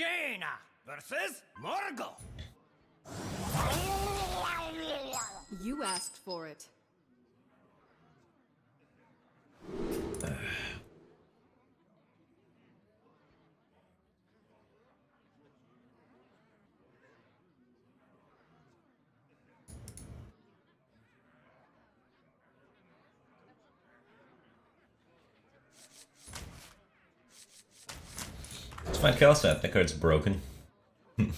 Jaina versus Morgul. You asked for it. It's fine, Kelsat. That card's broken. We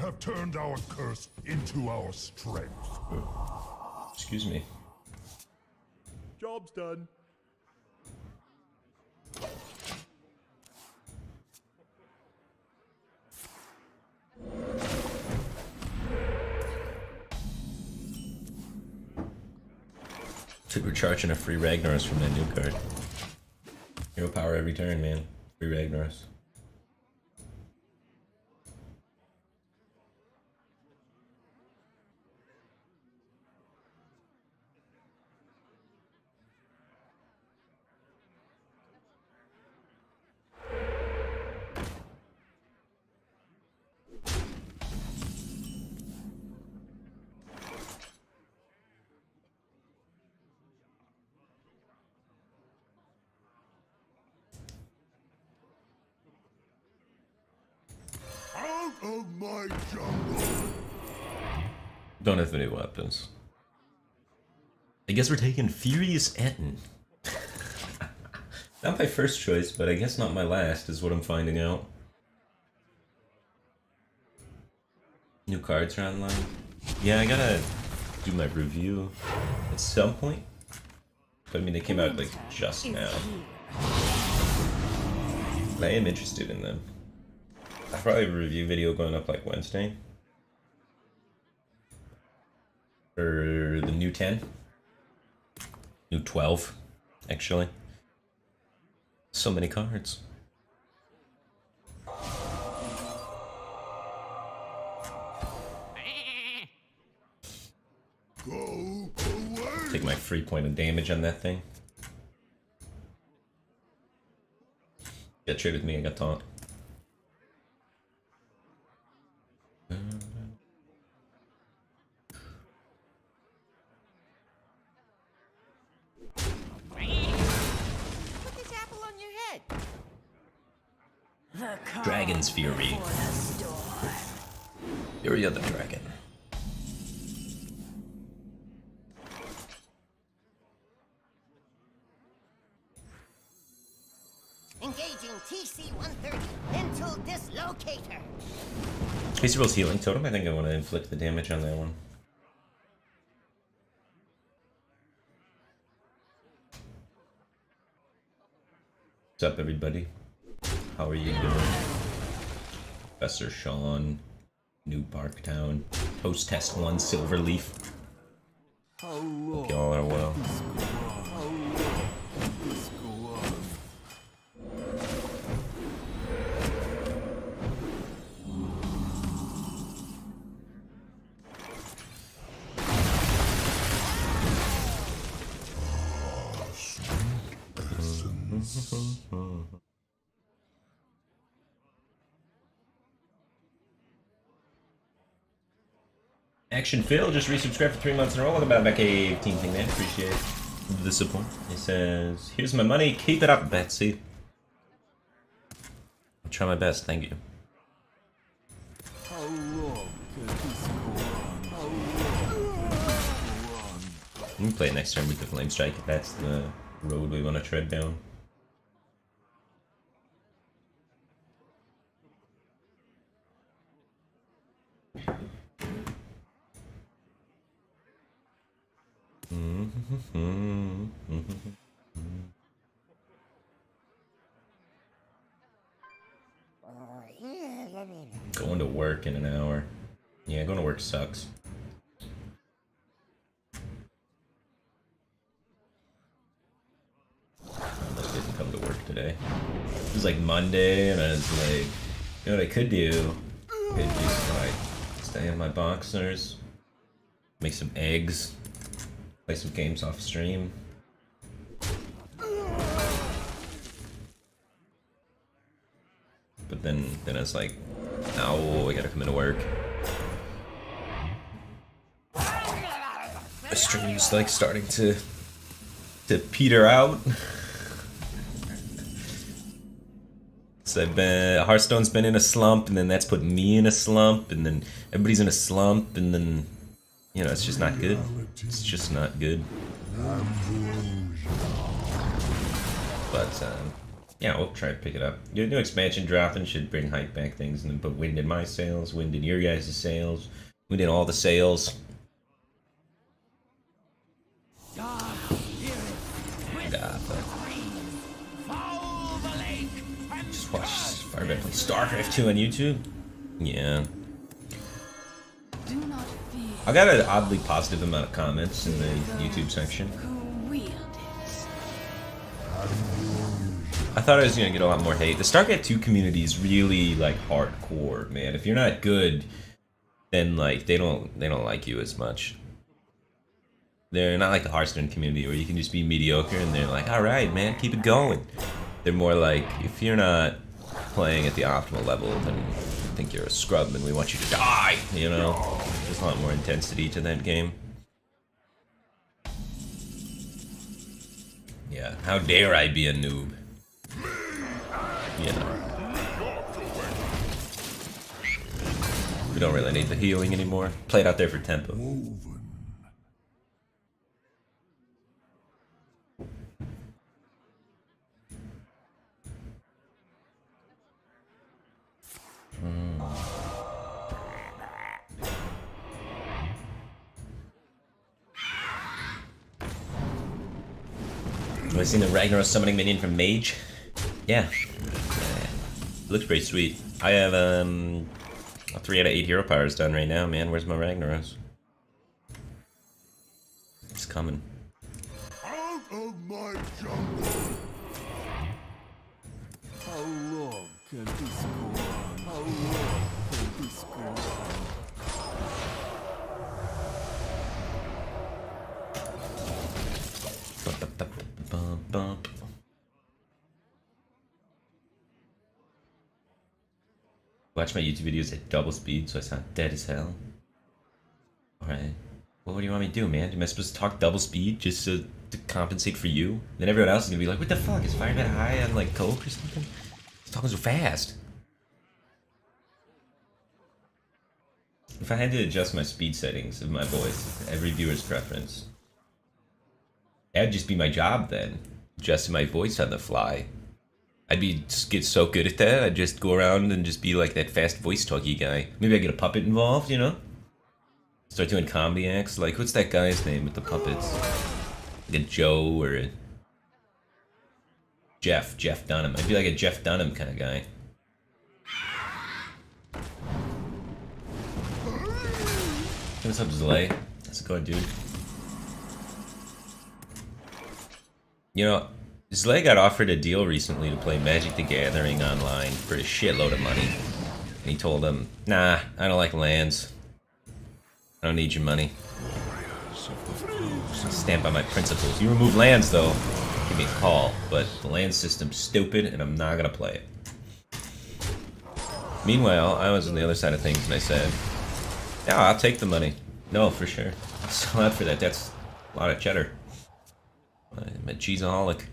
have turned our curse into our strength. Excuse me. Job's done. We're charging a free Ragnaros from that new card. Hero power every turn, man. Free Ragnaros. Out of my jungle! Don't have any weapons. I guess we're taking Furious Etten. Not my first choice, but I guess not my last, is what I'm finding out. New cards are online. Yeah, I gotta do my review at some point. But I mean, they came out like just now. But I am interested in them. I'll probably have a review video going up like Wednesday. For the new 10. New 12, actually. So many cards. Go away! Take my free point of damage on that thing. Get trade with me, I got taunt. Put this apple on your head. Dragon's Fury. Fury of the Dragon. Engaging TC-130 mental dislocator. Casey rolls healing totem. I think I want to inflict the damage on that one. What's up, everybody? How are you doing? Professor Sean, New Parktown, Post Test 1, Silverleaf. Hope y'all are well. Action Phil just resubscribed for 3 months in a row. Welcome back, a Team Thing, man. Appreciate the support. He says, "Here's my money. Keep it up, Betsy." I'll try my best. Thank you. We can play it next turn with the Flame Strike if that's the road we want to tread down. Going to work in an hour. Yeah, going to work sucks. I almost didn't come to work today. It was like Monday, and I was like, you know what I could do? I could just like stay in my boxers, make some eggs, Play some games off stream. But then I was like, no, I gotta come into work. The stream's like starting to peter out. So Hearthstone's been in a slump, and then that's put me in a slump, and then everybody's in a slump, and then, you know, it's just not good. It's just not good. But, yeah, we'll try to pick it up. Your new expansion dropping should bring hype back things, and then put wind in my sails, wind in your guys' sails, wind in all the sails. Just watch Firebat play StarCraft 2 on YouTube. Yeah. I got an oddly positive amount of comments in the YouTube section. I thought I was gonna get a lot more hate. The StarCraft 2 community is really like hardcore, man. If you're not good, then like they don't like you as much. They're not like the Hearthstone community where you can just be mediocre and they're like, all right, man, keep it going. They're more like, if you're not playing at the optimal level, then I think you're a scrub and we want you to die, you know? There's a lot more intensity to that game. Yeah, how dare I be a noob? You know. We don't really need the healing anymore. Play it out there for tempo. Have I seen the Ragnaros summoning minion from Mage? Yeah. Looks pretty sweet. I have 3 out of 8 hero powers done right now, man. Where's my Ragnaros? It's coming. Out of my jungle! How long can this go on? How long can this go on? Bump. Watch my YouTube videos at double speed so I sound dead as hell. Alright. Well, what do you want me to do, man? Am I supposed to talk double speed just to compensate for you? Then everyone else is gonna be like, what the fuck? Is Firebat high on like coke or something? He's talking so fast. If I had to adjust my speed settings of my voice, every viewer's preference, that'd just be my job then. Adjusting my voice on the fly. I'd just get so good at that, I'd just go around and just be like that fast voice talky guy. Maybe I get a puppet involved, you know? Start doing comedy acts, like, what's that guy's name with the puppets? Like a Joe or a Jeff Dunham. I'd be like a Jeff Dunham kind of guy. Hey, what's up, Zlay? How's it going, dude? You know, Zlay got offered a deal recently to play Magic the Gathering online for a shitload of money. And he told him, nah, I don't like lands. I don't need your money. I stand by my principles. You remove lands, though, give me a call. But the land system's stupid, and I'm not gonna play it. Meanwhile, I was on the other side of things, and I said, yeah, I'll take the money. No, for sure. I'll sell out for that. That's a lot of cheddar. I'm a cheeseaholic.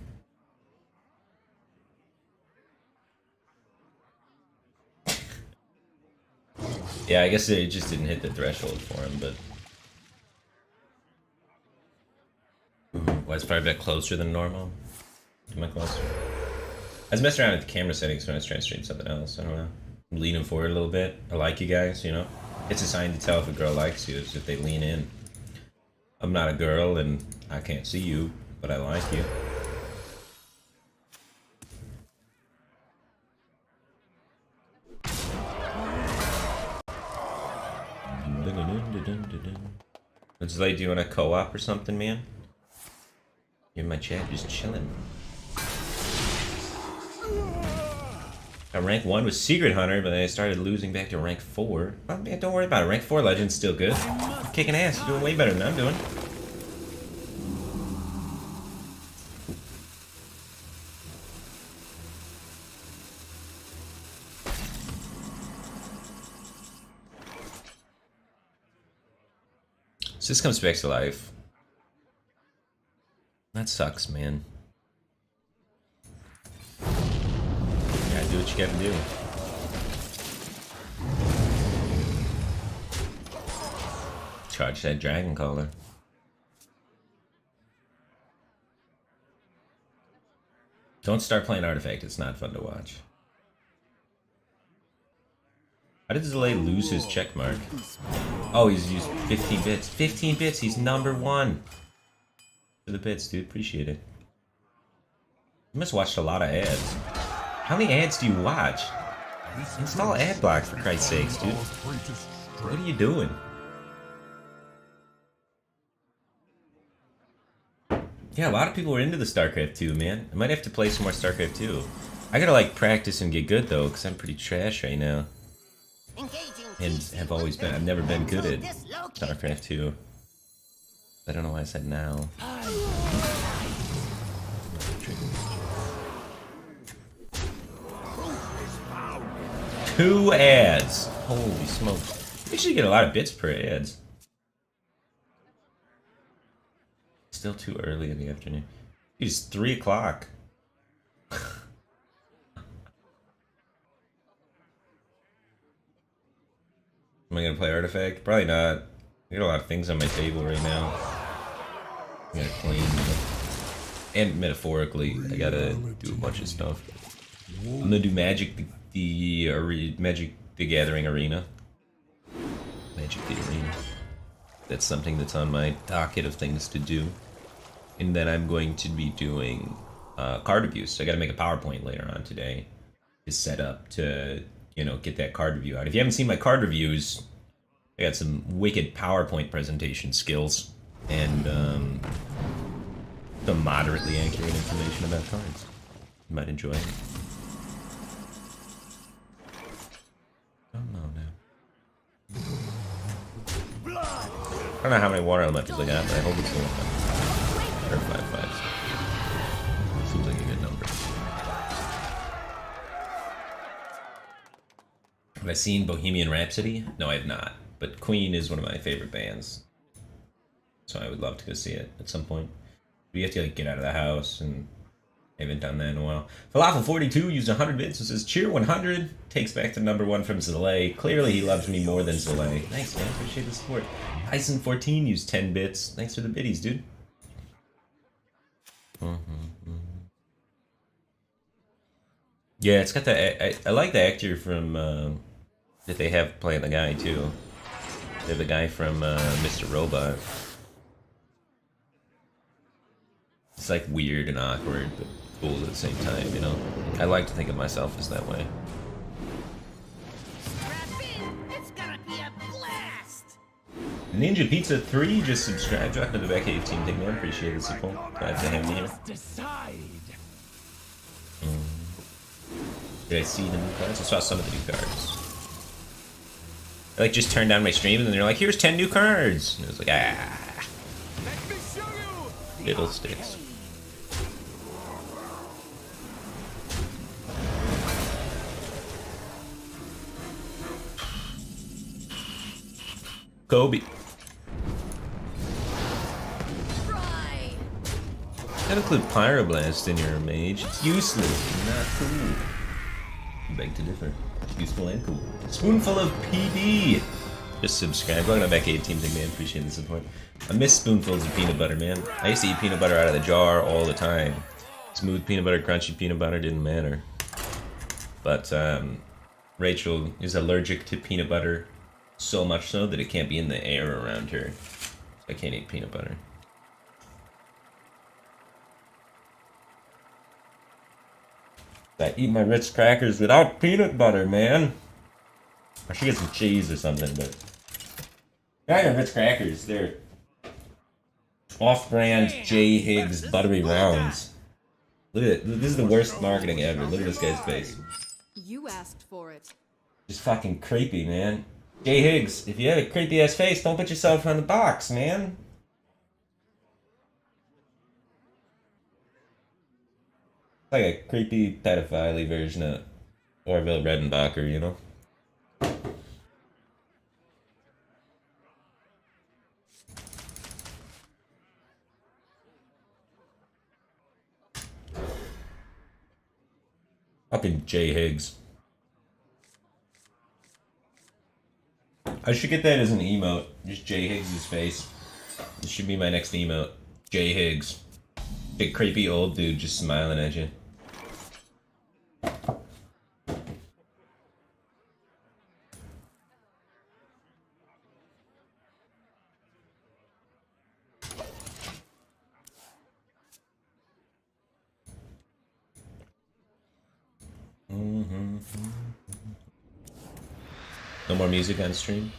Yeah, I guess it just didn't hit the threshold for him, but... Why is Firebat closer than normal? Am I closer? I was messing around with the camera settings when I was trying to stream something else. I don't know. I'm leaning forward a little bit. I like you guys, you know? It's a sign to tell if a girl likes you, is if they lean in. I'm not a girl, and I can't see you, but I like you. What's like, do you want a co-op or something, man? You're in my chat, just chilling. Rank 1 was Secret Hunter, but I started losing back to rank 4. Well, man, don't worry about it. Rank 4 Legend's still good. You're kicking ass. You're doing way better than I'm doing. So this comes back to life. That sucks, man. Gotta do what you gotta do. Charge that dragon collar. Don't start playing Artifact, it's not fun to watch. How did Zelay lose his check mark? Oh, he's used 15 bits. 15 bits, he's number 1. For the bits, dude, appreciate it. You must watched a lot of ads. How many ads do you watch? Install ad block for Christ's sakes, dude. What are you doing? Yeah, a lot of people are into the StarCraft 2, man. I might have to play some more StarCraft 2. I gotta like practice and get good though, because I'm pretty trash right now. And have always been. I've never been good at StarCraft 2. I don't know why I said now. 2 ads. Holy smokes. You should get a lot of bits per ads. Still too early in the afternoon. Dude, it's 3 o'clock. Am I gonna play Artifact? Probably not. I got a lot of things on my table right now. I gotta clean. And metaphorically, I gotta do a bunch of stuff. I'm gonna do Magic the Gathering Arena. Magic the Arena. That's something that's on my docket of things to do. And then I'm going to be doing card reviews. So I gotta make a PowerPoint later on today to set up to, you know, get that card review out. If you haven't seen my card reviews, I got some wicked PowerPoint presentation skills and some moderately accurate information about cards. You might enjoy it. Don't know now. I don't know how many water elementals I got, but I hope it's going up. Or 5/5. Seems like a good number. Have I seen Bohemian Rhapsody? No, I have not. But Queen is one of my favorite bands. So I would love to go see it at some point. We have to like get out of the house, and I haven't done that in a while. Falafel42 used 100 bits and says, Cheer 100 takes back the number 1 from Zelay. Clearly he loves me more than Zelay. Thanks, man. Appreciate the support. Tyson14 used 10 bits. Thanks for the biddies, dude. Yeah, it's got the... I like the actor from... that they have playing the guy, too. They have the guy from Mr. Robot. It's like weird and awkward, but cool at the same time, you know? I like to think of myself as that way. It's gonna be a blast! Ninja Pizza 3 just subscribed. Dropped into the back 18 thing, man. Appreciate the support. Glad to have you here. Did I see the new cards? I saw some of the new cards. I like just turned on my stream and then they're like, here's 10 new cards. And I was like, ah. Little sticks. Kobe. Gotta include Pyroblast in your mage. It's useless, not cool. Beg to differ. Useful and cool. Spoonful of PD. Just subscribe. Welcome back, 18 thing, man. Appreciate the support. I miss spoonfuls of peanut butter, man. I used to eat peanut butter out of the jar all the time. Smooth peanut butter, crunchy peanut butter, didn't matter. But Rachel is allergic to peanut butter, so much so that it can't be in the air around her. So I can't eat peanut butter. I eat my Ritz crackers without peanut butter, man. I should get some cheese or something, but I got Ritz crackers. They're off-brand J. Higgs buttery rounds. Look at it. This is the worst marketing ever. Look at this guy's face. You asked for it. Just fucking creepy, man. J. Higgs, if you have a creepy ass face, don't put yourself on the box, man. Like a creepy pedophile version of Orville Redenbacher, you know? Fucking J Higgs. I should get that as an emote. Just J Higgs' face. This should be my next emote. J Higgs. Big creepy old dude just smiling at you. No more music on stream?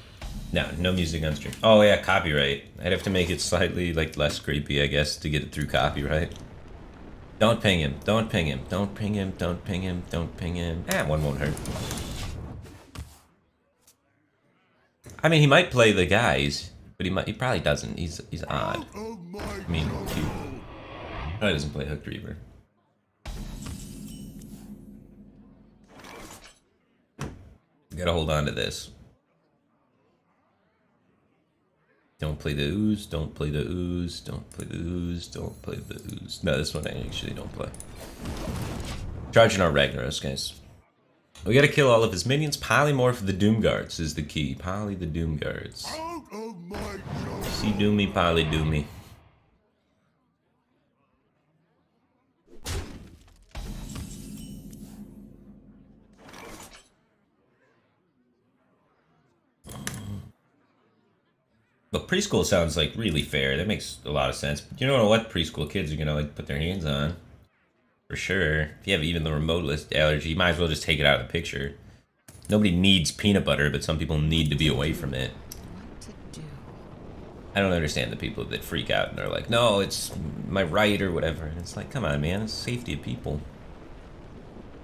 No, no music on stream. Oh yeah, copyright. I'd have to make it slightly like less creepy, I guess, to get it through copyright. Don't ping him. Don't ping him. Don't ping him. Don't ping him. Don't ping him. One won't hurt. I mean, he might play the guys, but he probably doesn't. He's odd. I mean, he probably doesn't play Hooked Reaver. Gotta hold on to this. Don't play the ooze, don't play the ooze, don't play the ooze, don't play the ooze. No, this one I actually don't play. Charging our Ragnaros, guys. We gotta kill all of his minions. Polymorph the Doom Guards is the key. Poly the Doom Guards. See Doomy, Poly Doomy. But preschool sounds like really fair. That makes a lot of sense. But you know what preschool kids are gonna like put their hands on? For sure. If you have even the remotest allergy, you might as well just take it out of the picture. Nobody needs peanut butter, but some people need to be away from it. I don't understand the people that freak out and they're like, no, it's my right or whatever. And it's like, come on, man, it's the safety of people.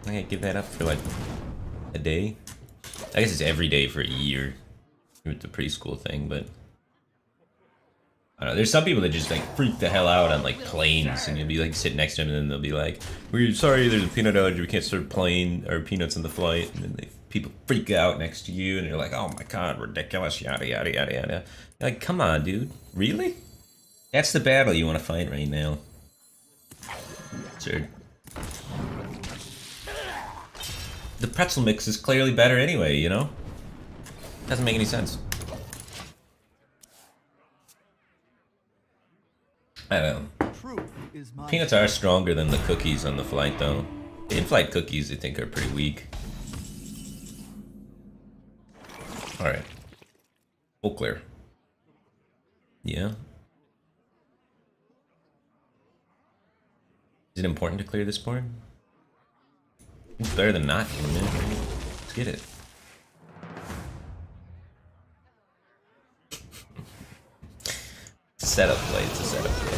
I can't give that up for like a day. I guess it's every day for a year with the preschool thing, but I don't know, there's some people that just like freak the hell out on like planes, and you'll be like sitting next to them and then they'll be like, we're sorry, there's a peanut allergy, we can't serve plain or peanuts in the flight, and then people freak out next to you and you're like, oh my god, ridiculous, yada yada yada yada. You're like, come on, dude, really? That's the battle you want to fight right now. Sure. The pretzel mix is clearly better anyway, you know? Doesn't make any sense. I don't know. Peanuts are stronger than the cookies on the flight, though. The in-flight cookies, I think, are pretty weak. Alright. Full clear. Yeah. Is it important to clear this board? It's better than not in a minute, right? Let's get it. It's a setup play, it's a setup play.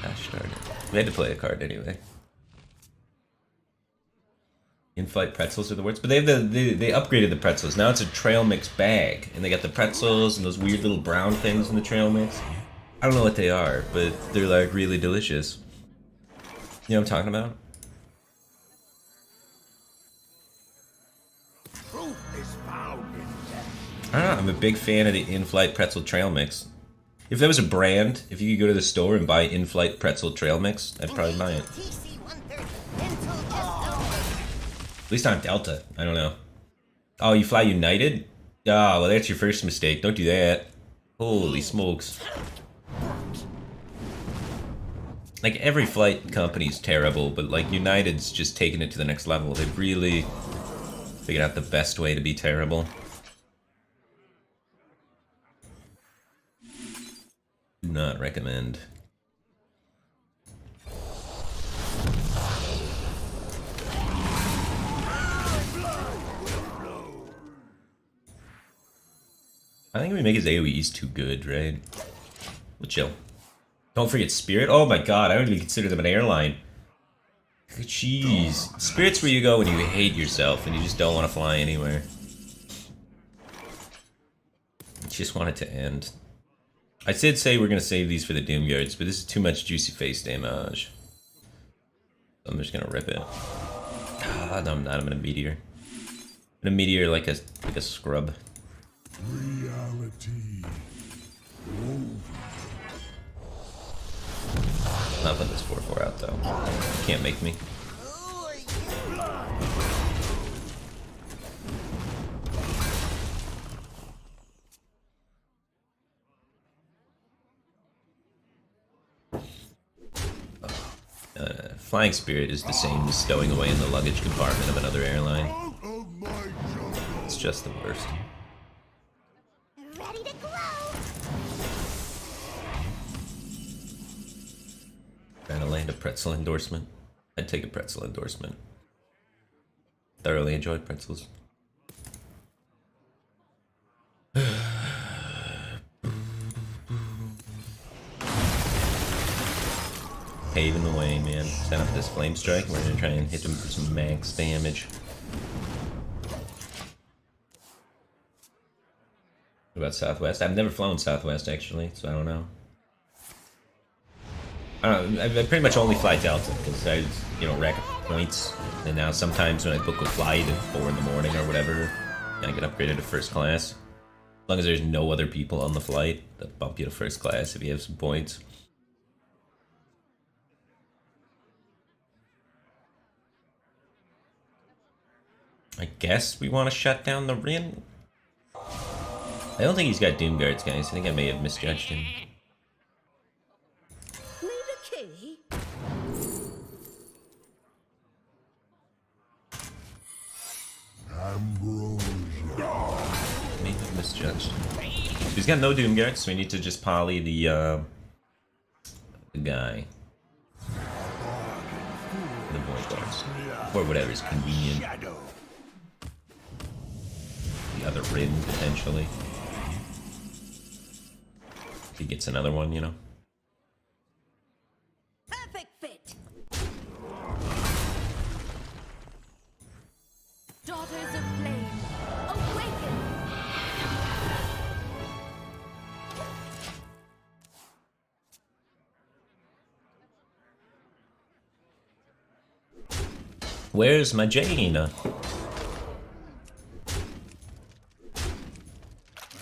Gosh darn it. We had to play a card anyway. In-flight pretzels are the worst, but they have they upgraded the pretzels. Now it's a trail mix bag, and they got the pretzels and those weird little brown things in the trail mix. I don't know what they are, but they're like really delicious. You know what I'm talking about? I don't know, I'm a big fan of the in-flight pretzel trail mix. If there was a brand, if you could go to the store and buy in-flight pretzel trail mix, I'd probably buy it. At least on Delta, I don't know. Oh, you fly United? Oh, well that's your first mistake, don't do that. Holy smokes. Like every flight company's terrible, but like United's just taking it to the next level. They've really figured out the best way to be terrible. Do not recommend. I think we make his AoEs too good, right? We'll chill. Don't forget Spirit. Oh my god, I don't even consider them an airline. Jeez. Spirit's where you go when you hate yourself and you just don't want to fly anywhere. You just want it to end. I did say we're gonna save these for the Doom Guards, but this is too much juicy face damage. So I'm just gonna rip it. Ah, no, I'm not. I'm gonna meteor. I'm gonna meteor like a scrub. Reality. Not putting this 4/4 out though. Can't make me. Flying Spirit is the same as stowing away in the luggage compartment of another airline. Out of my jungle! It's just the worst. Ready to glow! Trying to land a pretzel endorsement. I'd take a pretzel endorsement. Thoroughly enjoyed pretzels. Paving the way, man. Set up this flame strike. We're gonna try and hit him for some max damage. What about Southwest? I've never flown Southwest actually, so I don't know. I pretty much only fly Delta because I, rack up points, and now sometimes when I book a flight at 4 in the morning or whatever, I get upgraded to first class. As long as there's no other people on the flight, they'll bump you to first class if you have some points. I guess we want to shut down the Rin. I don't think he's got Doom Guards, guys. I think I may have misjudged him. Need a key? Ambrosia. May have misjudged. He's got no Doom Guards, so we need to just poly the guy. The Void Guards. Or whatever's convenient. The other Rin, potentially. If he gets another one, Perfect fit! Daughters of Flame, awaken! Where's my Jaina?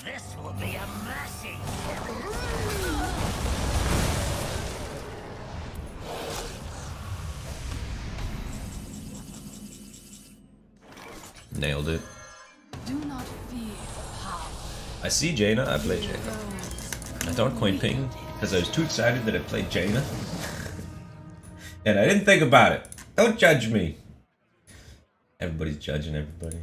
This will be a mercy! Nailed it. Do not fear power. I see Jaina, I play Jaina. I don't coin ping because I was too excited that I played Jaina. And I didn't think about it. Don't judge me. Everybody's judging everybody.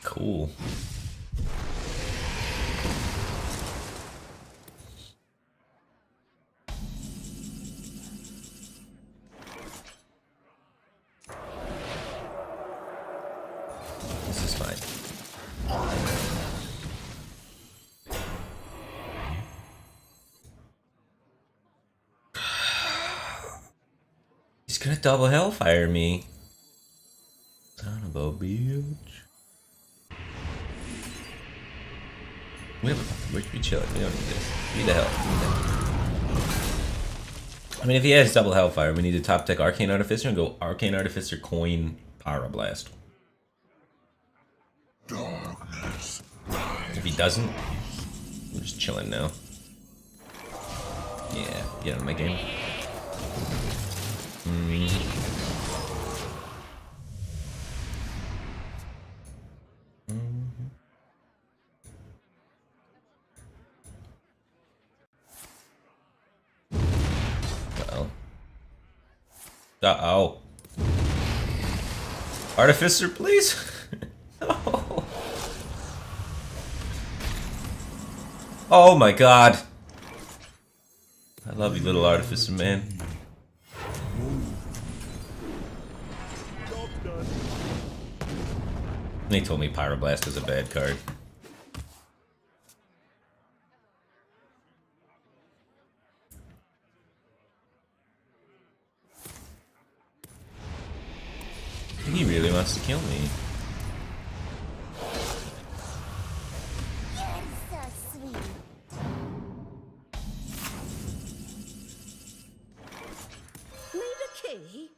Cool. This is fine. He's gonna double hellfire me. Son of a bitch. We should be chilling. We don't need this. We need the hell. I mean, if he has double hellfire, we need to top deck Arcane Artificer and go Arcane Artificer, coin, Pyroblast. Darkness. If he doesn't, we're just chilling now. Yeah, get out of my game. Uh-oh. Artificer, please? No. Oh my god. I love you, little Artificer, man. They told me Pyroblast is a bad card. He really wants to kill me. You're so sweet. Need a key?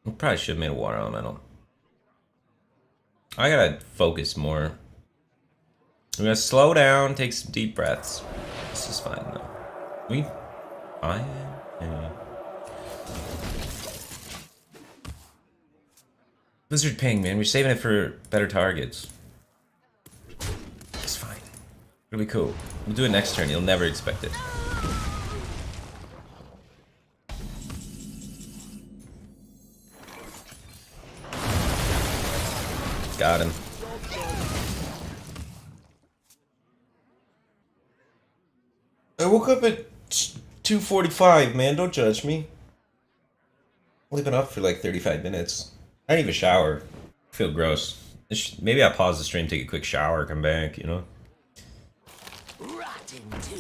We probably should have made a water elemental. I gotta focus more. I'm gonna slow down, take some deep breaths. This is fine though. Yeah. Blizzard ping, man. We're saving it for better targets. It's fine. It'll be cool. We'll do it next turn. You'll never expect it. Got him. I woke up at 2:45, man. Don't judge me. Only been up for like 35 minutes. I didn't even shower. I feel gross. Maybe I'll pause the stream, take a quick shower, come back, you know?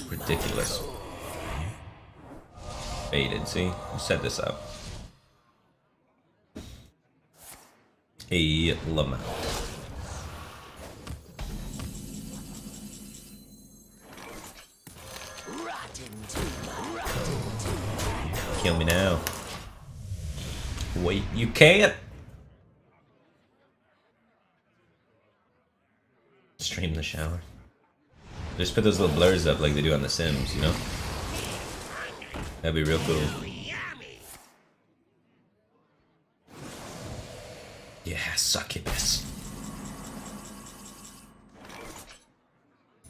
Ridiculous. Baited, see? We set this up. A Lamont. Kill me now. Wait, you can't! Stream the shower. Just put those little blurs up like they do on The Sims, you know? That'd be real cool. Yeah, succubus.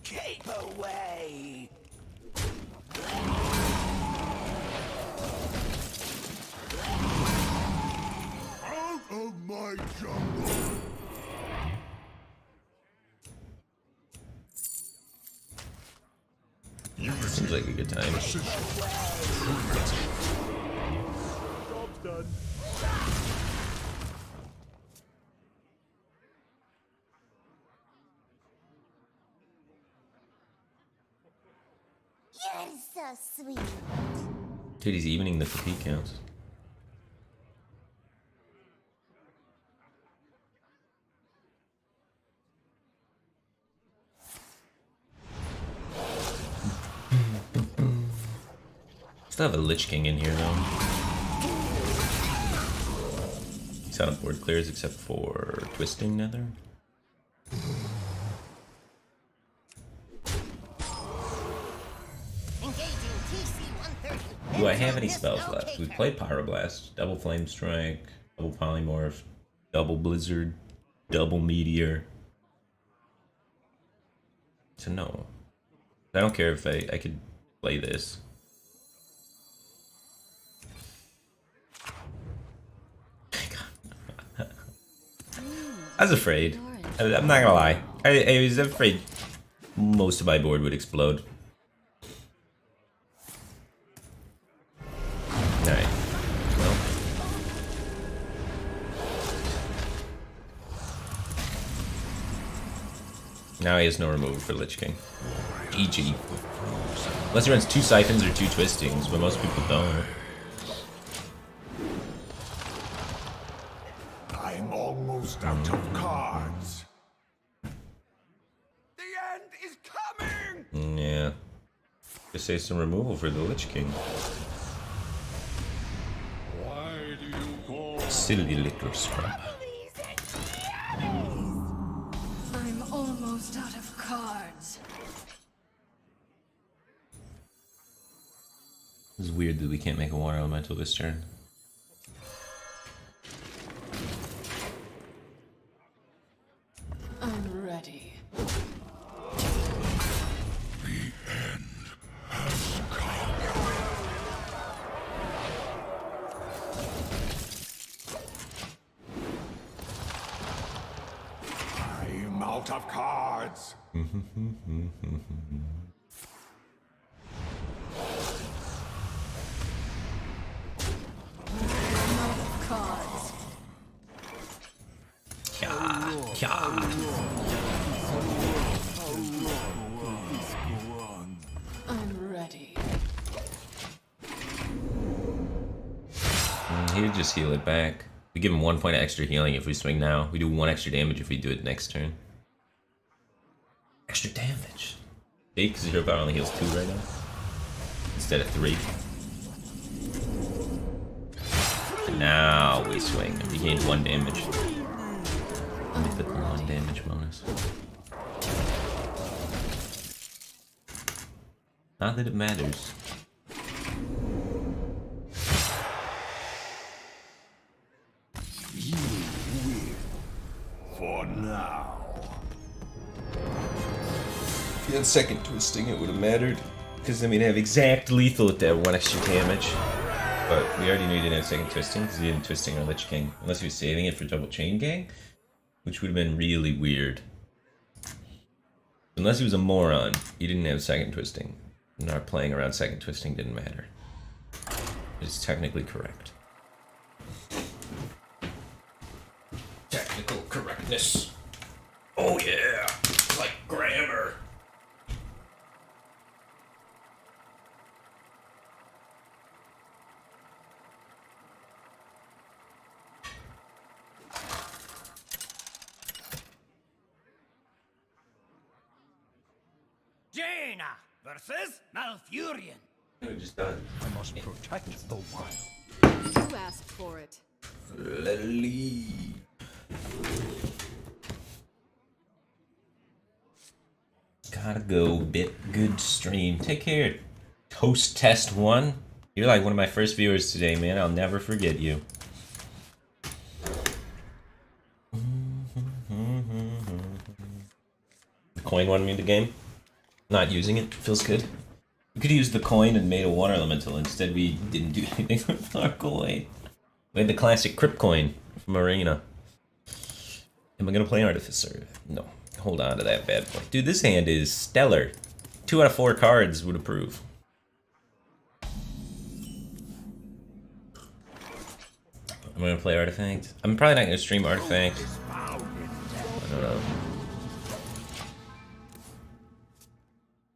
Keep away. Out of my jungle! Seems like a good time. Job's done. You're so sweet. Dude, he's evening the fatigue counts. Still have a Lich King in here though. Sound board clears except for Twisting Nether. Do I have any spells left? We played Pyroblast, Double Flame Strike, Double Polymorph, Double Blizzard, Double Meteor. So no. I don't care if I could play this. I was afraid. I'm not gonna lie. I was afraid most of my board would explode. Alright. Well. Now he has no removal for Lich King. GG. Unless he runs 2 Siphons or 2 Twistings, but most people don't. I'm almost out of cards. The end is coming. Yeah. Just say some removal for the Lich King. Why do you call? Silly little scrap. I'm almost out of cards. It's weird that we can't make a water elemental this turn. I'm ready. I'm out of cards. Cards. Yeah, yeah. I'm ready. He would just heal it back. We give him 1 point of extra healing if we swing now. We do 1 extra damage if we do it next turn. Extra damage. See, because Hero Power only heals 2 right now. Instead of 3. And now we swing. We gained 1 damage. Let me put the non-damage bonus. Not that it matters. You win. For now. If you had second twisting, it would have mattered. Because then we'd have exact lethal at that 1 extra damage. But we already knew he didn't have second twisting, because he didn't twisting our Lich King. Unless he was saving it for double chain gang, which would have been really weird. Unless he was a moron, he didn't have second twisting. And our playing around second twisting didn't matter. It's technically correct. Technical correctness. Oh yeah, it's like grammar. Jaina versus Malfurion. We're just done. I must protect the wild. You asked for it. Lily. Gotta go, bit. Good stream. Take care. Toast Test 1. You're like one of my first viewers today, man. I'll never forget you. The coin wanted me in the game. Not using it. Feels good. We could use the coin and made a water elemental. Instead, we didn't do anything with our coin. We had the classic Crypt coin from Arena. Am I gonna play Artificer? No. Hold on to that bad boy. Dude, this hand is stellar. 2 out of 4 cards would approve. I'm gonna play Artifact. I'm probably not gonna stream Artifact. I don't know.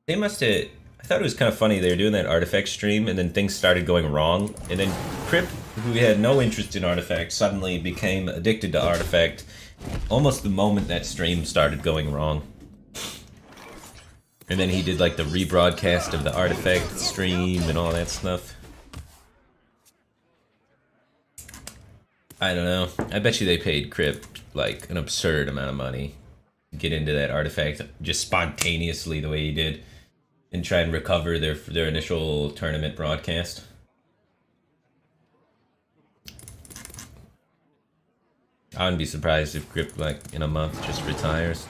They must have... I thought it was kind of funny. They were doing that Artifact stream, and then things started going wrong. And then Crip, who had no interest in Artifact, suddenly became addicted to Artifact almost the moment that stream started going wrong. And then he did like the rebroadcast of the Artifact stream and all that stuff. I don't know. I bet you they paid Crip like an absurd amount of money to get into that Artifact just spontaneously the way he did. And try and recover their initial tournament broadcast. I wouldn't be surprised if Grip, like, in a month just retires.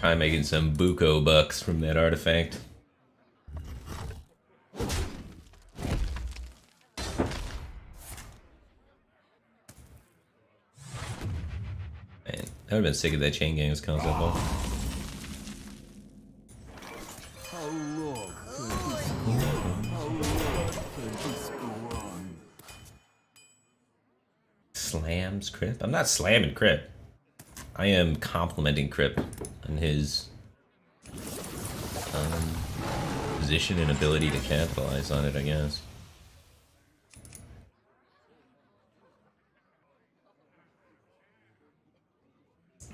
Probably making some buco bucks from that Artifact. Man, I would've been sick of that Chain Gangs concept though. Slams Crip? I'm not slamming Crip. I am complimenting Crip on his position and ability to capitalize on it, I guess.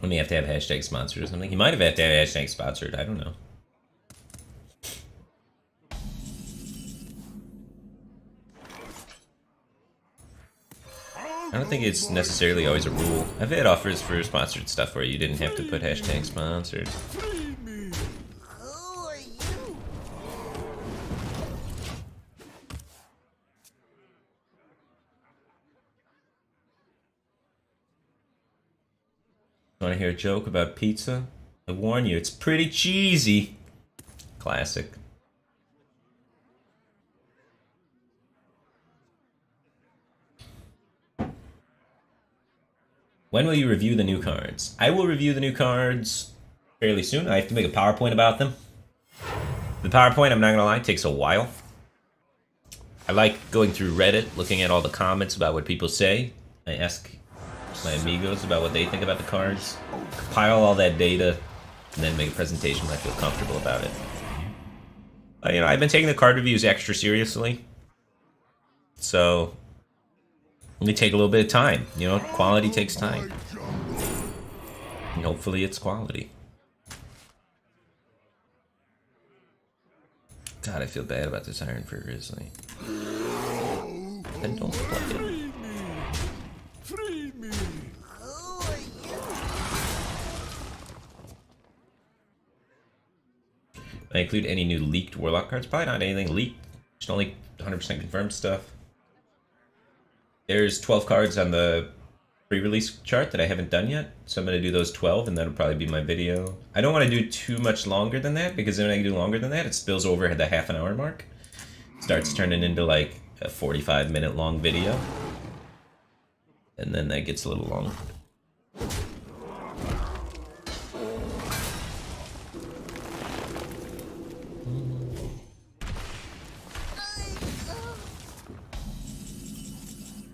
When you have to have hashtag sponsored or something. He might have had to have hashtag sponsored, I don't know. I don't think it's necessarily always a rule. I've had offers for sponsored stuff where you didn't have to put hashtag sponsored. Who are you? Want to hear a joke about pizza? I warn you, it's pretty cheesy. Classic. When will you review the new cards? I will review the new cards fairly soon. I have to make a PowerPoint about them. The PowerPoint, I'm not gonna lie, takes a while. I like going through Reddit, looking at all the comments about what people say. I ask my amigos about what they think about the cards. Compile all that data, and then make a presentation when I feel comfortable about it. You know, I've been taking the card reviews extra seriously. So... only take a little bit of time, you know, quality takes time. And hopefully it's quality. God, I feel bad about this Iron for Grizzly. Then don't play it. Free me! Who are you? include any new leaked Warlock cards? Probably not anything leaked. Just only 100% confirmed stuff. There's 12 cards on the pre-release chart that I haven't done yet, so I'm going to do those 12, and that'll probably be my video. I don't want to do too much longer than that, because when I do longer than that, it spills over at the half-an-hour mark. Starts turning into like a 45-minute long video. And then that gets a little long.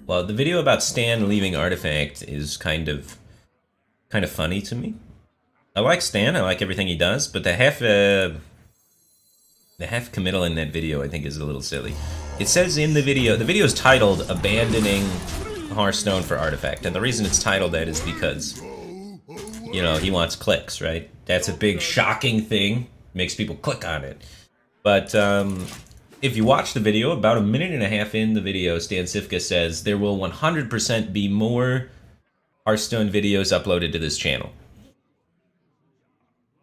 Well, the video about Stan leaving Artifact is kind of funny to me. I like Stan, I like everything he does, but the half committal in that video I think is a little silly. It says in the video is titled Abandoning Hearthstone for Artifact, and the reason it's titled that is because, you know, he wants clicks, right? That's a big shocking thing, makes people click on it. But if you watch the video, about a minute and a half in the video, Stan Cifka says there will 100% be more Hearthstone videos uploaded to this channel.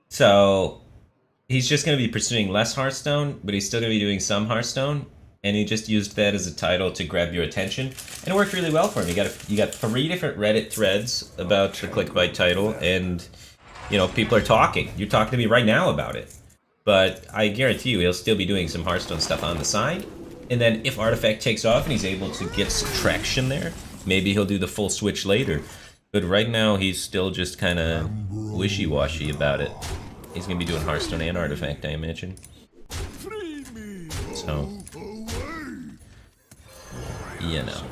So he's just going to be pursuing less Hearthstone, but he's still going to be doing some Hearthstone, and he just used that as a title to grab your attention, and it worked really well for him. You got 3 different Reddit threads about the clickbait title, and you know, people are talking. You're talking to me right now about it. But I guarantee you he'll still be doing some Hearthstone stuff on the side. And then if Artifact takes off and he's able to get some traction there, maybe he'll do the full switch later. But right now he's still just kind of wishy-washy about it. He's going to be doing Hearthstone and Artifact, I imagine. So, you know.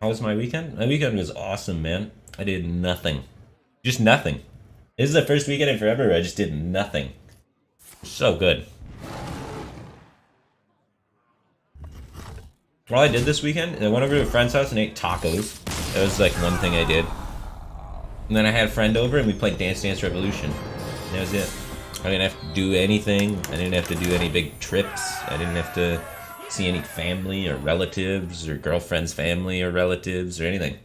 How was my weekend? My weekend was awesome, man. I did nothing. Just nothing. This is the first weekend in forever where I just did nothing. So good. All I did this weekend, I went over to a friend's house and ate tacos. That was like one thing I did. And then I had a friend over and we played Dance Dance Revolution. That was it. I didn't have to do anything. I didn't have to do any big trips. I didn't have to see any family or relatives or girlfriend's family or relatives or anything.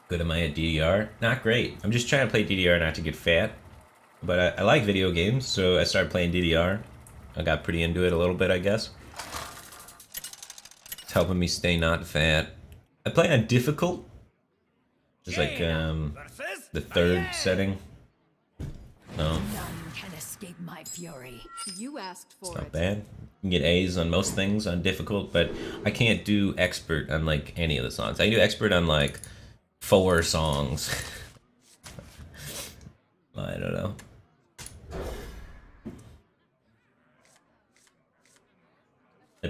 Good am I at DDR? Not great. I'm just trying to play DDR not to get fat. But I like video games, so I started playing DDR. I got pretty into it a little bit, I guess. It's helping me stay not fat. I play on difficult. It's like the 3rd setting. No. None can escape my fury. You asked for It's not it. bad. You can get A's on most things on difficult, but I can't do expert on like any of the songs. I can do expert on like 4 songs. I don't know.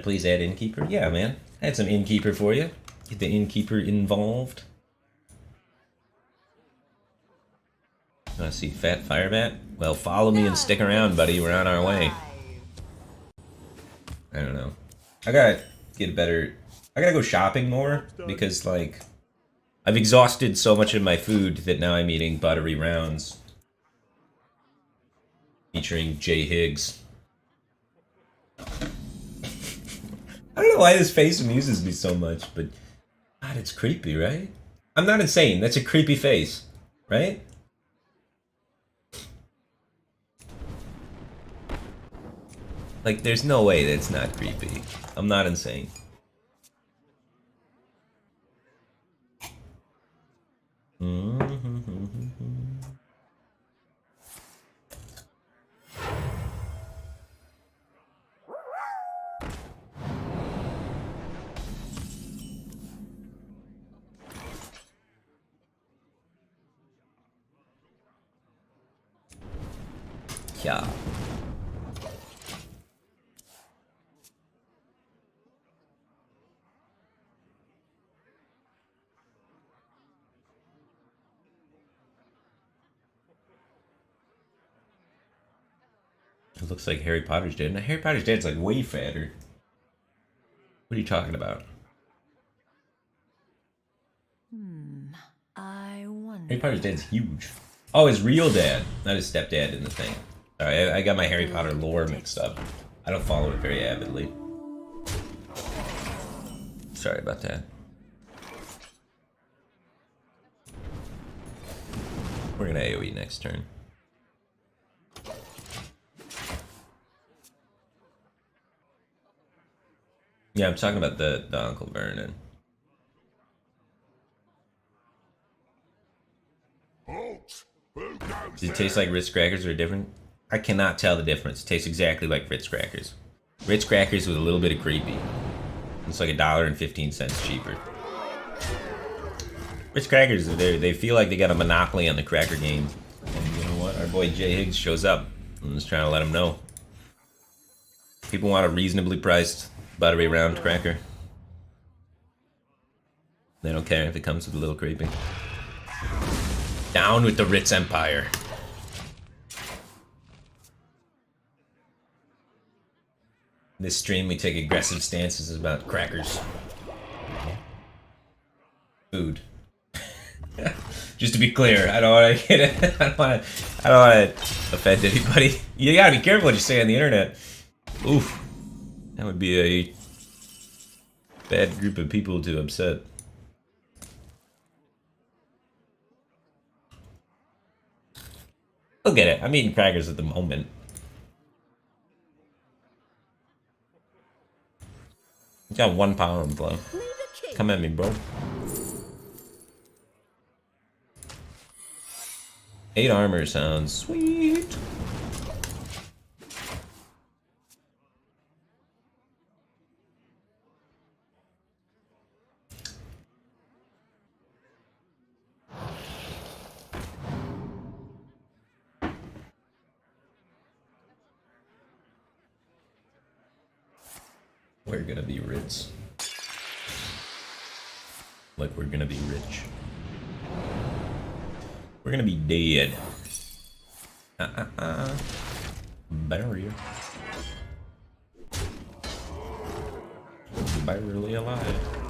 Please add Innkeeper? Yeah, man. I had some Innkeeper for you. Get the Innkeeper involved. See, Fat Firebat? Well, follow me and stick around, buddy. We're on our way. I don't know. I gotta get better. I gotta go shopping more because, like, I've exhausted so much of my food that now I'm eating buttery rounds. Featuring Jay Higgs. I don't know why this face amuses me so much, but God, it's creepy, right? I'm not insane. That's a creepy face, right? Like, there's no way that's not creepy. I'm not insane. Yeah. It looks like Harry Potter's dead. Now, Harry Potter's dad's like way fatter. What are you talking about? I wonder. Harry Potter's dad's huge. Oh, his real dad, not his stepdad in the thing. Sorry, I got my Harry Potter lore mixed up. I don't follow it very avidly. Sorry about that. We're gonna AoE next turn. Yeah, I'm talking about the Uncle Vernon. Halt! Who goes Does it taste like Ritz crackers or different? I cannot tell the difference. It tastes exactly like Ritz crackers. Ritz crackers with a little bit of creepy. It's like $1.15 cheaper. Ritz crackers, they feel like they got a monopoly on the cracker game. And you know what? Our boy Jay Higgs shows up. I'm just trying to let him know. People want a reasonably priced buttery round cracker. They don't care if it comes with a little creepy. Down with the Ritz Empire. This stream we take aggressive stances about crackers. Food. Just to be clear, I don't want to get it. I don't want to offend anybody. You gotta be careful what you say on the internet. Oof. That would be a bad group of people to upset. Look at it. I'm eating crackers at the moment. Got 1 power in flow. Come at me, bro. 8 armor sounds sweet. We're gonna be rich. Like we're gonna be rich. We're gonna be dead. Barrier. Barely alive.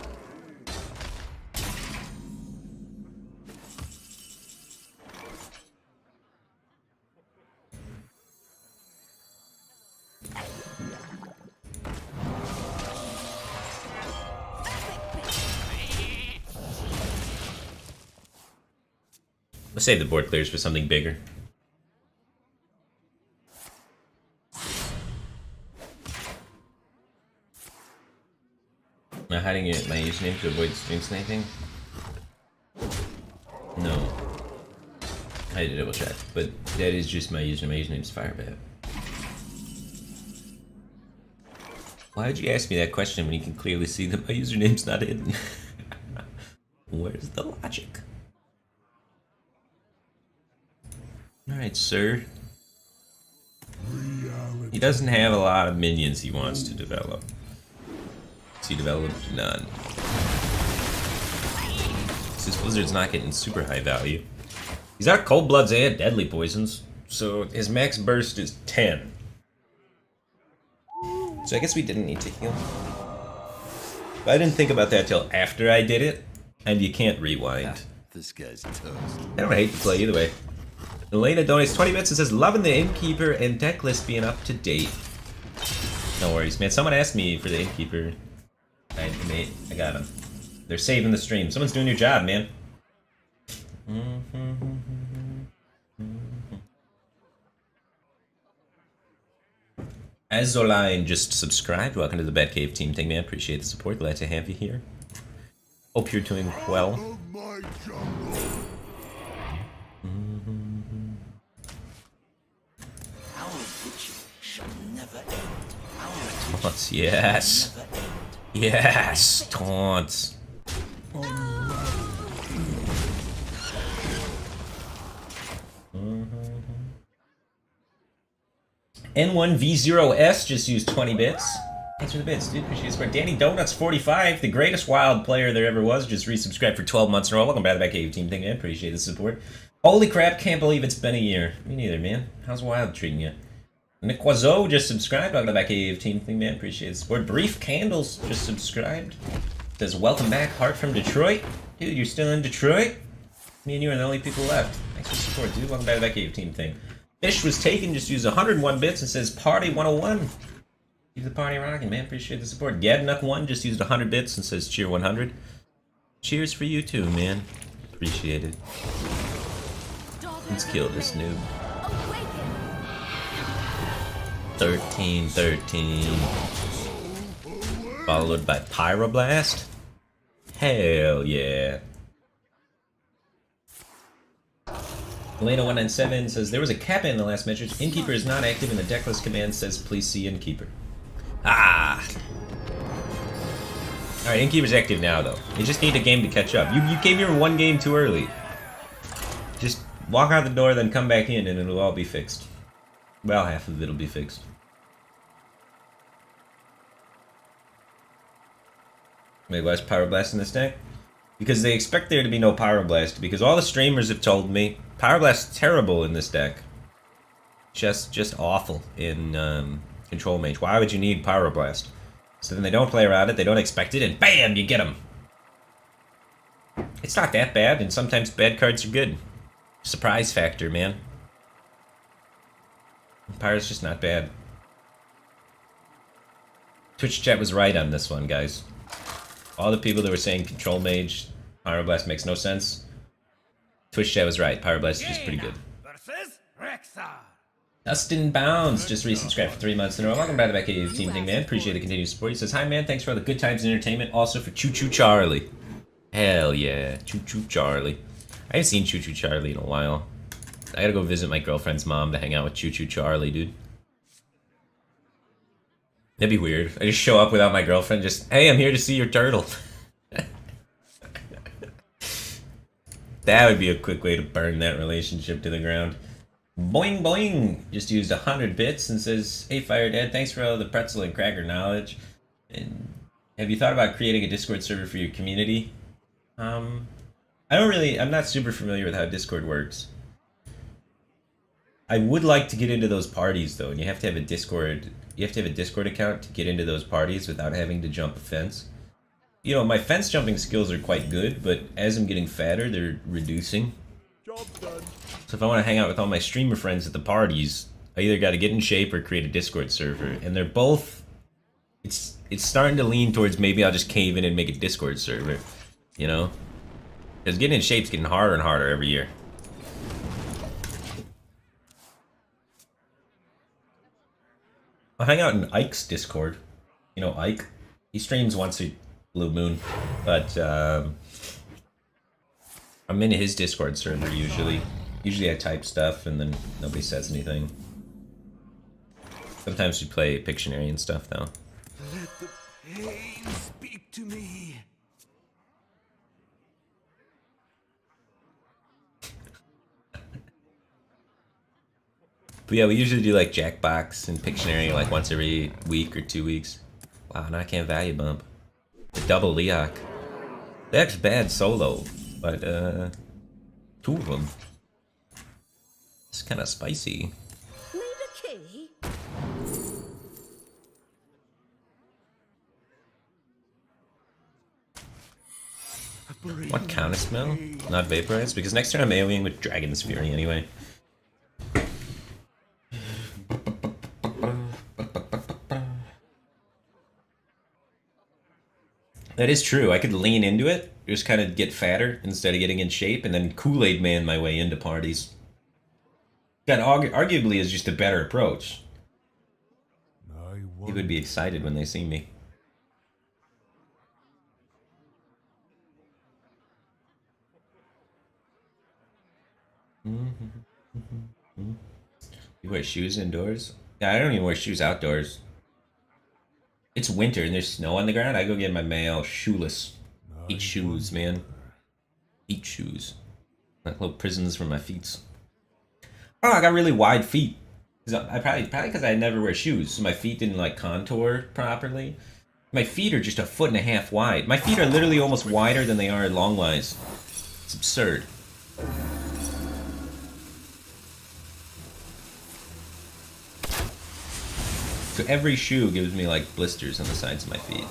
Let's save the board clears for something bigger. Am I hiding it, my username to avoid stream sniping? No. I had to double check, but that is just my username. My username's Firebat. Why would you ask me that question when you can clearly see that my username's not hidden? Where's the logic? Alright, sir. He doesn't have a lot of minions he wants to develop. So he developed none. Since Blizzard's not getting super high value. He's got cold bloods and deadly poisons, so his max burst is 10. So I guess we didn't need to heal. But I didn't think about that till after I did it, and you can't rewind. This guy's toast. I don't hate to play either way. Elena donates 20 bits and says, loving the Innkeeper and deck list being up to date. No worries, man. Someone asked me for the Innkeeper. I got him. They're saving the stream. Someone's doing your job, man. Azoline just subscribed. Welcome to the Batcave team. Thank you, man. Appreciate the support. Glad to have you here. Hope you're doing well. Taunts, yes. Yes, taunts. N1V0S just used 20 bits. Thanks for the bits, dude. Appreciate the support. Danny Donuts 45, the greatest wild player there ever was, just resubscribed for 12 months in a row. Welcome back to the Batcave team. Thank you, man. Appreciate the support. Holy crap, can't believe it's been a year. Me neither, man. How's Wild treating you? Nick Quazo just subscribed. Welcome to the Batcave team. Thank you, man. Appreciate the support. Brief Candles just subscribed. Says, welcome back, Heart from Detroit. Dude, you're still in Detroit? Me and you are the only people left. I Thanks for support, dude. Welcome back to that cave team thing. Fish was taken, just used 101 bits and says Party 101. Keep the party rocking, man. Appreciate the support. Gadnuck1 just used 100 bits and says cheer 100. Cheers for you too, man. Appreciate it. Let's kill this noob. 13. Followed by Pyroblast. Hell yeah. Elena197 says there was a kappa in the last message. Innkeeper is not active in the decklist command says please see Innkeeper. Ah. Alright, Innkeeper's active now though. You just need a game to catch up. You came here one game too early. Just walk out the door, then come back in and it'll all be fixed. Well, half of it'll be fixed. Wait, why is Pyroblast in this deck? Because they expect there to be no Pyroblast, because all the streamers have told me Pyroblast's terrible in this deck. Just awful in Control Mage. Why would you need Pyroblast? So then they don't play around it, they don't expect it, and BAM! You get them! It's not that bad, and sometimes bad cards are good. Surprise factor, man. Pyro's just not bad. Twitch chat was right on this one, guys. All the people that were saying Control Mage, Pyroblast makes no sense. Twitch chat was right. Pyroblast is just pretty good. Versus Rexar. Dustin Bounds just resubscribed for 3 months in a row. Welcome back to that cave team thing, man. Appreciate the continued support. He says, hi, man. Thanks for all the good times and entertainment. Also for Choo Choo Charlie. Hell yeah. Choo Choo Charlie. I haven't seen Choo Choo Charlie in a while. I gotta go visit my girlfriend's mom to hang out with Choo Choo Charlie, dude. That'd be weird. I just show up without my girlfriend, just, hey, I'm here to see your turtle. That would be a quick way to burn that relationship to the ground. Boing boing! Just used 100 bits and says, hey, Fire Dad, thanks for all the pretzel and cracker knowledge. And have you thought about creating a Discord server for your community? I'm not super familiar with how Discord works. I would like to get into those parties though, and you have to have a Discord account to get into those parties without having to jump a fence. You know, my fence jumping skills are quite good, but as I'm getting fatter, they're reducing. Job done. So if I want to hang out with all my streamer friends at the parties, I either got to get in shape or create a Discord server, and they're both. It's starting to lean towards maybe I'll just cave in and make a Discord server, you know, because getting in shape's getting harder and harder every year. I'll hang out in Ike's Discord. You know Ike? He streams once a blue moon, but I'm in his Discord server usually. Usually I type stuff and then nobody says anything. Sometimes we play Pictionary and stuff though. Let the pain speak to me. But yeah, we usually do like Jackbox and Pictionary like once every week or 2 weeks. Wow, now I can't value bump. The double Leok. That's bad solo, but 2 of them. It's kind of spicy. Need a key? What counter smell? Not vaporized? Because next turn I'm AoEing with Dragon's Fury anyway. That is true. I could lean into it, just kind of get fatter instead of getting in shape, and then Kool-Aid Man my way into parties. That arguably is just a better approach. They would be excited when they see me. You wear shoes indoors? Yeah, I don't even wear shoes outdoors. It's winter and there's snow on the ground. I go get my mail shoeless. Eat shoes, man. Eat shoes. Like little prisons for my feet. Oh, I got really wide feet. I probably because I never wear shoes, so my feet didn't like contour properly. My feet are just 1.5 feet wide. My feet are literally almost wider than they are long-wise. It's absurd. So every shoe gives me like blisters on the sides of my feet.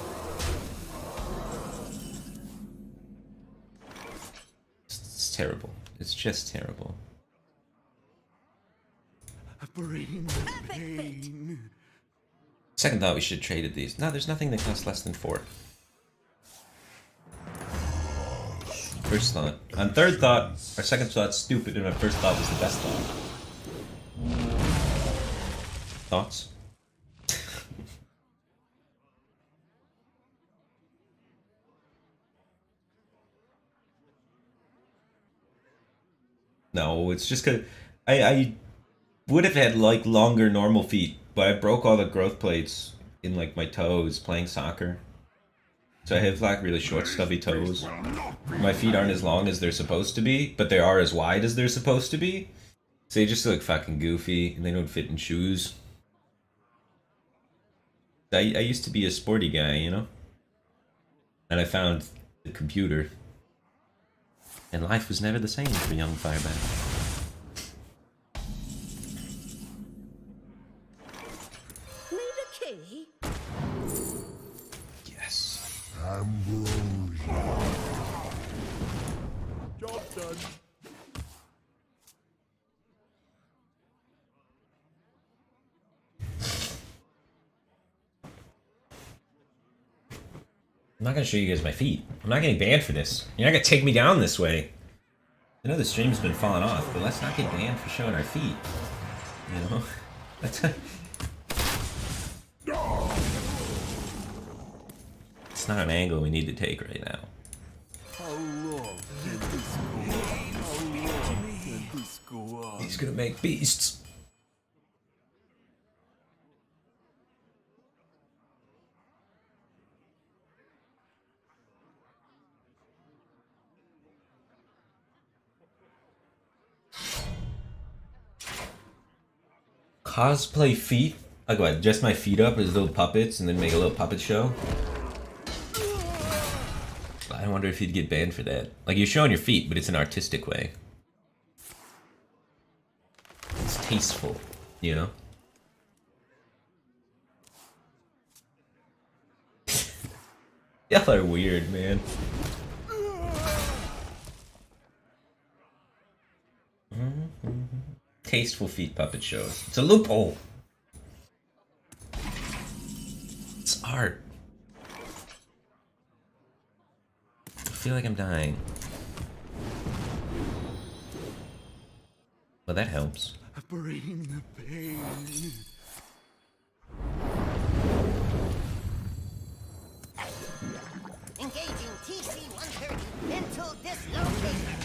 It's terrible. It's just terrible. Bring the pain. Second thought, we should have traded these. No, there's nothing that costs less than 4. First thought. On third thought, our second thought's stupid, and our first thought was the best thought. Thoughts? No, it's just cause I would have had like longer normal feet, but I broke all the growth plates in like my toes playing soccer. So I have like really short stubby toes. My feet aren't as long as they're supposed to be, but they are as wide as they're supposed to be. So they just look fucking goofy and they don't fit in shoes. I used to be a sporty guy, you know? And I found the computer. And life was never the same for young Firebat. Need a key? Yes. Ambrosia. Job done. I'm not gonna show you guys my feet. I'm not getting banned for this. You're not gonna take me down this way. I know the stream's been falling off, but let's not get banned for showing our feet. You know? That's it's not an angle we need to take right now. How long can this go on? How long can this go on? He's gonna make beasts. Cosplay feet? Like what, dress my feet up as little puppets and then make a little puppet show? I wonder if you'd get banned for that. Like, you're showing your feet, but it's an artistic way. It's tasteful, you know? Y'all are weird, man. Tasteful feet puppet shows. It's a loophole. It's art. I feel like I'm dying. Well, that helps. Bring the pain. Engaging TC-130 into dislocation.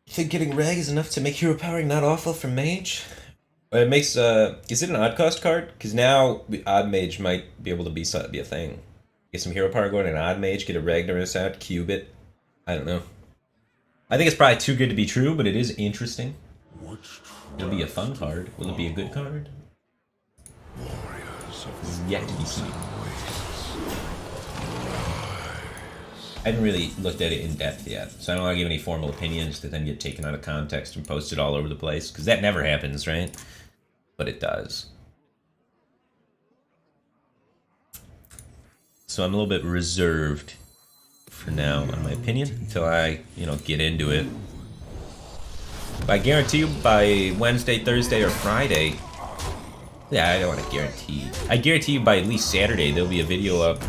You think getting reg is enough to make hero powering not awful for mage? It makes is it an odd cost card? Because now the odd mage might be able to be a thing. Get some hero power going in odd mage, get a Ragnaros out, cube it. I don't know. I think it's probably too good to be true, but it is interesting. It'll be a fun card. Will it be a good card? Yet to be seen. I haven't really looked at it in depth yet, so I don't want to give any formal opinions that then get taken out of context and posted all over the place, because that never happens, right? But it does. So I'm a little bit reserved for now on my opinion until I, get into it. But I guarantee you by Wednesday, Thursday, or Friday, yeah, I don't want to guarantee. I guarantee you by at least Saturday there'll be a video up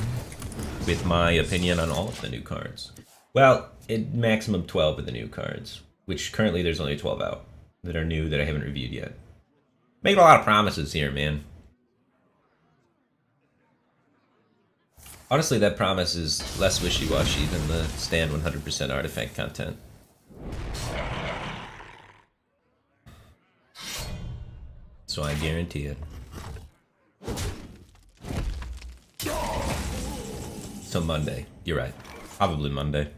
with my opinion on all of the new cards. Well, maximum 12 of the new cards, which currently there's only 12 out that are new that I haven't reviewed yet. Making a lot of promises here, man. Honestly, that promise is less wishy-washy than the stand 100% artifact content. So I guarantee it. So Monday. You're right. Probably Monday.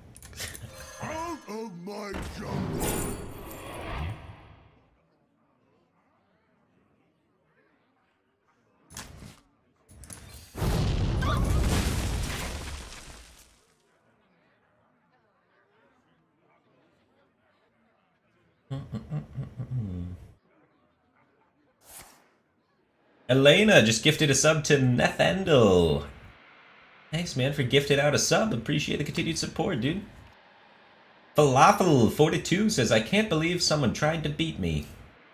Out of my jungle! Elena just gifted a sub to Nethandle. Thanks, man, for gifting out a sub. Appreciate the continued support, dude. Falafel42 says, I can't believe someone tried to beat me.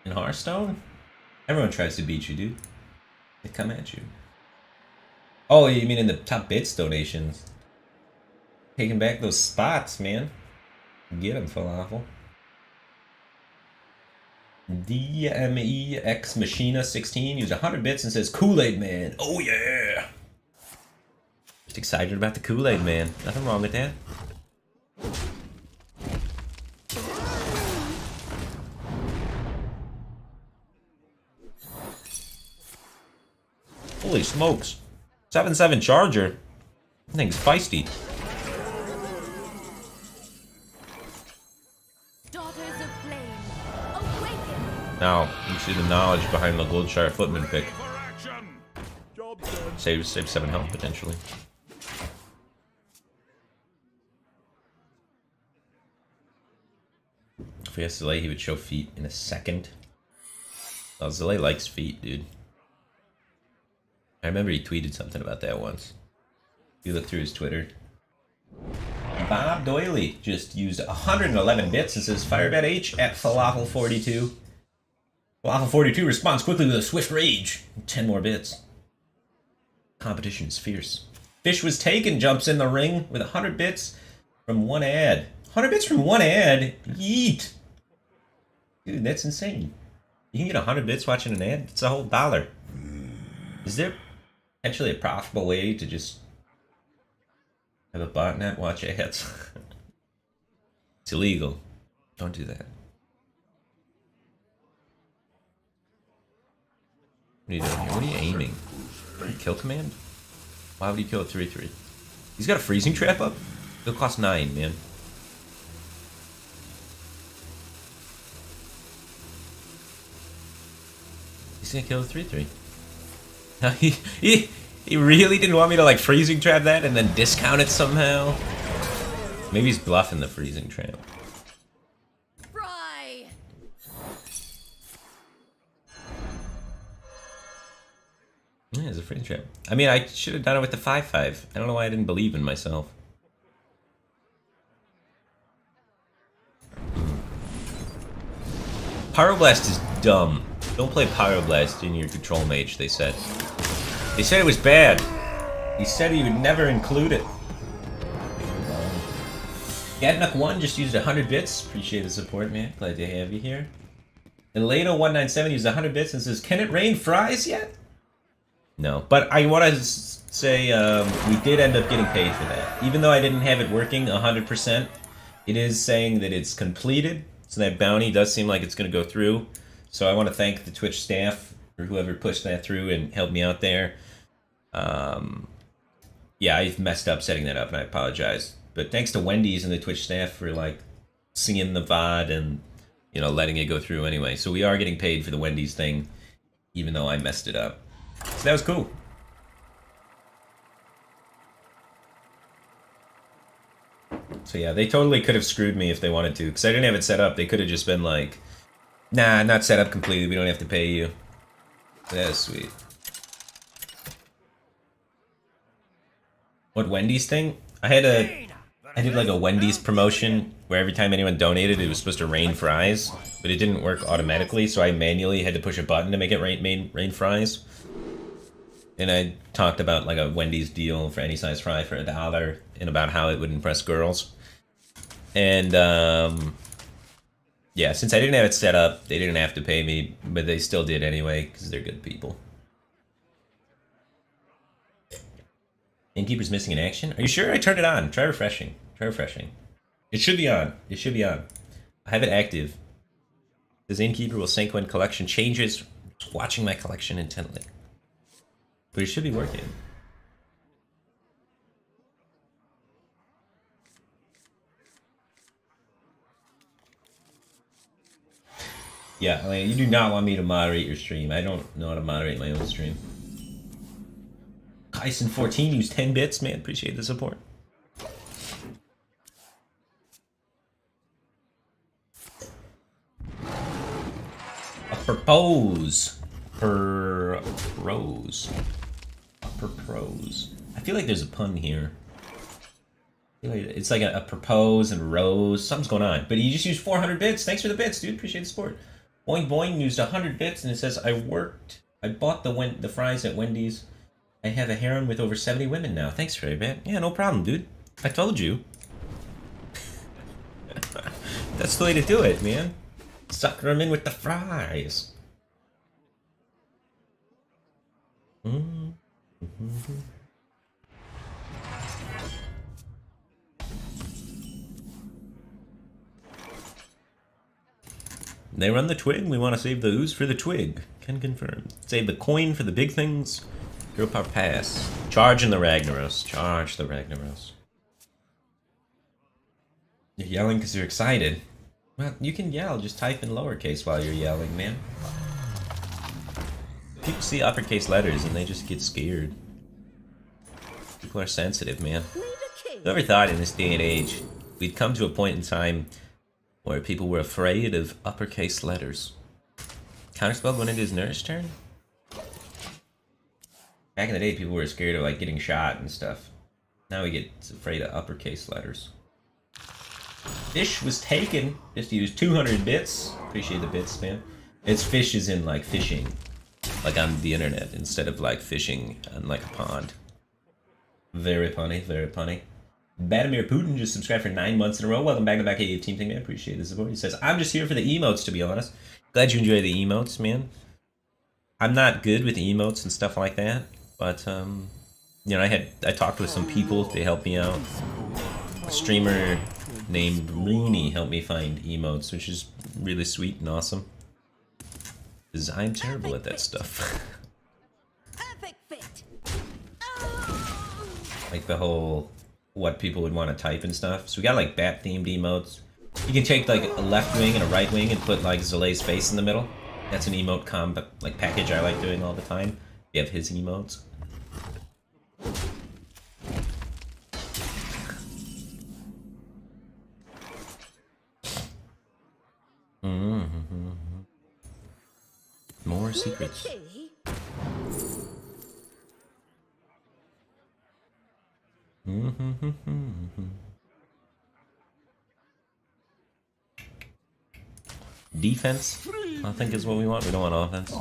In Hearthstone? Everyone tries to beat you, dude. They come at you. Oh, you mean in the top bits donations? Taking back those spots, man. Get him, Falafel. DMEX Machina 16 used 100 bits and says Kool-Aid Man. Oh yeah! Just excited about the Kool-Aid Man. Nothing wrong with that. Holy smokes. 7.7 Charger. That thing's feisty. Daughters of flame, awaken! Now, you see the knowledge behind the Goldshire Footman pick. Job done. Save 7 health, potentially. If he has Zalay, he would show feet in a second. Oh, Zalay likes feet, dude. I remember he tweeted something about that once. If you look through his Twitter. Bob Doyley just used 111 bits and says Firebat H at Falafel42. Falafel42 responds quickly with a swift rage. 10 more bits. Competition is fierce. Fish was taken, jumps in the ring with 100 bits from one ad. 100 bits from one ad? Yeet! Dude, that's insane. You can get 100 bits watching an ad? It's a whole $1. Is there actually a profitable way to just have a botnet watch ads? It's illegal. Don't do that. What are you doing here? What are you aiming? Kill command? Why would he kill a 3-3? He's got a freezing trap up? It'll cost 9, man. He's gonna kill a 3-3. He really didn't want me to like freezing trap that and then discount it somehow. Maybe he's bluffing the freezing trap. Fry! Yeah, it's a freezing trap. I mean, I should have done it with the 5-5. I don't know why I didn't believe in myself. Pyroblast is dumb. Don't play Pyroblast in your control mage, they said. They said it was bad. He said he would never include it. Gadnuk1 just used 100 bits. Appreciate the support, man. Glad to have you here. And Leno197 used 100 bits and says, can it rain fries yet? No, but I want to say we did end up getting paid for that. Even though I didn't have it working 100%, it is saying that it's completed. So that bounty does seem like it's going to go through. So I want to thank the Twitch staff or whoever pushed that through and helped me out there. Yeah, I've messed up setting that up and I apologize. But thanks to Wendy's and the Twitch staff for like singing the VOD and, you know, letting it go through anyway. So we are getting paid for the Wendy's thing, even though I messed it up. So that was cool. So yeah, they totally could have screwed me if they wanted to, because I didn't have it set up. They could have just been like, nah, not set up completely, we don't have to pay you. That is sweet. What Wendy's thing? I did like a Wendy's promotion where every time anyone donated it was supposed to rain fries, but it didn't work automatically, so I manually had to push a button to make it rain fries. And I talked about like a Wendy's deal for any size fry for $1 and about how it would impress girls. And yeah, since I didn't have it set up, they didn't have to pay me, but they still did anyway because they're good people. Innkeeper's missing in action? Are you sure? I turned it on. Try refreshing. Try refreshing. It should be on. It should be on. I have it active. This Innkeeper will sync when collection changes. Just watching my collection intently. But it should be working. Yeah, I mean, you do not want me to moderate your stream. I don't know how to moderate my own stream. Kyson14 used 10 bits, man. Appreciate the support. A propose. Propose. I feel like there's a pun here. It's like a propose and a rose. Something's going on. But you just used 400 bits. Thanks for the bits, dude. Appreciate the support. Boing Boing used 100 bits, and it says, I bought the fries at Wendy's. I have a harem with over 70 women now. Thanks, Firebat. Yeah, no problem, dude. I told you. That's the way to do it, man. Sucker them in with the fries. They run the twig. We want to save the ooze for the twig. Can confirm. Save the coin for the big things. Hero power pass. Charge in the Ragnaros. Charge the Ragnaros. You're yelling because you're excited. Well, you can yell. Just type in lowercase while you're yelling, man. People see uppercase letters and they just get scared. People are sensitive, man. Whoever thought in this day and age we'd come to a point in time where people were afraid of uppercase letters? Counterspell going into his nurse turn? Back in the day, people were scared of like getting shot and stuff. Now we get afraid of uppercase letters. Fish was taken. Just used 200 bits. Appreciate the bits, man. It's fish is in like fishing, like on the internet, instead of like fishing on like a pond. Very punny, very punny. Badimir Putin just subscribed for 9 months in a row. Welcome back to the Back AF Team Thing, man. Appreciate the support. He says, I'm just here for the emotes, to be honest. Glad you enjoy the emotes, man. I'm not good with emotes and stuff like that, but you know, I talked with some people. They helped me out. A streamer named Rooney helped me find emotes, which is really sweet and awesome. Because I'm terrible at that stuff. Perfect fit. Like the whole what people would want to type and stuff. So we got like bat themed emotes. You can take like a left wing and a right wing and put like Zale's face in the middle. That's an emote combo like package I like doing all the time. You have his emotes. More secrets. Defense, I think is what we want. We don't want offense.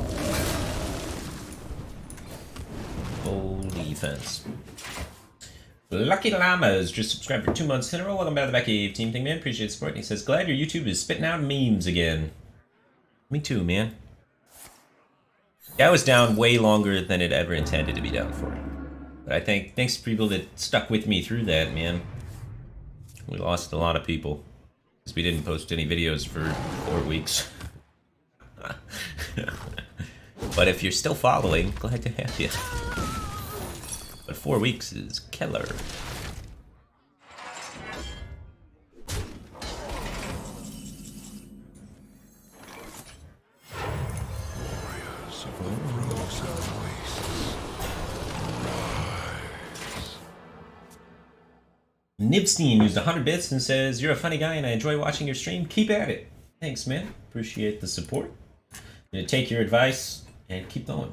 Full defense. Lucky Llamas just subscribed for 2 months in a row. Welcome back to the Back AF Team Thing, man. Appreciate the support. And he says, glad your YouTube is spitting out memes again. Me too, man. That was down way longer than it ever intended to be down for. But I think thanks to people that stuck with me through that, man. We lost a lot of people because we didn't post any videos for 4 weeks. But if you're still following, glad to have you. But 4 weeks is killer. Nibstein used 100 bits and says, you're a funny guy and I enjoy watching your stream. Keep at it. Thanks, man. Appreciate the support. Gonna take your advice and keep going.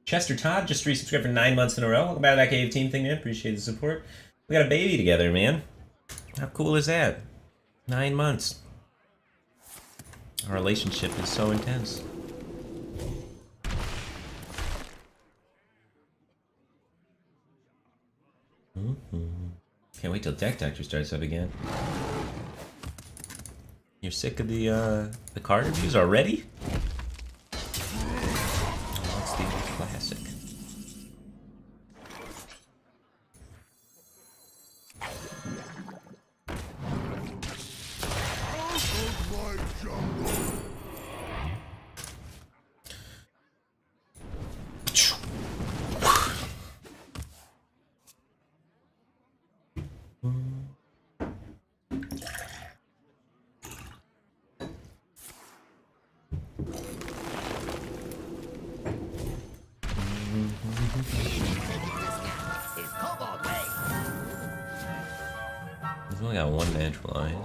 Chester Todd just resubscribed for 9 months in a row. Welcome back to that AF Team Thing, man. Appreciate the support. We got a baby together, man. How cool is that? 9 months. Our relationship is so intense. Can't wait till Deck Doctor starts up again. You're sick of the card reviews already? That's the classic. We've only got one natural eye.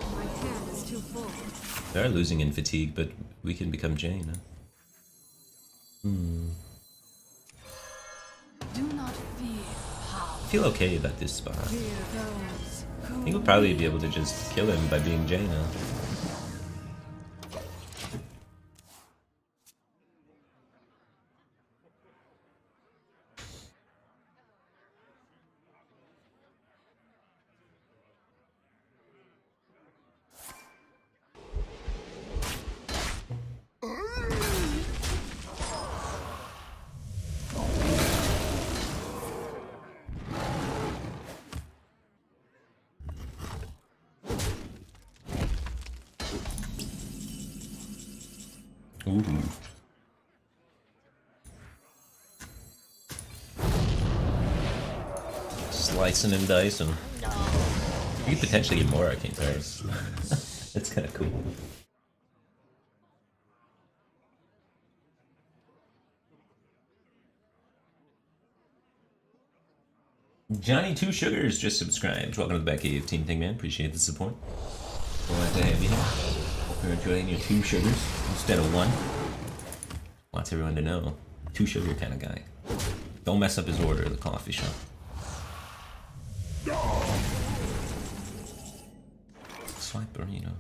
They are losing in fatigue, but we can become Jane. Huh? Do not fear power. I feel okay about this spot. Fear those I think we'll probably be able to just kill him by being Jaina. Ooh. Slicing and dicing. You could potentially get more arcane powers. That's kind of cool. Johnny Two Sugars just subscribed. Welcome to the back cave, Team Thingman. Appreciate the support. Glad to have you here. Hope you're enjoying your 2 sugars instead of 1. Wants everyone to know. 2 sugar kind of guy. Don't mess up his order at the coffee shop. Swipe burrito.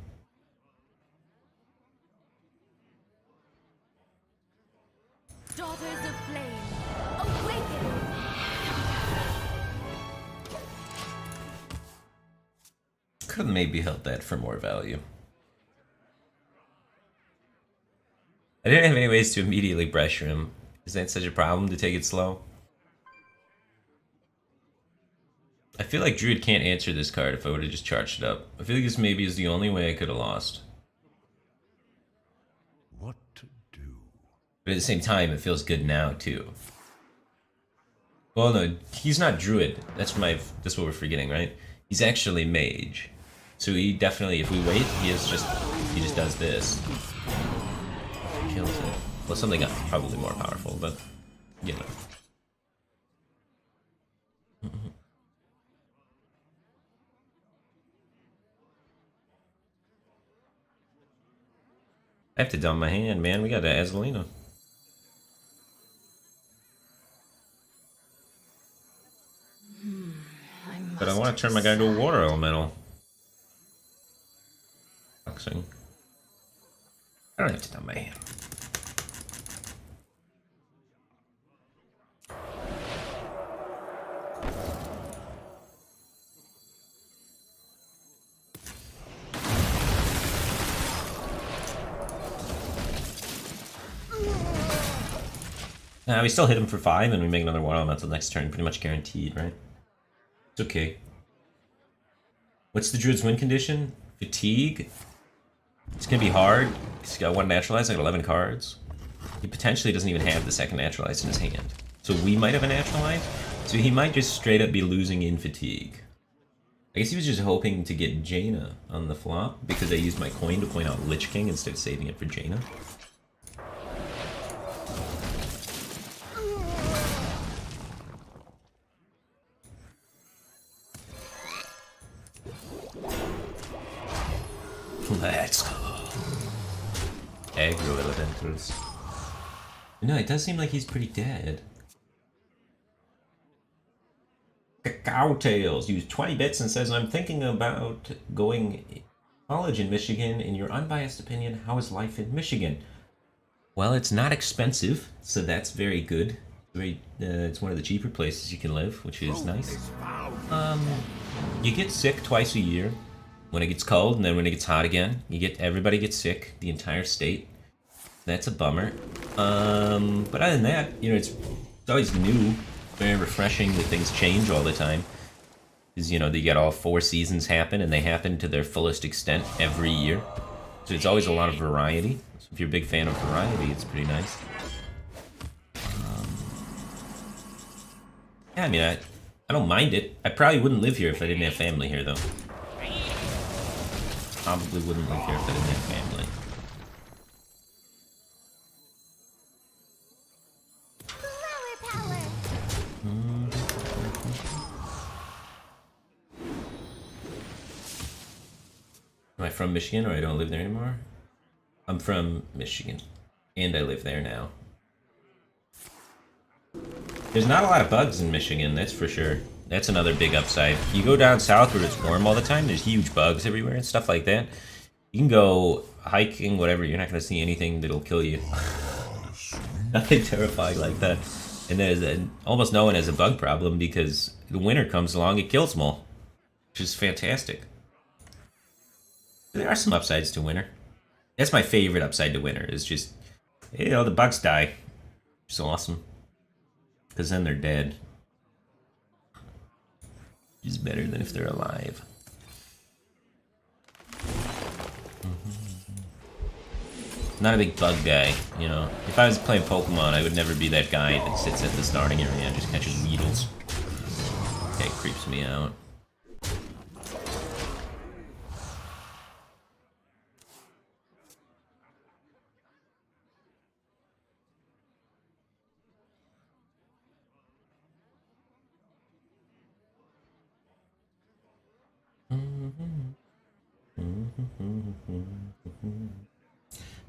Daughters of flame, awaken! Could have maybe held that for more value. I didn't have any ways to immediately pressure him. Is that such a problem to take it slow? I feel like Druid can't answer this card if I would have just charged it up. I feel like this maybe is the only way I could have lost. What to do? But at the same time, it feels good now too. Well, no, he's not Druid. That's what we're forgetting, right? He's actually Mage. So he definitely, if we wait, he just does this. Kills it. Well, something probably more powerful, but you know. I have to dump my hand, man. We got an Azalina. But I want to turn my guy into a water elemental. Boxing. I don't have to dump my hand. We still hit him for 5 and we make another water elemental next turn, pretty much guaranteed, right? It's okay. What's the Druid's win condition? Fatigue? It's gonna be hard. He's got 1 naturalized, I got 11 cards. He potentially doesn't even have the 2nd naturalized in his hand. So we might have a naturalized. So he might just straight up be losing in fatigue. I guess he was just hoping to get Jaina on the flop because I used my coin to point out Lich King instead of saving it for Jaina. Let's go. Aggro elementals. No, it does seem like he's pretty dead. Cacao Tails used 20 bits and says, I'm thinking about going to college in Michigan. In your unbiased opinion, how is life in Michigan? Well, it's not expensive, so that's very good. It's one of the cheaper places you can live, which is nice. You get sick twice a year. When it gets cold, and then when it gets hot again, everybody gets sick, the entire state. That's a bummer. But other than that, you know, it's always new, very refreshing that things change all the time. Because, you know, you get all 4 seasons happen, and they happen to their fullest extent every year. So it's always a lot of variety. So if you're a big fan of variety, it's pretty nice. Yeah, I mean, I don't mind it. I probably wouldn't live here if I didn't have family here, though. Probably wouldn't live here if I didn't have family. Am I from Michigan or I don't live there anymore? I'm from Michigan, and I live there now. There's not a lot of bugs in Michigan, that's for sure. That's another big upside. You go down south where it's warm all the time, there's huge bugs everywhere and stuff like that. You can go hiking, whatever, you're not going to see anything that'll kill you. Nothing terrifying like that. And there's almost no one has a bug problem because the winter comes along, it kills them all. Which is fantastic. There are some upsides to winter. That's my favorite upside to winter, is just, you know, the bugs die. It's awesome. Because then they're dead. Which is better than if they're alive. Not a big bug guy, you know. If I was playing Pokemon, I would never be that guy that sits at the starting area and just catches needles. Okay, creeps me out.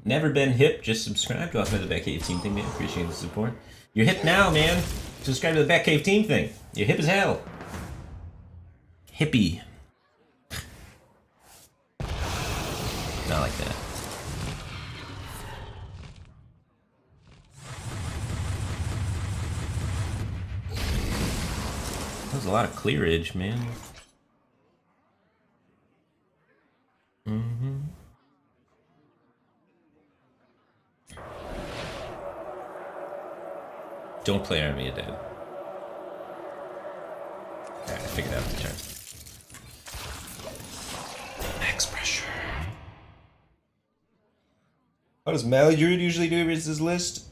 Never been hip, just subscribe to us by the Batcave team thing, man. Appreciate the support. You're hip now, man. Subscribe to the Batcave team thing. You're hip as hell. Hippie. Not like that. That was a lot of clearage, man. Don't play Army of Dead. Alright, I figured out the turn. Max pressure. How does Mally Druid usually do versus this list?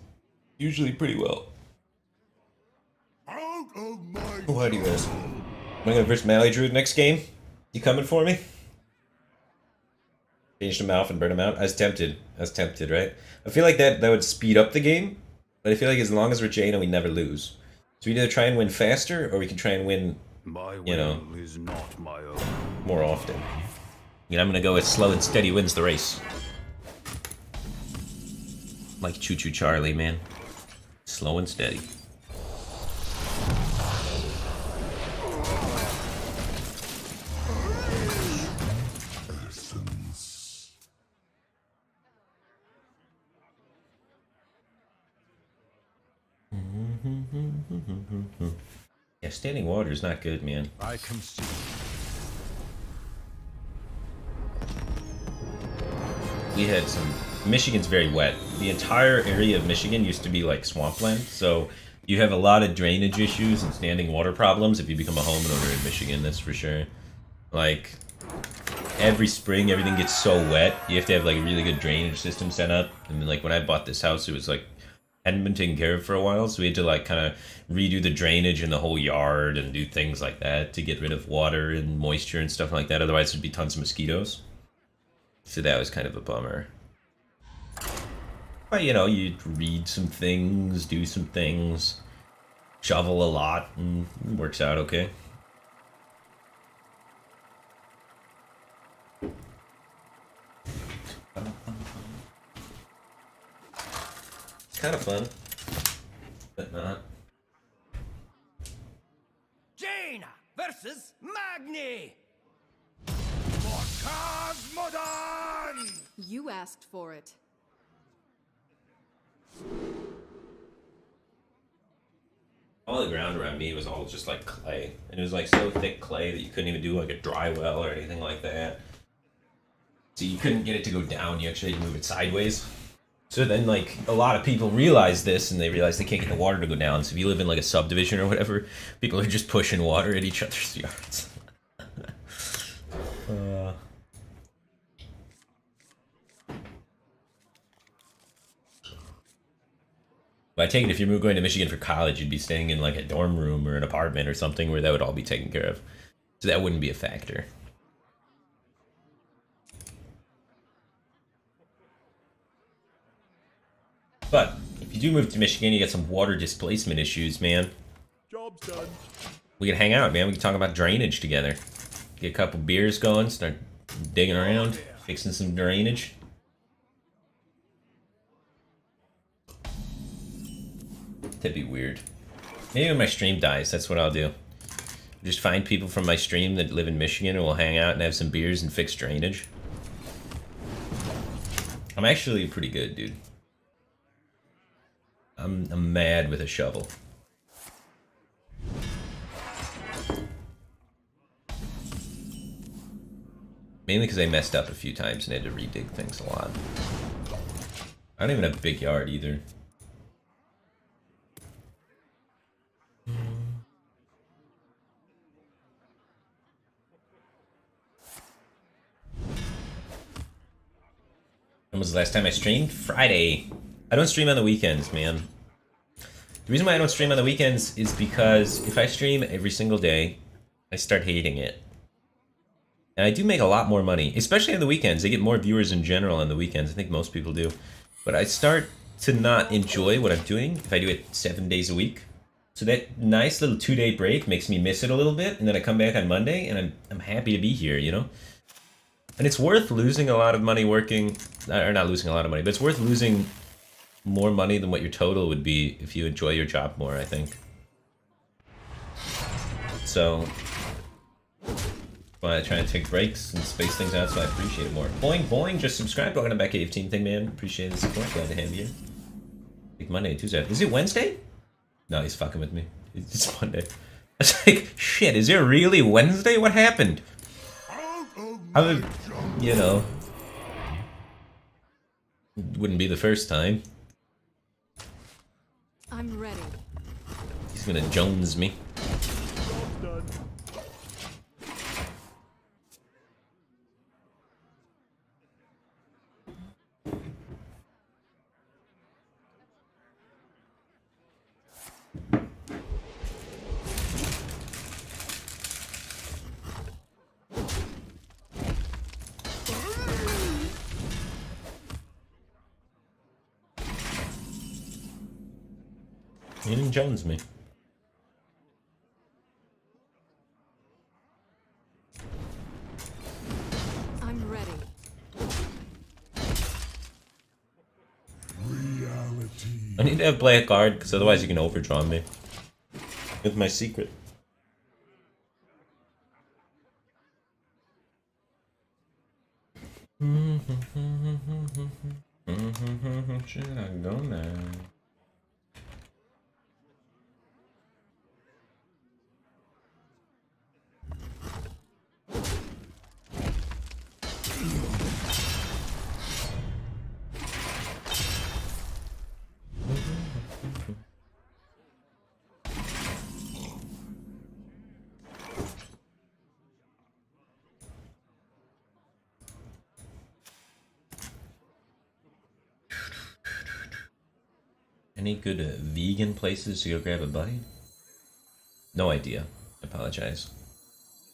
Usually pretty well. Out of my Why do you ask? Am I gonna verse Mally Druid next game? You coming for me? Change him off and burn him out? I was tempted, right? I feel like that would speed up the game. But I feel like as long as we're Jaina, we never lose. So we either try and win faster, or we can try and win, you know, is not my own. more often. And I'm gonna go with slow and steady wins the race. Like Choo Choo Charlie, man. Slow and steady. Yeah, standing water is not good, man. I can see. We had some... Michigan's very wet. The entire area of Michigan used to be like swampland, so you have a lot of drainage issues and standing water problems if you become a homeowner in Michigan, that's for sure. Like, every spring everything gets so wet, you have to have like a really good drainage system set up. And then, like, when I bought this house, it was like hadn't been taken care of for a while, so we had to like kind of redo the drainage in the whole yard and do things like that to get rid of water and moisture and stuff like that. Otherwise there'd be tons of mosquitoes. So that was kind of a bummer. But you know, you read some things, do some things, shovel a lot, and it works out okay. Kind of fun, but not. Jaina versus Magni. For Cosmodon! You asked for it. All the ground around me was all just like clay, and it was like so thick clay that you couldn't even do like a dry well or anything like that. So you couldn't get it to go down, you actually had to move it sideways. So then, like, a lot of people realize this, and they realize they can't get the water to go down. So if you live in, like, a subdivision or whatever, people are just pushing water at each other's yards. But I take it if you're going to Michigan for college, you'd be staying in, like, a dorm room or an apartment or something where that would all be taken care of. So that wouldn't be a factor. But if you do move to Michigan, you got some water displacement issues, man. Job's done. We can hang out, man. We can talk about drainage together. Get a couple beers going, start digging around, fixing some drainage. That'd be weird. Maybe when my stream dies, that's what I'll do. Just find people from my stream that live in Michigan and we'll hang out and have some beers and fix drainage. I'm actually pretty good, dude. I'm mad with a shovel. Mainly because I messed up a few times and had to redig things a lot. I don't even have a big yard either. When was the last time I streamed? Friday. I don't stream on the weekends, man. The reason why I don't stream on the weekends is because if I stream every single day, I start hating it. And I do make a lot more money, especially on the weekends. They get more viewers in general on the weekends. I think most people do. But I start to not enjoy what I'm doing if I do it 7 days a week. So that nice little 2-day break makes me miss it a little bit. And then I come back on Monday and I'm happy to be here, you know? And it's worth losing a lot of money working, or not losing a lot of money, but it's worth losing more money than what your total would be if you enjoy your job more, I think. So, I try to take breaks and space things out, so I appreciate it more. Boing, boing, just subscribe. Welcome back to 18 thing, man. Appreciate the support. Glad to have you. Like Monday, Tuesday. Is it Wednesday? No, he's fucking with me. It's Monday. It's like, shit, is it really Wednesday? What happened? I would, you know, wouldn't be the first time. I'm ready. He's gonna Jones me. He didn't Jones me. I'm ready. Reality. I need to have play a card, because otherwise you can overdraw me. With my secret. Should I go now? Any good vegan places to go grab a buddy? No idea. I apologize.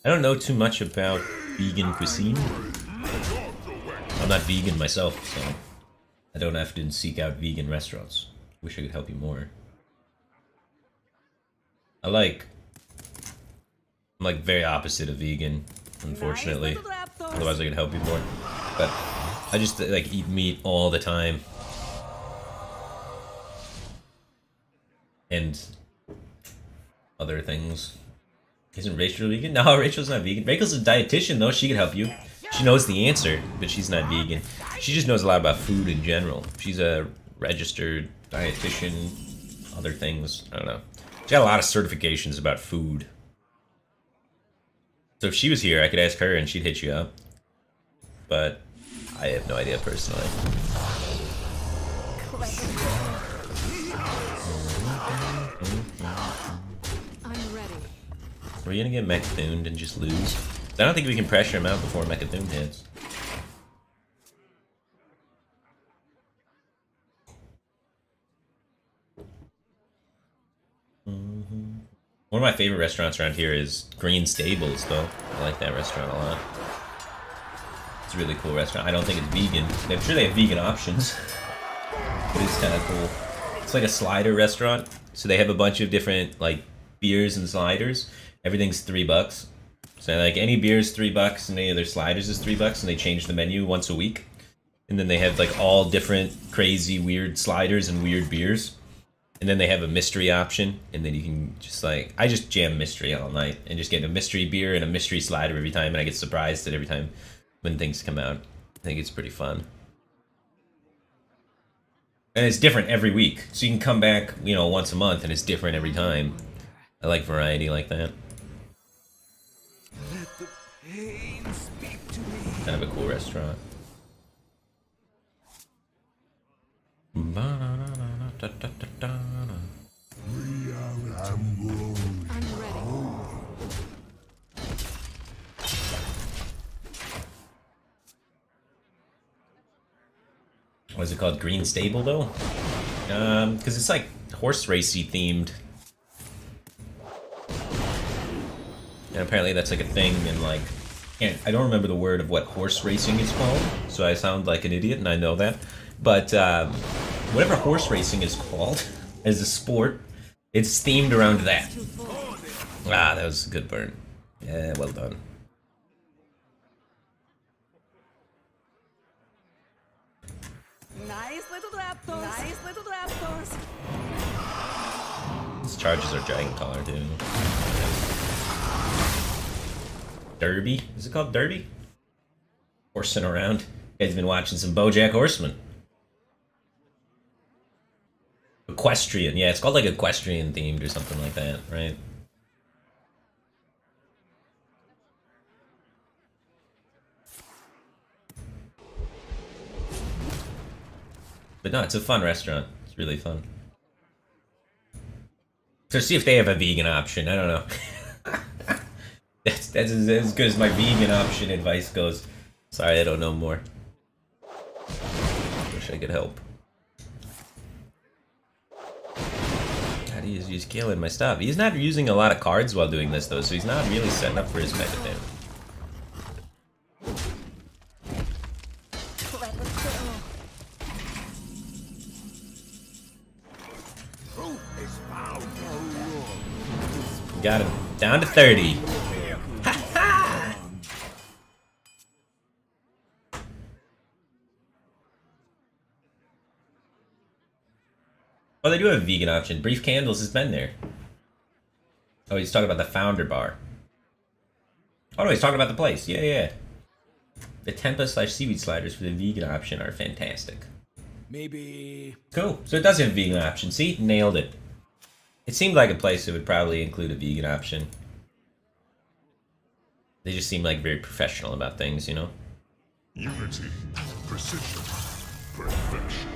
I don't know too much about vegan cuisine. I'm not vegan myself, so I don't have to seek out vegan restaurants. Wish I could help you more. I'm like very opposite of vegan, unfortunately. Otherwise I could help you more. But I just like eat meat all the time. And other things. Isn't Rachel vegan? No, Rachel's not vegan. Rachel's a dietitian though, she can help you. She knows the answer, but she's not vegan. She just knows a lot about food in general. She's a registered dietitian, other things, I don't know. She's got a lot of certifications about food. So if she was here, I could ask her and she'd hit you up. But I have no idea personally. I'm ready. Are we gonna get Mechathuned and just lose? I don't think we can pressure him out before Mechathuned hits. One of my favorite restaurants around here is Green Stables, though. I like that restaurant a lot. It's a really cool restaurant. I don't think it's vegan. I'm sure they have vegan options. But it's kind of cool. It's like a slider restaurant. So they have a bunch of different, like, beers and sliders. Everything's $3. So, like, any beer is $3 and any of their sliders is $3, and they change the menu once a week. And then they have, like, all different crazy, weird sliders and weird beers. And then they have a mystery option, and then you can just like, I just jam mystery all night and just get a mystery beer and a mystery slider every time, and I get surprised at every time when things come out. I think it's pretty fun. And it's different every week, so you can come back, you know, once a month, and it's different every time. I like variety like that. Let the pain speak to me. Kind of a cool restaurant. I'm ready. What is it called? Green Stable, though? Because it's like horse racy themed. And apparently that's like a thing, and like, I don't remember the word of what horse racing is called, so I sound like an idiot, and I know that. But whatever horse racing is called as a sport, it's themed around that. Ah, that was a good burn. Yeah, well done. Nice little raptors. Nice little raptors. These charges are giant color, too. Derby? Is it called Derby? Horsing around. You guys been watching some BoJack Horseman. Equestrian. Yeah, it's called like equestrian themed or something like that, right? But no, it's a fun restaurant. It's really fun. So see if they have a vegan option. I don't know. That's as good as my vegan option advice goes. Sorry, I don't know more. Wish I could help. God, he's killing my stuff. He's not using a lot of cards while doing this, though, so he's not really setting up for his meta damage. Let us go. Truth is found. Got him. Down to 30. Oh, they do have a vegan option. Brief Candles has been there. Oh, he's talking about the Founder Bar. Oh no, he's talking about the place. Yeah, yeah. The Tempa/seaweed sliders for the vegan option are fantastic. Maybe. Cool. So it does have a vegan option. See? Nailed it. It seemed like a place that would probably include a vegan option. They just seem like very professional about things, you know? Unity, precision, perfection.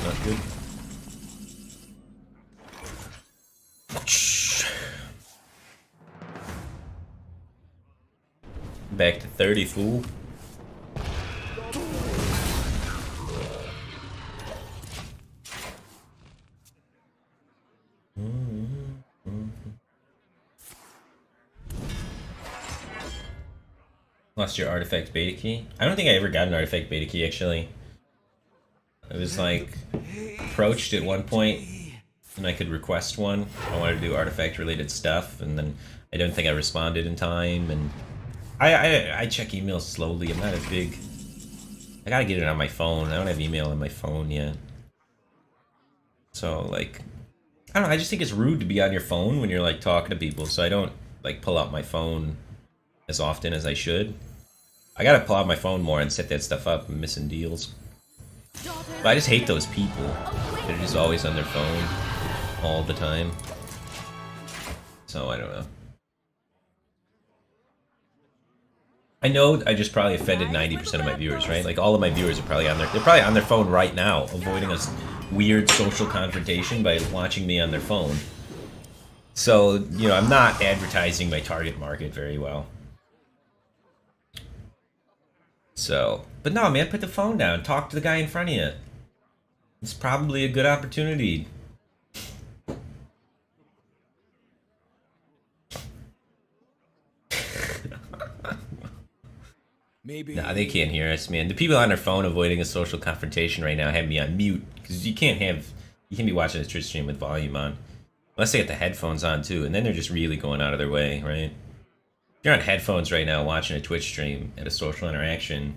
Not good. Back to 30, fool. Lost your artifact beta key? I don't think I ever got an artifact beta key, actually. I was like approached at one point and I could request one. I wanted to do artifact related stuff, and then I don't think I responded in time, and I check emails slowly. I'm not as big. I gotta get it on my phone. I don't have email on my phone yet. So like, I don't know, I just think it's rude to be on your phone when you're like talking to people, so I don't like pull out my phone as often as I should. I gotta pull out my phone more and set that stuff up. I'm missing deals. But I just hate those people that are just always on their phone all the time. So I don't know. I know I just probably offended 90% of my viewers, right? Like all of my viewers are probably on they're probably on their phone right now, avoiding a weird social confrontation by watching me on their phone. So, you know, I'm not advertising my target market very well. So, but no, man, put the phone down. Talk to the guy in front of you. It's probably a good opportunity. Maybe. Nah, they can't hear us, man. The people on their phone avoiding a social confrontation right now have me on mute, because you can't be watching a Twitch stream with volume on. Unless they get the headphones on too, and then they're just really going out of their way, right? If you're on headphones right now watching a Twitch stream at a social interaction,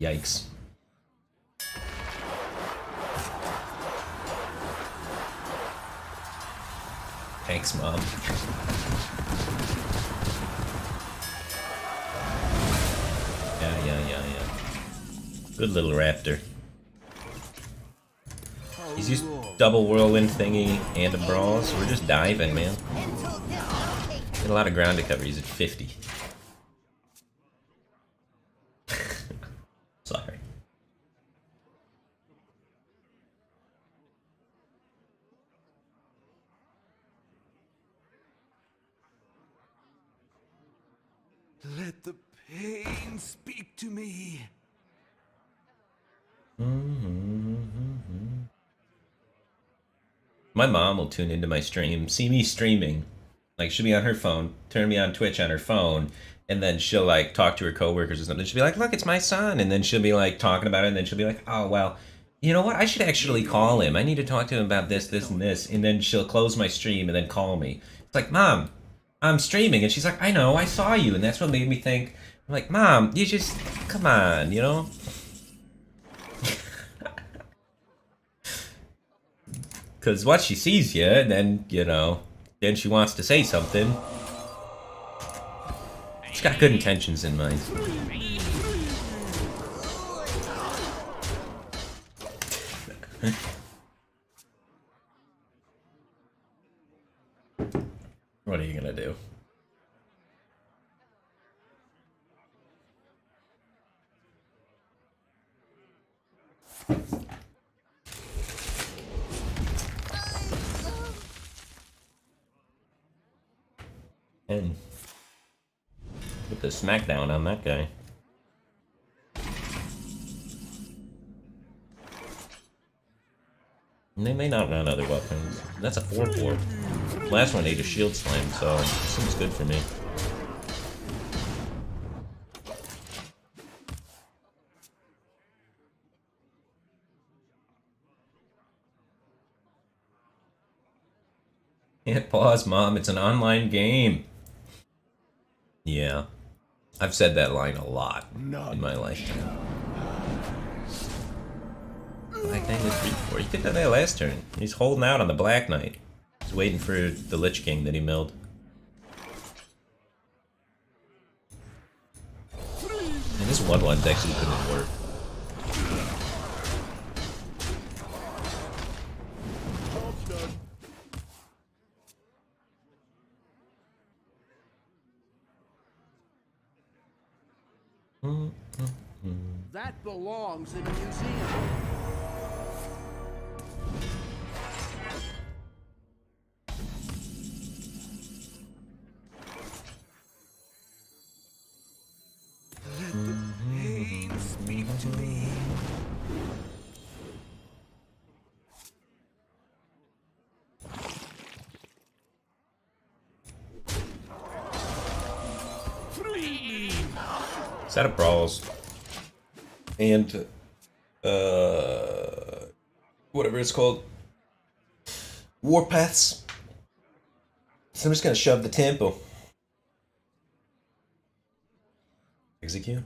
yikes. Thanks, Mom. Yeah. Good little raptor. He's used double whirlwind thingy and a brawl, so we're just diving, man. Get a lot of ground to cover. He's at 50. Sorry. Let the pain speak to me. My mom will tune into my stream, see me streaming. Like, she'll be on her phone, turn me on Twitch on her phone, and then she'll, like, talk to her coworkers or something. She'll be like, look, it's my son. And then she'll be, like, talking about it, and then she'll be like, oh, well, you know what? I should actually call him. I need to talk to him about this, this, and this. And then she'll close my stream and then call me. It's like, Mom, I'm streaming. And she's like, I know, I saw you. And that's what made me think, I'm like, Mom, you just, come on, you know? Because once she sees you, and then, you know, then she wants to say something. She's got good intentions in mind. What are you gonna do? And put the smackdown on that guy. And they may not run other weapons. That's a 4-4. Last one ate a shield slam, so seems good for me. Can't pause, Mom. It's an online game. Yeah. I've said that line a lot in my life. Black Knight is 3-4. He did that last turn. He's holding out on the Black Knight. He's waiting for the Lich King that he milled. And this 1-1's actually couldn't work. That belongs in a museum. Let the pain speak to me. Set of brawls. And whatever it's called, warpaths. So I'm just gonna shove the tempo. Execute.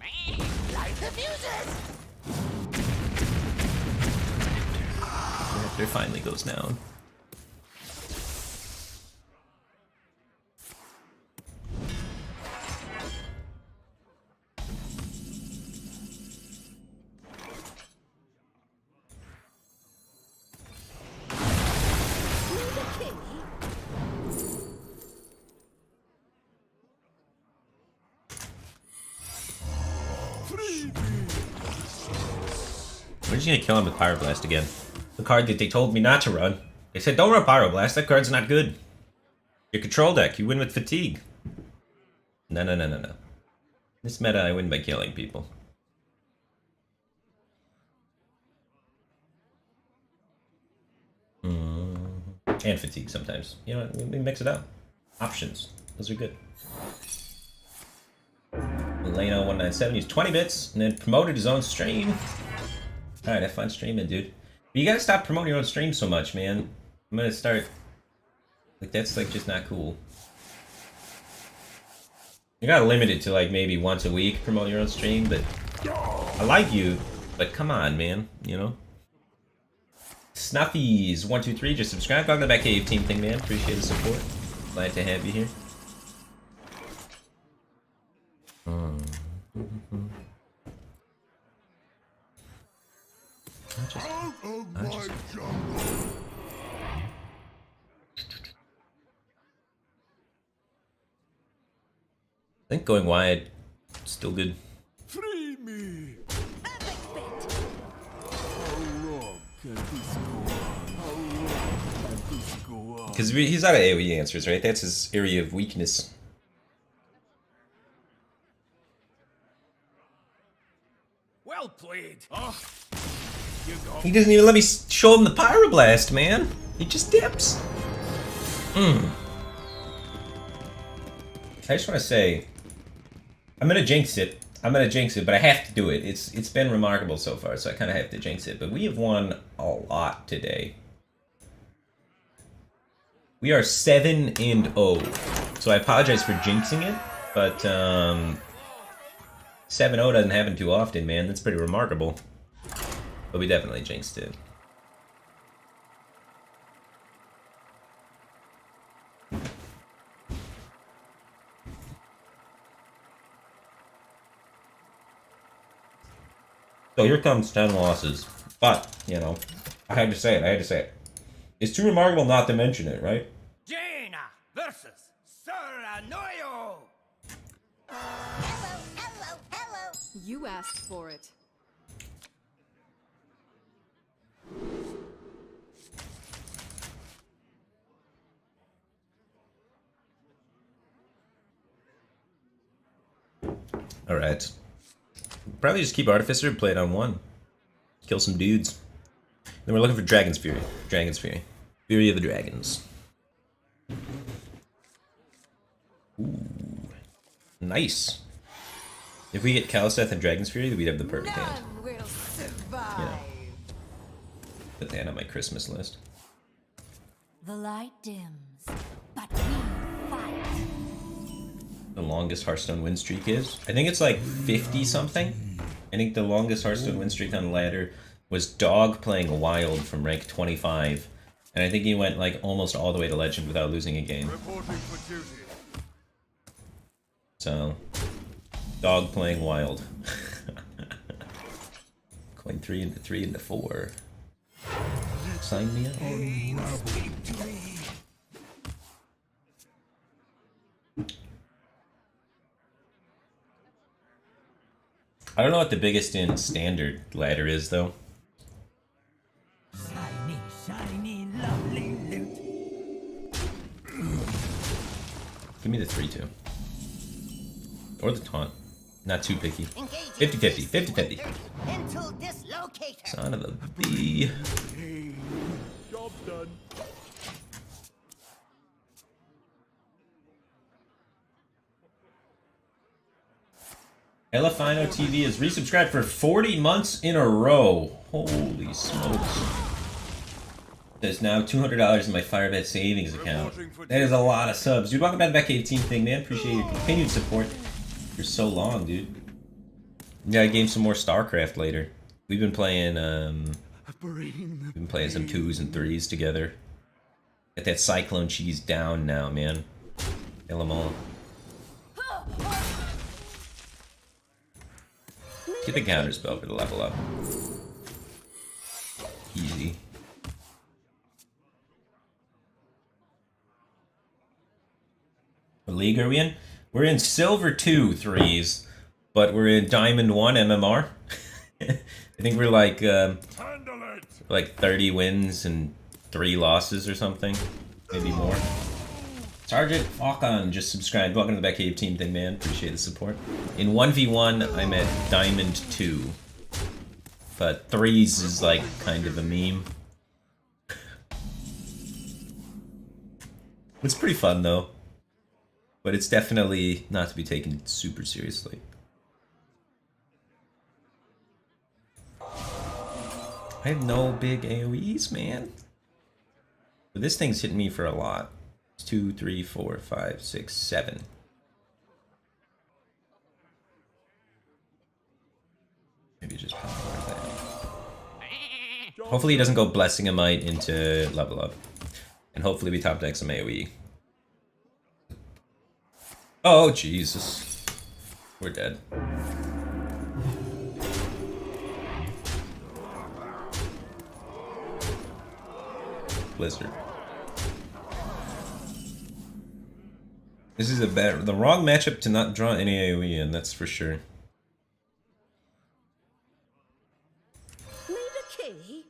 Light the fuses! Raptor finally goes down. We're just gonna kill him with Pyroblast again. The card that they told me not to run. They said don't run Pyroblast, that card's not good. Your control deck, you win with Fatigue. No. This meta, I win by killing people. And Fatigue sometimes. You know, we mix it up. Options. Those are good. Eleno197 used 20 bits and then promoted his own stream. Alright, have fun streaming, dude. You gotta stop promoting your own stream so much, man. I'm gonna start... Like, that's, like, just not cool. You gotta limit it to, like, maybe once a week, promote your own stream, but... I like you, but come on, man, you know? Snuffies123, just subscribe. Welcome to the Batcave team thing, man. Appreciate the support. Glad to have you here. Out of my jungle! I think going wide, still good. Free me! How long can this go on? How long can this go on? Because he's out of AoE answers, right? That's his area of weakness. Well played. Oh, you go. He doesn't even let me show him the Pyroblast, man. He just dips. I just want to say, I'm gonna jinx it. But I have to do it. It's been remarkable so far, so I kind of have to jinx it. But we have won a lot today. We are 7-0. So I apologize for jinxing it, but 7-0 doesn't happen too often, man. That's pretty remarkable. But we definitely jinxed it. So here comes 10 losses. But, you know, I had to say it. It's too remarkable not to mention it, right? Jaina versus Serranoyo. Hello, hello, hello. You asked for it. Alright. Probably just keep Artificer and play it on 1. Kill some dudes. Then we're looking for Dragon's Fury. Dragon's Fury. Fury of the Dragons. Ooh. Nice. If we get Kaliseth and Dragon's Fury, we'd have the perfect hand. None will survive. Yeah. Put that on my Christmas list. The light dims, but we fight. The longest Hearthstone win streak is? I think it's like 50 something. I think the longest Hearthstone win streak on the ladder was Dog playing Wild from rank 25. And I think he went like almost all the way to Legend without losing a game. So, Dog playing Wild. Coin 3 into 3 into 4. Sign me up. I don't know what the biggest in standard ladder is though. Shiny, shiny, lovely loot. Give me the 3-2. Or the taunt. Not too picky. 50-50. 50-50. Mental dislocator. Son of a bee. Job done. Elefino TV is resubscribed for 40 months in a row. Holy smokes. There's now $200 in my Firebat savings account. That is a lot of subs. Dude, welcome back to the Batcave team thing, man. Appreciate your continued support for so long, dude. Yeah, I game some more StarCraft later. We've been playing, some 2s and 3s together. Get that Cyclone cheese down now, man. Kill 'em all. Get the counter spell for the level up. Easy. What league are we in? We're in Silver 2 3s, but we're in Diamond 1 MMR. I think we're like 30 wins and 3 losses or something. Maybe more. Sergeant Falcon just subscribed. Welcome to the Batcave team thing, man. Appreciate the support. In 1v1, I'm at Diamond 2. But 3s is like kind of a meme. It's pretty fun though. But it's definitely not to be taken super seriously. I I have no big AoEs, man. But this thing's hitting me for a lot. It's 2, 3, 4, 5, 6, 7. Maybe just power that. Hopefully he doesn't go Blessing a Might into level up. And hopefully we top deck some AoE. Oh, Jesus. We're dead. Blizzard. This is the wrong matchup to not draw any AoE in, that's for sure. Need a key?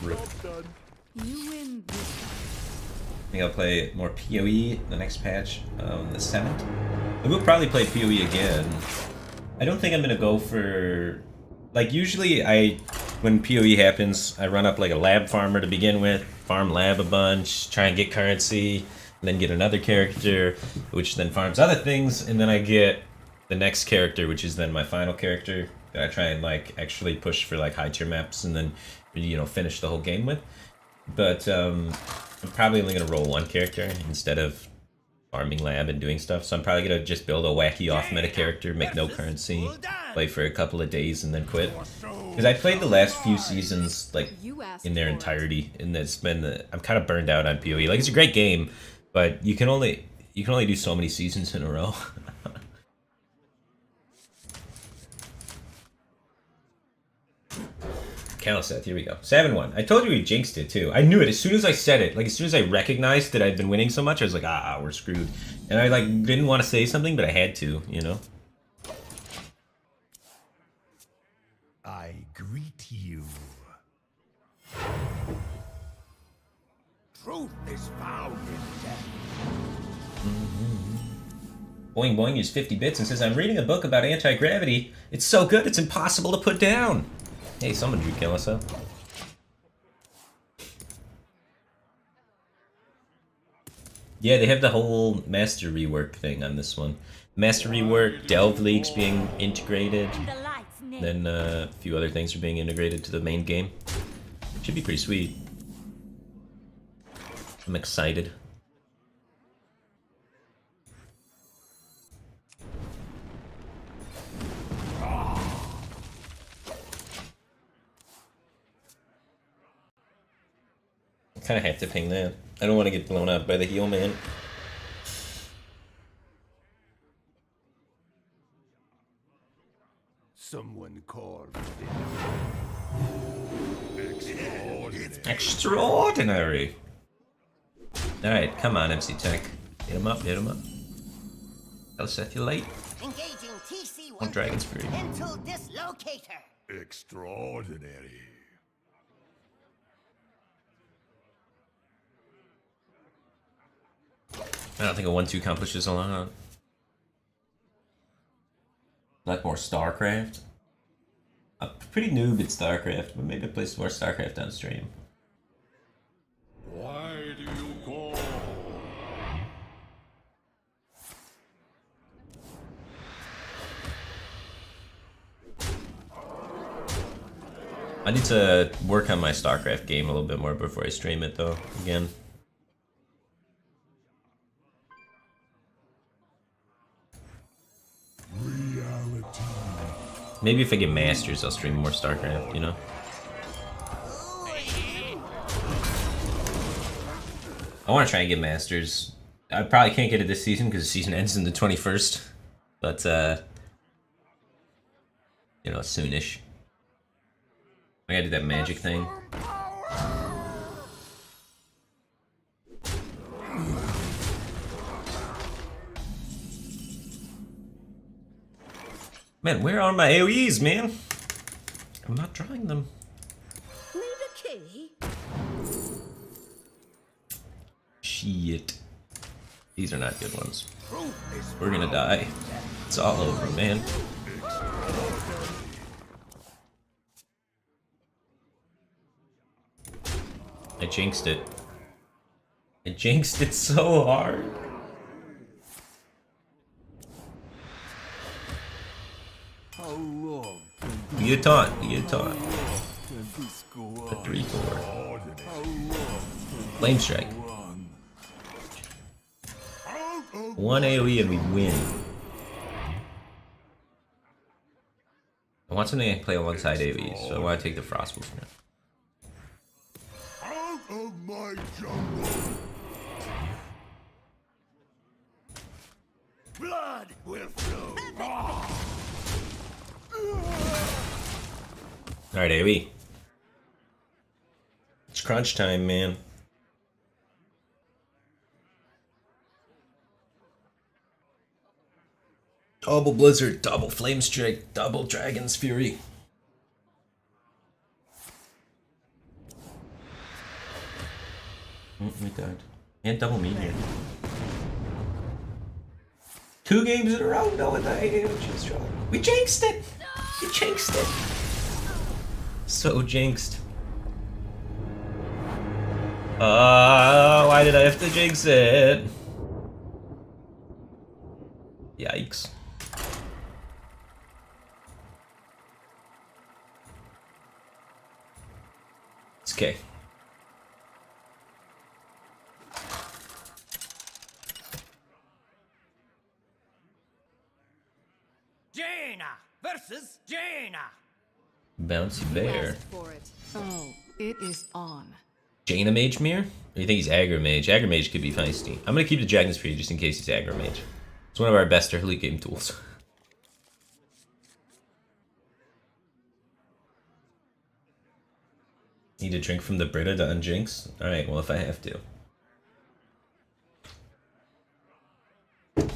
Rip. Done. You win this. I think I'll play more PoE the next patch on the 7th. I will probably play PoE again. I don't think I'm gonna go for... Like, usually when PoE happens, I run up like a lab farmer to begin with, farm lab a bunch, try and get currency, and then get another character, which then farms other things, and then I get the next character, which is then my final character, that I try and like actually push for like high tier maps, and then, you know, finish the whole game with. But I'm probably only gonna roll one character instead of farming lab and doing stuff, so I'm probably gonna just build a wacky off meta character, make no currency, play for a couple of days and then quit. Because I played the last few seasons like in their entirety, and it's been I'm kind of burned out on PoE. Like, it's a great game, but you can only do so many seasons in a row. Caliseth, here we go. 7-1. I told you we jinxed it too. I knew it as soon as I said it. Like, as soon as I recognized that I'd been winning so much, I was like, ah, we're screwed. And I like didn't want to say something, but I had to, you know. I greet you. Truth is found in death. Boing Boing used 50 bits and says, I'm reading a book about anti-gravity. It's so good, it's impossible to put down. Hey, someone drew Caliseth. Yeah, they have the whole Master Rework thing on this one. Master Rework, Delve League's being integrated. Then a few other things are being integrated to the main game. Should be pretty sweet. I'm excited. I kind of have to ping that. I don't want to get blown up by the heal man. Someone called. Extraordinary. Alright, come on, MC Tech. Hit him up, hit him up. I'll set you late. Engaging TC1 On Dragon's Fury. into dislocator. Extraordinary. I don't think a 1-2 accomplishes a lot. Like more StarCraft. I'm pretty noob at StarCraft, but maybe I play some more StarCraft on stream. Why do you call? I need to work on my StarCraft game a little bit more before I stream it, though, again. Reality. Maybe if I get Masters, I'll stream more StarCraft, you know? I want to try and get Masters. I probably can't get it this season because the season ends in the 21st. But, you know, soonish. I gotta do that magic thing. Man, where are my AoEs, man? I'm not drawing them. Need a key? Shit. These are not good ones. We're gonna die. It's all over, man. I jinxed it. I jinxed it so hard. You get taunt. You get taunt. Can this go A on? 3/4. How long can Flame strike. this go on? 1 AoE and we win. I want something I can play alongside AoE, so I want to take the Frostbolt for now. Out of my jungle! Blood will flow. Alright, AoE. It's crunch time, man. Double Blizzard, double Flame Strike, double Dragon's Fury. We died. And double Meteor. 2 games in a row, no one died. We jinxed it! We jinxed it! So jinxed. Why did I have to jinx it? Yikes. It's okay. Jaina versus Jaina. Bouncy bear. Asked for it. Oh, it is on. Jaina Mage Mirror? Or you think he's Aggro Mage? Aggro Mage could be feisty. I'm gonna keep the Dragon's Fury just in case he's Aggro Mage. It's one of our best early game tools. Need a drink from the Brita to unjinx? Alright, well if I have to.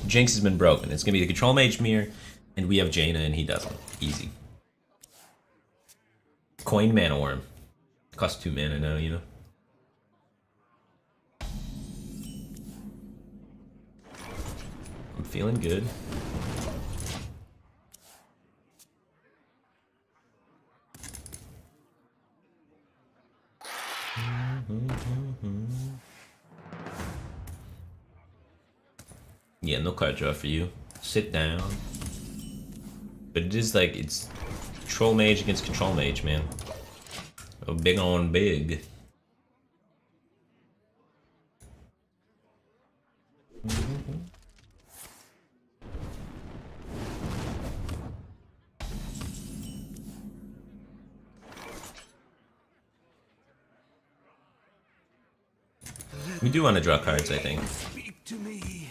Jinx has been broken. It's gonna be the Control Mage Mirror, and we have Jaina and he doesn't. Easy. Coin Mana Worm. Costs 2 mana now, you know? I'm feeling good. Yeah, no card draw for you. Sit down. But it is like, it's Control Mage against Control Mage, man. A big on big. We do want to draw cards, I think. Speak to me.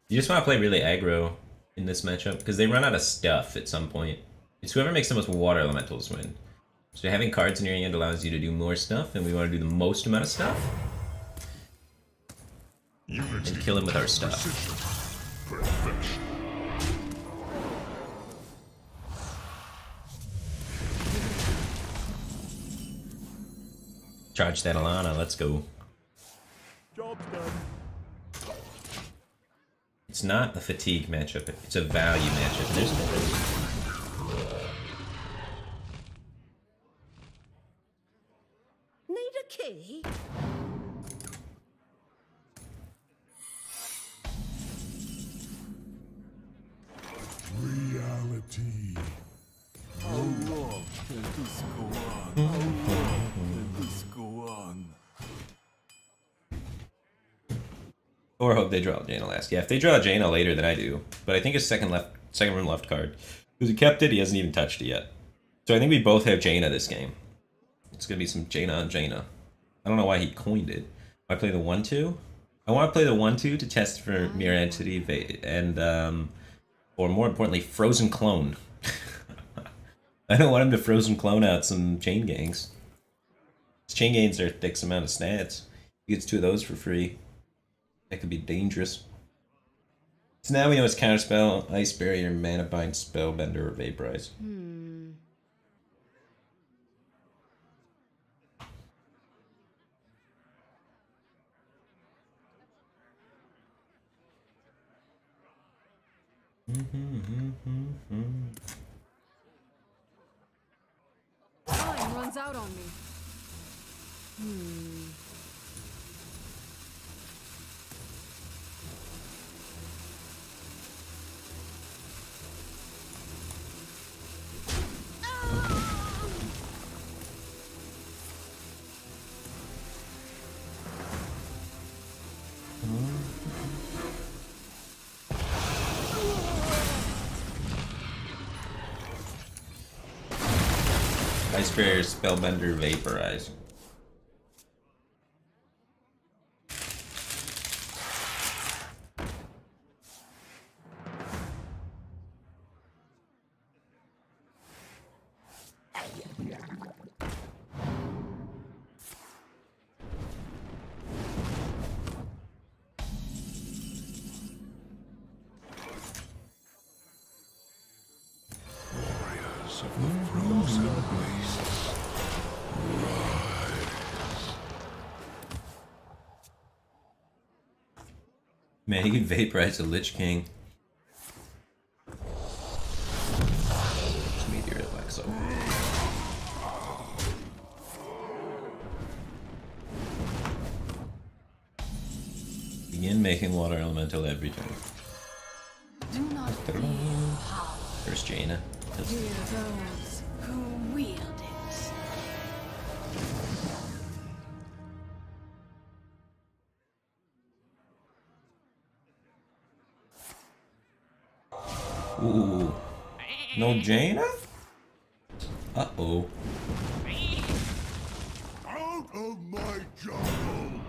You just want to play really aggro in this matchup, because they run out of stuff at some point. It's whoever makes the most water elementals win. So having cards in your hand allows you to do more stuff, and we want to do the most amount of stuff. And kill him with our stuff. Perfection. Charge that Alana, let's go. Job's done. It's not a fatigue matchup, it's a value matchup. There's Need a key? Reality. How long can this go on? How long can this go on? Or hope they draw Jaina last. Yeah, if they draw Jaina later than I do. But I think his second room left card. Because he kept it, he hasn't even touched it yet. So I think we both have Jaina this game. It's gonna be some Jaina on Jaina. I don't know why he coined it. I play the 1-2? I want to play the 1-2 to test for Mirror Entity and or more importantly, Frozen Clone. I don't want him to Frozen Clone out some Chain Gangs. His Chain Gangs are a thick amount of stats. He gets 2 of those for free. That could be dangerous. So now we know it's Counterspell, Ice Barrier, Mana Bind, Spellbender, or Vaporize. Time runs out on me. Ice Bear, Spellbender, Vaporize. Warriors of the frozen wastes. Man, he can vaporize a Lich King. Meteor Alexo. Begin making water elemental every turn. Do not feel power. There's Jaina. Fear those who wield it. Ooh. No Jaina? Uh-oh. Out of my jungle!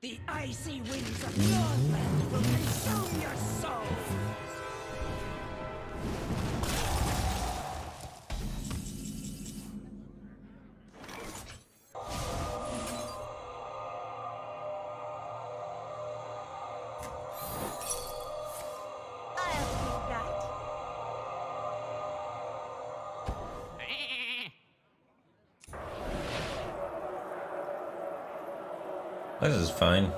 The icy winds of Northland will consume your soul. I'll take that. This is fine.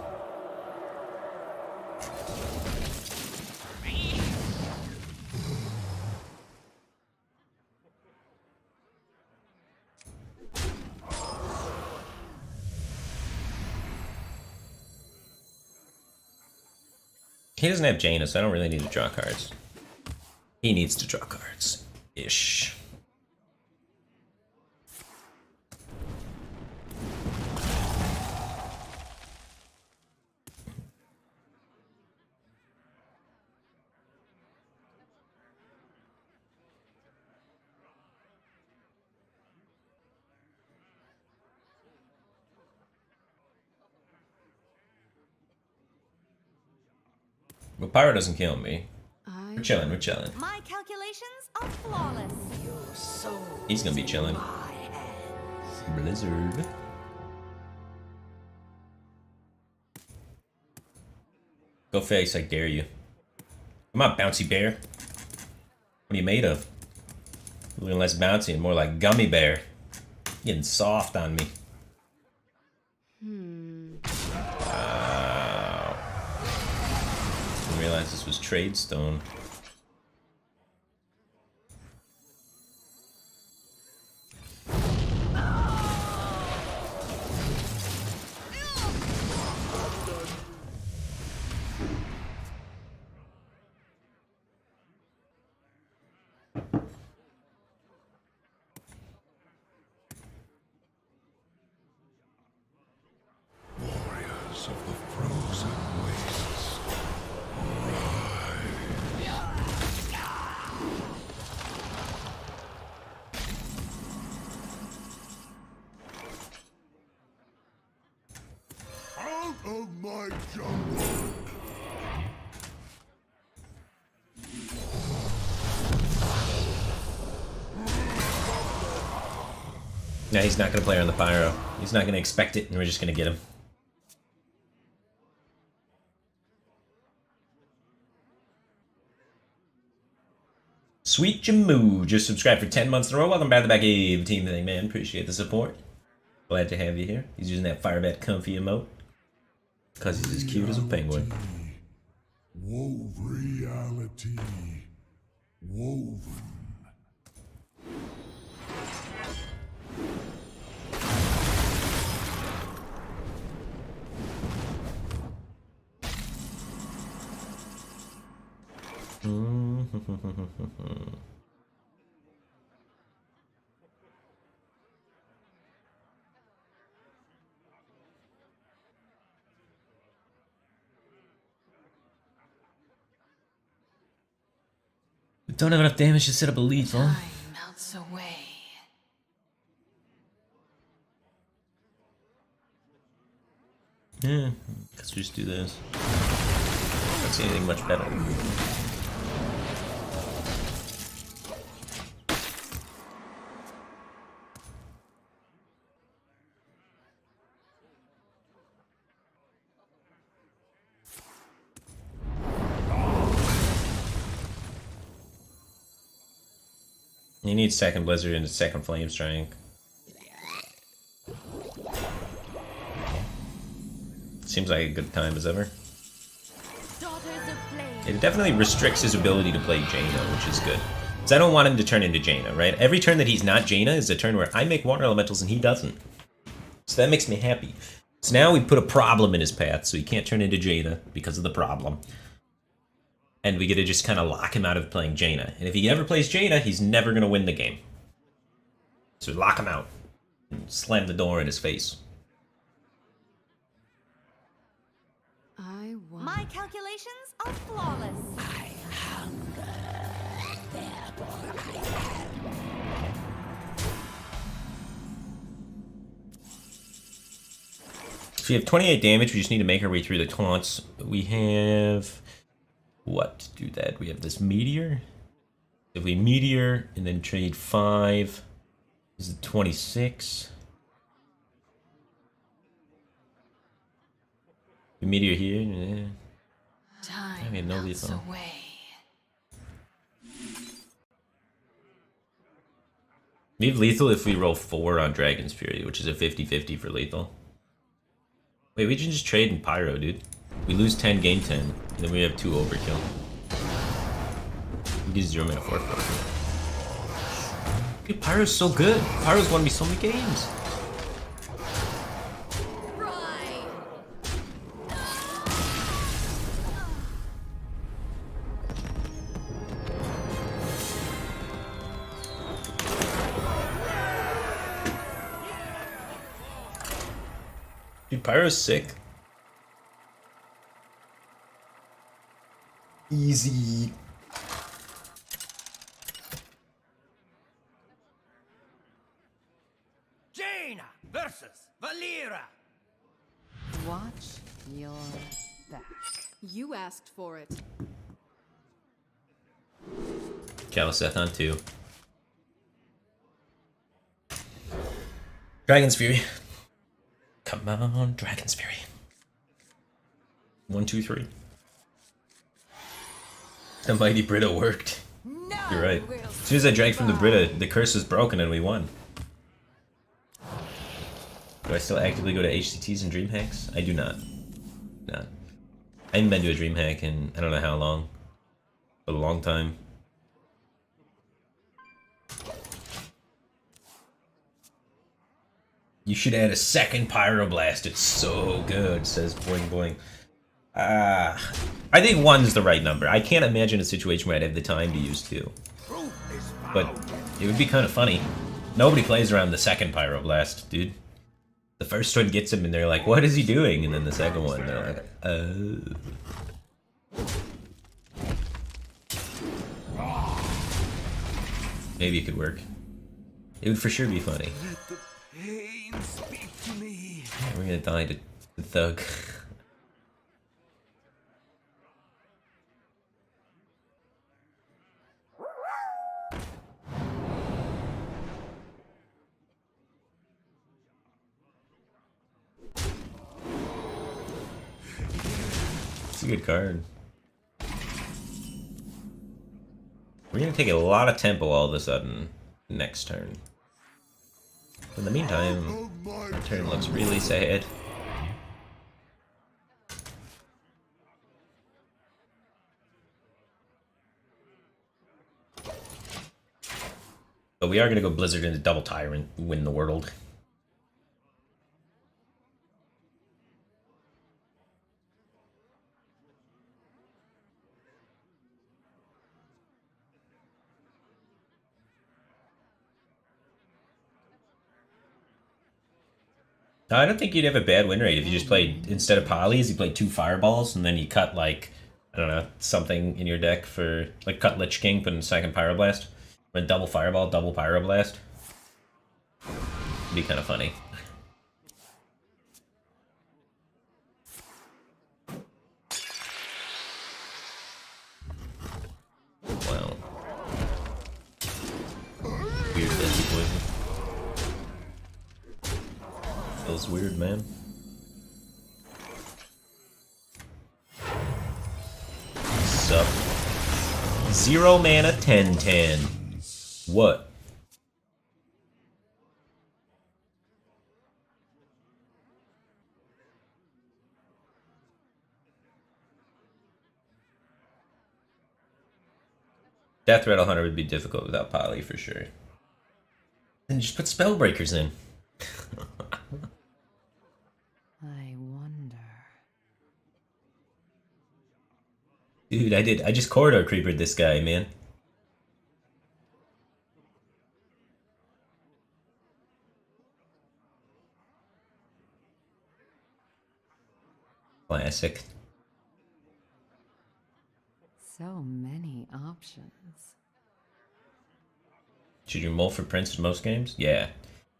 He doesn't have Jaina, so I don't really need to draw cards. He needs to draw cards. Ish. But Pyro doesn't kill me. We're chilling, we're chilling. My calculations are flawless. Your soul. He's gonna be chilling. My hands. Blizzard. Go face, I dare you. Come on, bouncy bear. What are you made of? Looking less bouncy and more like gummy bear. Getting soft on me. Wow. Didn't realize this was trade stone. Warriors of the frozen wastes. Out of my jungle! No, he's not gonna play on the Pyro. He's not gonna expect it, and we're just gonna get him. Sweet Jamoo just subscribed for 10 months in a row. Welcome back to the back of team thing, man. Appreciate the support. Glad to have you here. He's using that Firebat comfy emote because he's as cute as a penguin. Wove reality. Woven. We don't have enough damage to set up a lethal. Time melts away. Yeah, guess we just do this. Don't see anything much better. You need second Blizzard and a second Flame Strike. Seems like a good time as ever. It definitely restricts his ability to play Jaina, which is good. Because I don't want him to turn into Jaina, right? Every turn that he's not Jaina is a turn where I make water elementals and he doesn't. So that makes me happy. So now we put a problem in his path, so he can't turn into Jaina because of the problem. And we get to just kind of lock him out of playing Jaina. And if he ever plays Jaina, he's never going to win the game. So lock him out. And slam the door in his face. My calculations are flawless. So we have 28 damage. We just need to make our way through the taunts. We have... what to do that? We have this meteor. If we meteor and then trade 5, this is 26. We meteor here. Yeah. Time We have no melts lethal. away. We have lethal if we roll 4 on Dragon's Fury, which is a 50-50 for lethal. Wait, we can just trade in Pyro, dude. We lose 10, gain 10, and then we have 2 overkill. We get 0 mana 4. Dude, Pyro's so good. Pyro's won me so many games. Dude, Pyro's sick. Easy. Jaina versus Valera. Watch your back. You asked for it. Caliseth on 2. Dragon's Fury. Come on, Dragon's Fury. 1, 2, 3. The mighty Brita worked. No, You're right. As soon as I drank from the Brita, the curse was broken and we won. Do I still actively go to HCTs and dream hacks? I do not. No. I haven't been to a dream hack in I don't know how long. But a long time. You should add a second Pyroblast. It's so good, says Boing Boing. I think 1's the right number. I can't imagine a situation where I'd have the time to use 2. But it would be kind of funny. Nobody plays around the second Pyroblast, dude. The first one gets him and they're like, what is he doing? And then the second one, they're like, Maybe it could work. It would for sure be funny. Let the pain speak to me. We're gonna die to the thug. It's a good card. We're gonna take a lot of tempo all of a sudden next turn. In the meantime, our turn looks really sad. But we are gonna go Blizzard into Double Tyrant, win the world. I don't think you'd have a bad win rate if you just played, instead of polys, you played 2 fireballs, and then you cut, like, I don't know, something in your deck for, like, cut Lich King, put in second Pyroblast. Run double fireball, double Pyroblast. It'd be kind of funny. Wow. Weird deadly poison. Feels weird, man. Sup? 0 mana, 10/10. What? Death Rattle Hunter would be difficult without Poly for sure. Then just put Spellbreakers in. I wonder. Dude, I just Corridor Creepered this guy, man. Classic. So many options. Should you mull for Prince in most games? Yeah.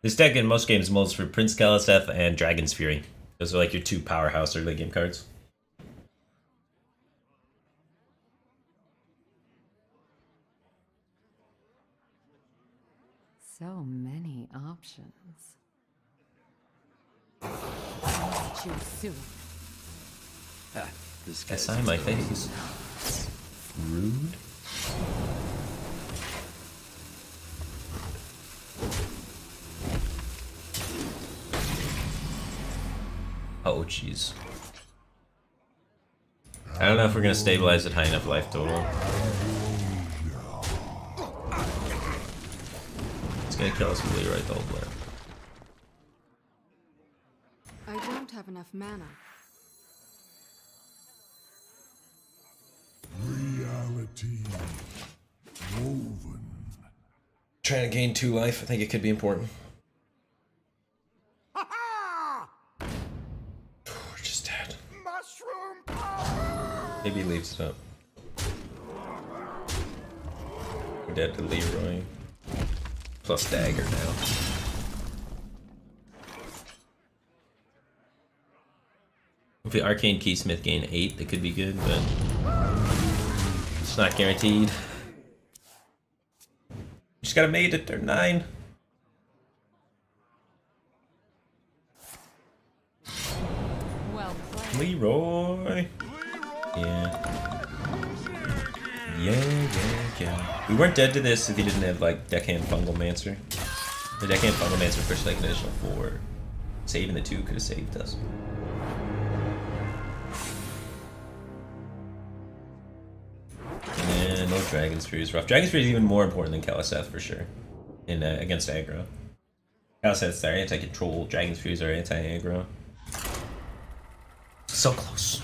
This deck in most games mulls for Prince Galliseth and Dragon's Fury. Those are like your 2 powerhouse early game cards. So many options. I'll choose soon. Ha, this guy's SI my face. Rude. Oh, jeez. I don't know if we're gonna stabilize at high enough life total. It's gonna kill us with Leroy Tolbler. I don't have enough mana. Reality woven. Trying to gain 2 life, I think it could be important. We're just dead. Mushroom power! Maybe he leaves it up. We're dead to Leroy. Plus dagger now. If the Arcane Keysmith gain 8, that could be good, but it's not guaranteed. Just gotta mate it, turn 9. Well played. Leroy! Yeah. Yeah. We weren't dead to this if he didn't have, like, Deckhand Fungalmancer. The Deckhand Fungalmancer pushed, like, an additional 4. Saving the 2 could have saved us. Yeah, no Dragon's Fury is rough. Dragon's Fury is even more important than Galliseth for sure. In against aggro. Galliseth's our anti-control, Dragon's Fury is our anti-aggro. So close.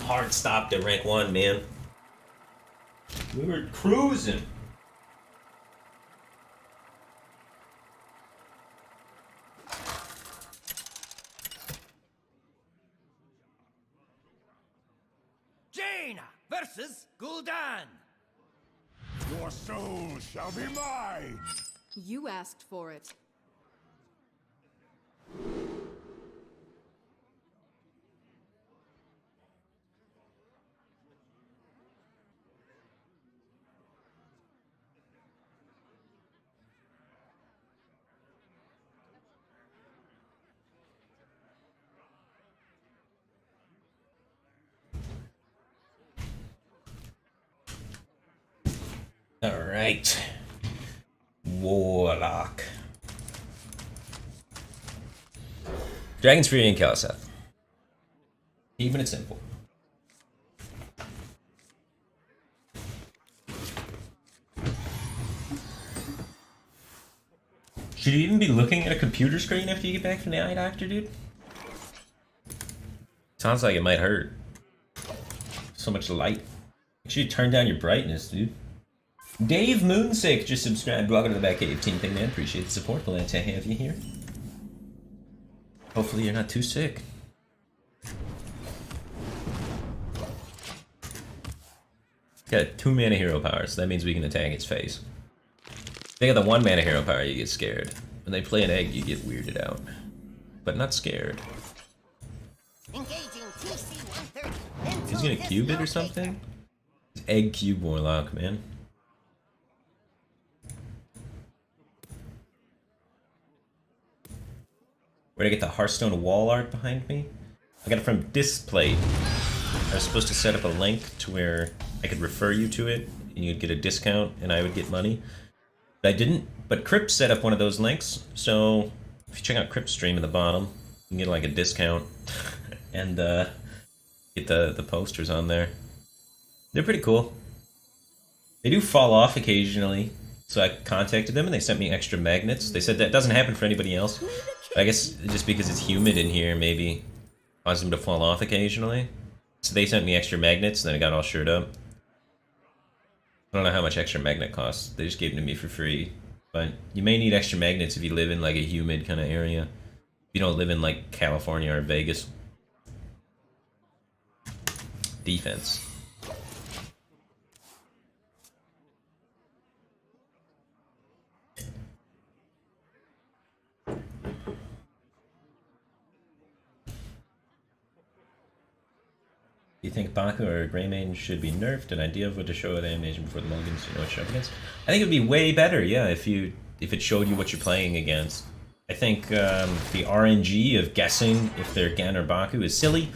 Hard stopped at rank 1, man. We were cruising. Jaina versus Gul'dan. Your soul shall be mine! You asked for it. Alright. Warlock. Dragon's Fury and Galliseth. Even it's simple. Should you even be looking at a computer screen after you get back from the eye doctor, dude? Sounds like it might hurt. So much light. Make sure you turn down your brightness, dude. Dave Moonsick just subscribed. Welcome to the Batcave team thing, man. Appreciate the support. Glad to have you here. Hopefully you're not too sick. Got 2 mana hero power, so that means we can attack its face. They got the 1 mana hero power, you get scared. When they play an egg, you get weirded out. But not scared. He's gonna cube it or something? Egg cube warlock, man. Where'd I get the Hearthstone wall art behind me? I got it from Display. I was supposed to set up a link to where I could refer you to it, and you'd get a discount, and I would get money. I didn't, but Crip set up one of those links, so if you check out Crip's stream at the bottom, you can get like a discount, and get the posters on there. They're pretty cool. They do fall off occasionally, so I contacted them, and they sent me extra magnets. They said that doesn't happen for anybody else. I guess just because it's humid in here, maybe cause them to fall off occasionally. So they sent me extra magnets, and then I got all shirred up. I don't know how much extra magnet costs. They just gave them to me for free. But you may need extra magnets if you live in like a humid kind of area. If you don't live in like California or Vegas. Defense. Do you think Baku or Greymane should be nerfed? An idea of what to show the animation before the mulligans, so you know what you're up against? I think it would be way better, yeah, if it showed you what you're playing against. I think the RNG of guessing if they're Gen or Baku is silly.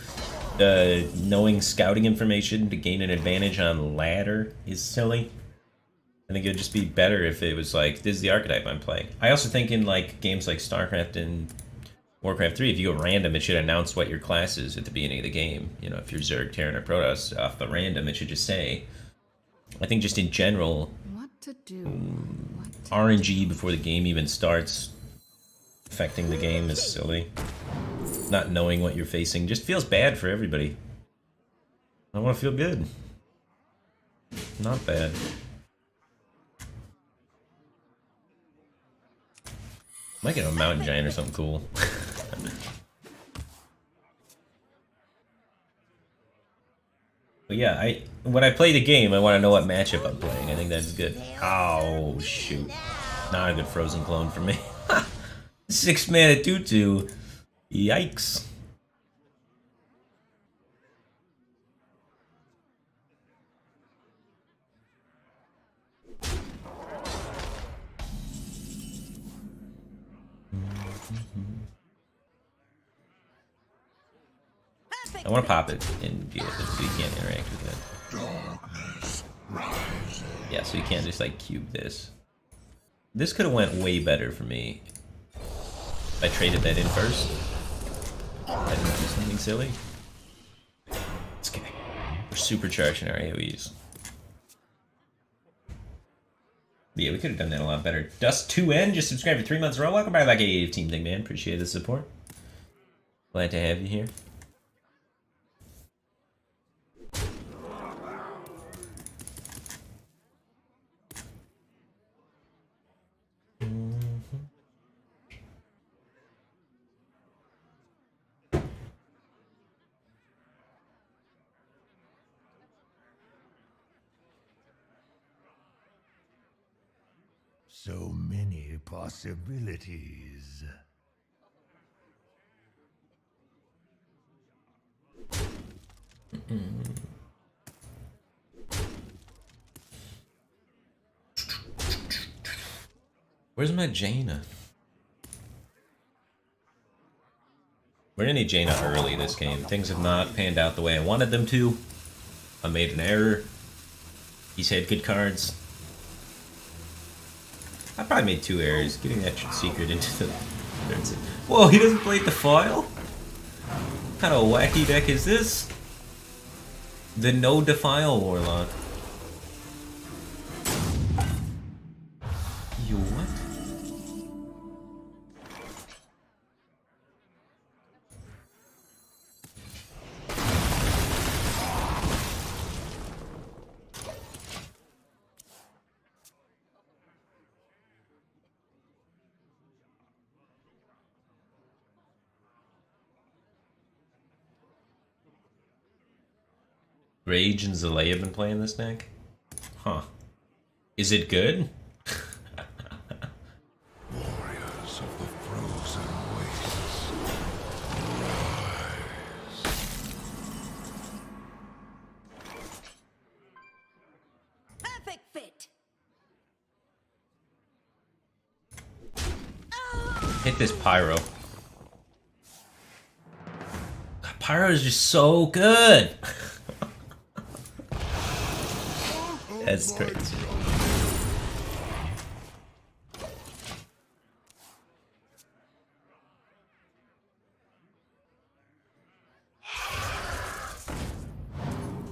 Knowing scouting information to gain an advantage on ladder is silly. I think it would just be better if it was like, this is the archetype I'm playing. I also think in like games like StarCraft and Warcraft 3, if you go random, it should announce what your class is at the beginning of the game. You know, if you're Zerg, Terran, or Protoss, off the random, it should just say. I think just in general, What to do? RNG before the game even starts affecting the game is silly. Not knowing what you're facing just feels bad for everybody. I want to feel good. Not bad. Might get a mountain giant or something cool. But yeah, when I play the game, I want to know what matchup I'm playing. I think that's good. Oh shoot, not a good frozen clone for me. 6 mana 2/2. Yikes. I want to pop it and deal with it so you can't interact with it. Darkness rises. Yeah, so you can't just like cube this. This could have went way better for me. If I traded that in first. I didn't do something silly. It's okay. We're supercharging our AoEs. But yeah, we could have done that a lot better. Dust2N just subscribed for 3 months in a row. Welcome back to the Batcave team thing, man. Appreciate the support. Glad to have you here. So many possibilities. Where's my Jaina? We're gonna need Jaina early this game. Things have not panned out the way I wanted them to. I made an error. He's had good cards. I probably made 2 errors. Getting that secret into the third set. Whoa, he doesn't play Defile? What kind of wacky deck is this? The no Defile Warlock. Yo, what? Rage and Zalea have been playing this deck? Huh. Is it good? Warriors of the frozen wastes, Perfect fit. Hit this Pyro. God, Pyro is just so good! That's crazy.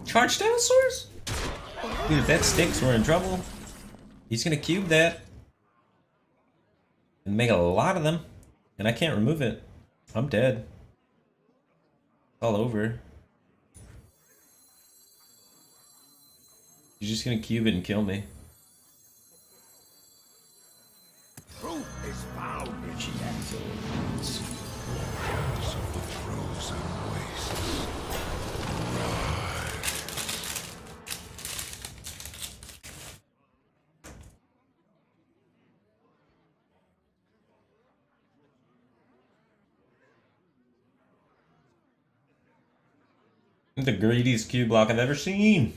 Charged dinosaurs? Dude, if that sticks, we're in trouble. He's gonna cube that. And make a lot of them. And I can't remove it. I'm dead. It's all over. He's just gonna cube it and kill me. truth is found in the warriors of the frozen wastes. The greediest cube block I've ever seen.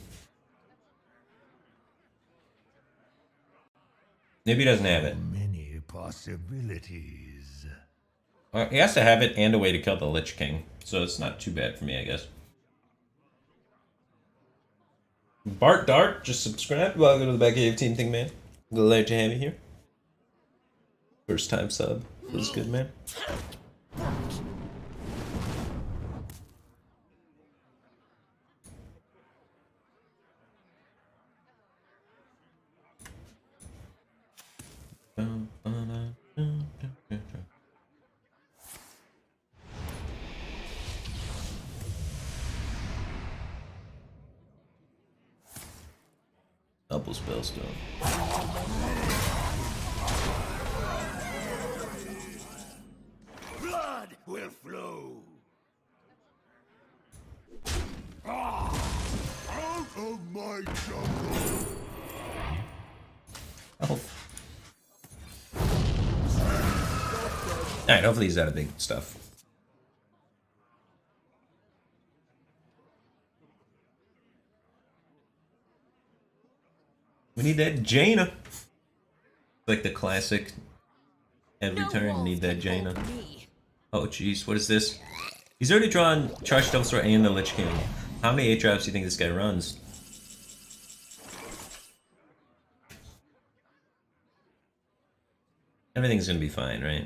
Maybe he doesn't have it. Many possibilities. He has to have it and a way to kill the Lich King, so it's not too bad for me, I guess. Bart Dart, just subscribe. Welcome to the Back Cave Team thing, man. Glad to have you here. First time sub. Feels good, man. Double spellstone. Blood will flow. Out of my jungle. Oh. Alright, hopefully he's out of big stuff. We need that Jaina. Like the classic. Every turn, need that Jaina. Oh jeez, what is this? He's already drawn Charged Devil Sword and the Lich King. How many 8-drops do you think this guy runs? Everything's gonna be fine, right?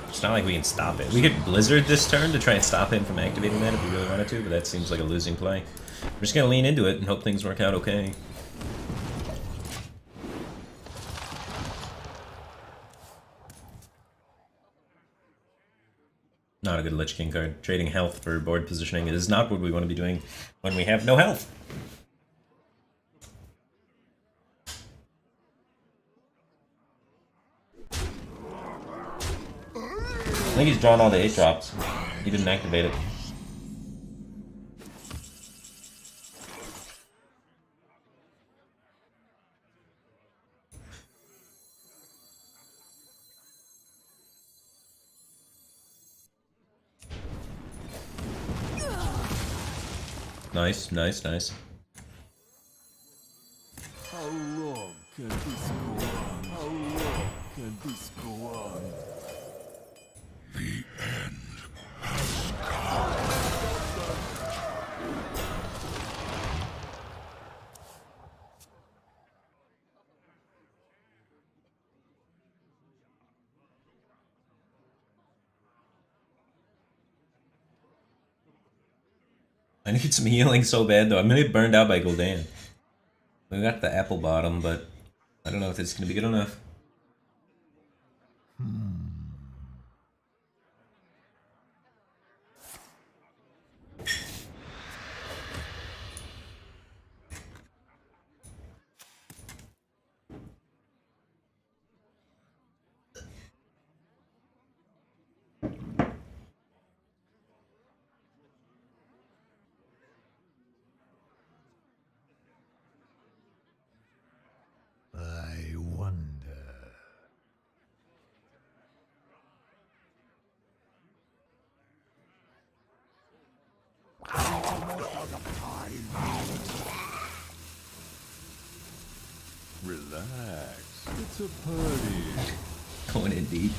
It's not like we can stop it. We could Blizzard this turn to try and stop him from activating that if we really wanted to, but that seems like a losing play. We're just gonna lean into it and hope things work out okay. Not a good Lich King card. Trading health for board positioning is not what we want to be doing when we have no health. I think he's drawn all the 8-drops. He didn't activate it. Nice, nice, nice. How long can this go on? How long can this go on? The end has come. I need some healing so bad though. I'm gonna get burned out by Gul'dan. We got the apple bottom, but I don't know if it's gonna be good enough. Relax. It's a party. Going in deep.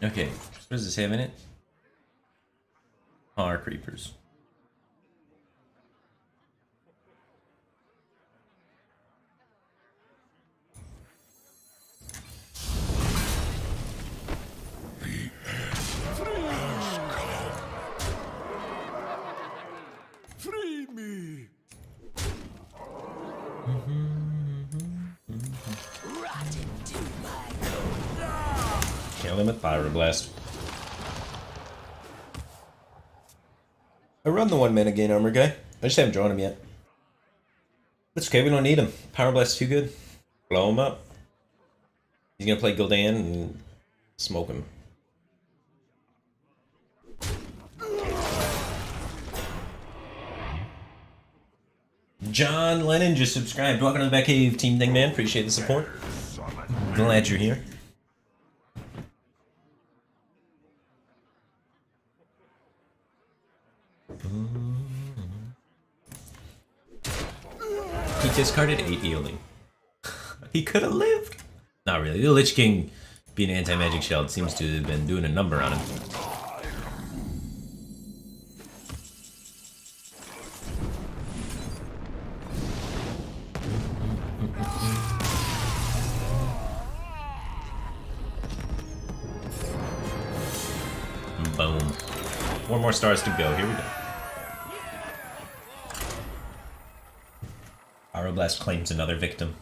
Okay, what does this have in it? Power creepers. Free me. Kill him with Pyroblast. I run the 1 mana gain armor guy. I just haven't drawn him yet. It's okay, we don't need him. Pyroblast's too good. Blow him up. He's gonna play Gul'dan and smoke him. John Lennon just subscribed. Welcome to the Back Cave Team Thing, man. Appreciate the support. Glad you're here. He discarded 8 healing. He could have lived. Not really. The Lich King being anti-magic shield seems to have been doing a number on him. Boom. 4 more stars to go. Here we go. Pyroblast claims another victim.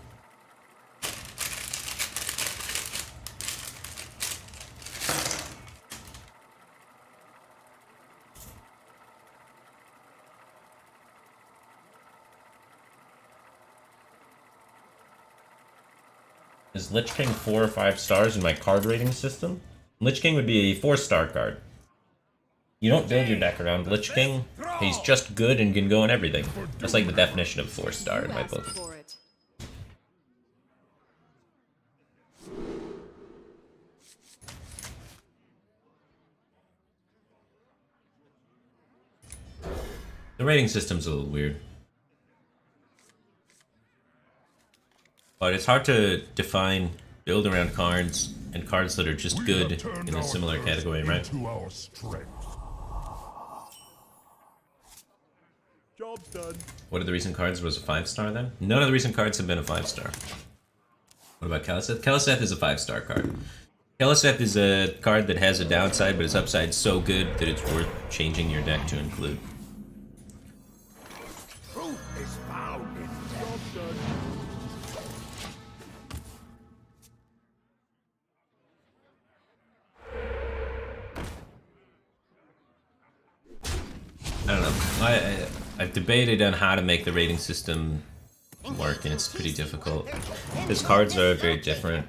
Is Lich King 4 or 5 stars in my card rating system? Lich King would be a 4-star card. You don't build your deck around Lich King. He's just good and can go in everything. That's like the definition of 4-star in my book. For it. The rating system's a little weird. But it's hard to define build around cards and cards that are just good in a similar category, right? Job's done. What are the recent cards? Was a 5-star then? None of the recent cards have been a 5-star. What about Kaliseth? Kaliseth is a 5-star card. Kaliseth is a card that has a downside, but its upside so good that it's worth changing your deck to include. Truth is found in Job's done. I don't know. I've debated on how to make the rating system work, and it's pretty difficult. Because cards are very different.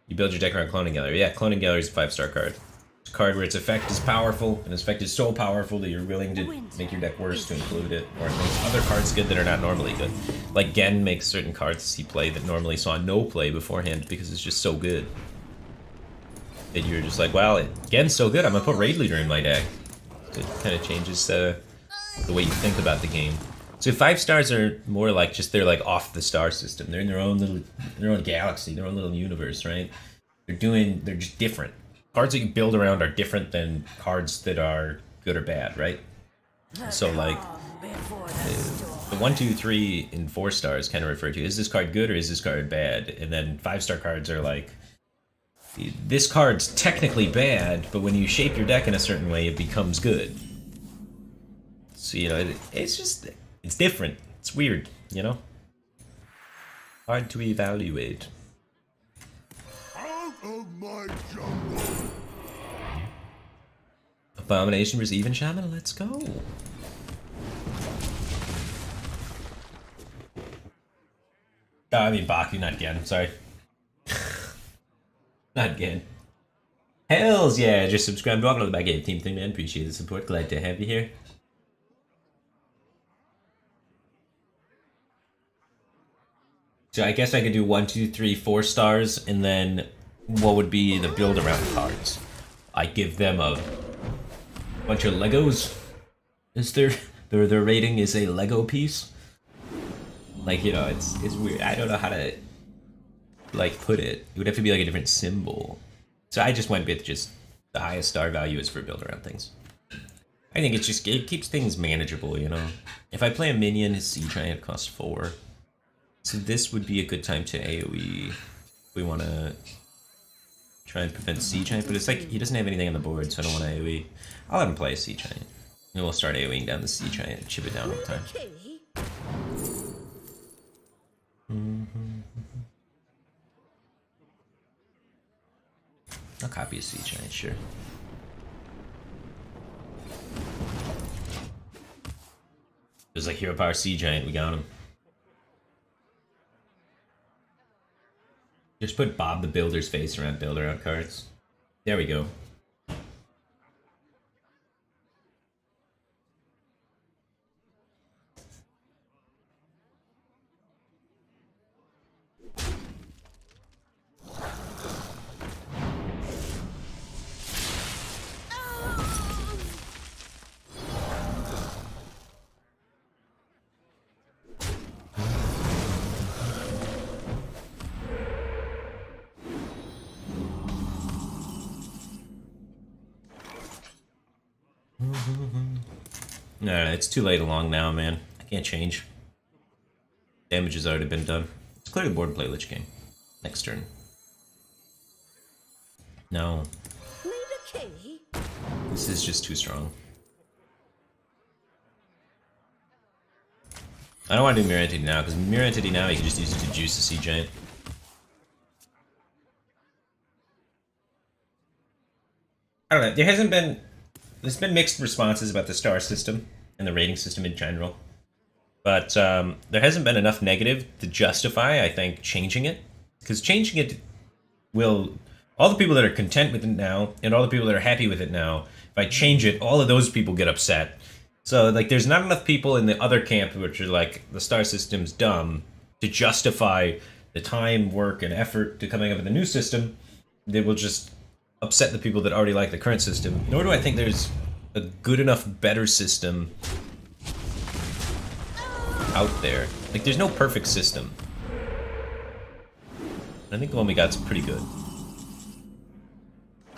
You build your deck around Cloning Gallery. Yeah, Cloning Gallery is a 5-star card. It's a card where its effect is powerful, and its effect is so powerful that you're willing to make your deck worse to include it, or it makes other cards good that are not normally good. Like Gen makes certain cards see play that normally saw no play beforehand because it's just so good. That you're just like, wow, Gen's so good, I'm gonna put Raid Leader in my deck. It kind of changes the way you think about the game. So 5 stars are more like just they're like off the star system. They're in their own galaxy, their own little universe, right? They're just different. Cards that you build around are different than cards that are good or bad, right? So like the 1, 2, 3, and 4 stars kind of refer to, is this card good or is this card bad? And then 5-star cards are like, this card's technically bad, but when you shape your deck in a certain way, it becomes good. So, you know, it's different. It's weird, you know? Hard to evaluate. Out of my jungle. Abomination versus Even Shaman, let's go. Oh, I mean Baku, not Gen, sorry. Not again. Hells yeah, just subscribe. Welcome to the Back Cave Team Thing, man. Appreciate the support. Glad to have you here. So I guess I could do 1, 2, 3, 4 stars, and then what would be the build around cards? I give them a bunch of Legos. Is their rating is a Lego piece? Like, you know, it's weird. I don't know how to like put it. It would have to be like a different symbol. So I just went with just the highest star value is for build around things. I think it keeps things manageable, you know. If I play a minion, his Sea Giant costs 4. So this would be a good time to AoE if we want to try and prevent Sea Giant, but it's like he doesn't have anything on the board, so I don't want to AoE. I'll let him play a Sea Giant. And we'll start AoEing down the Sea Giant, chip it down over time. I'll copy a Sea Giant, sure. It was like Hero Power Sea Giant, we got him. Just put Bob the Builder's face around build around cards. There we go. Alright, it's too late along now, man. I can't change. Damage has already been done. Let's clear the board and play Lich King. Next turn. No. This is just too strong. I don't want to do Mirror Entity now, because Mirror Entity now you can just use it to juice the Sea Giant. I don't know, there's been mixed responses about the star system and the rating system in general. But there hasn't been enough negative to justify, I think, changing it. Because changing it will... All the people that are content with it now, and all the people that are happy with it now, if I change it, all of those people get upset. So, like, there's not enough people in the other camp which are like, the star system's dumb, to justify the time, work, and effort to coming up with a new system. They will just upset the people that already like the current system. Nor do I think there's a good enough better system out there. Like, there's no perfect system. I think the one we got's pretty good.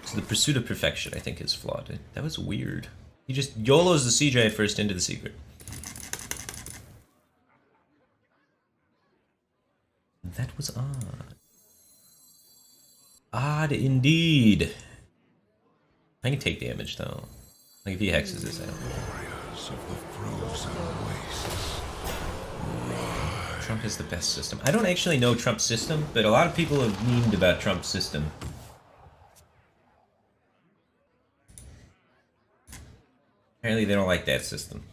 So the pursuit of perfection, I think, is flawed. That was weird. He just YOLOs the Sea Giant first into the secret. That was odd. Odd indeed. I can take damage though. Like if he hexes this, I don't know. Trump is the best system. I don't actually know Trump's system, but a lot of people have memed about Trump's system. Apparently they don't like that system.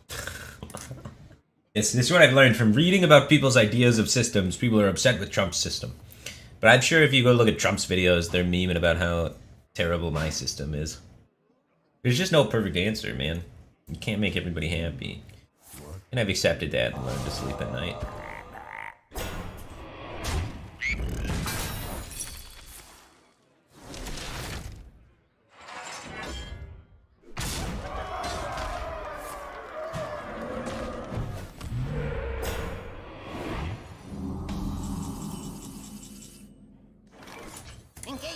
This is what I've learned from reading about people's ideas of systems. People are upset with Trump's system. But I'm sure if you go look at Trump's videos, they're memeing about how terrible my system is. There's just no perfect answer, man. You can't make everybody happy. And I've accepted that and learned to sleep at night.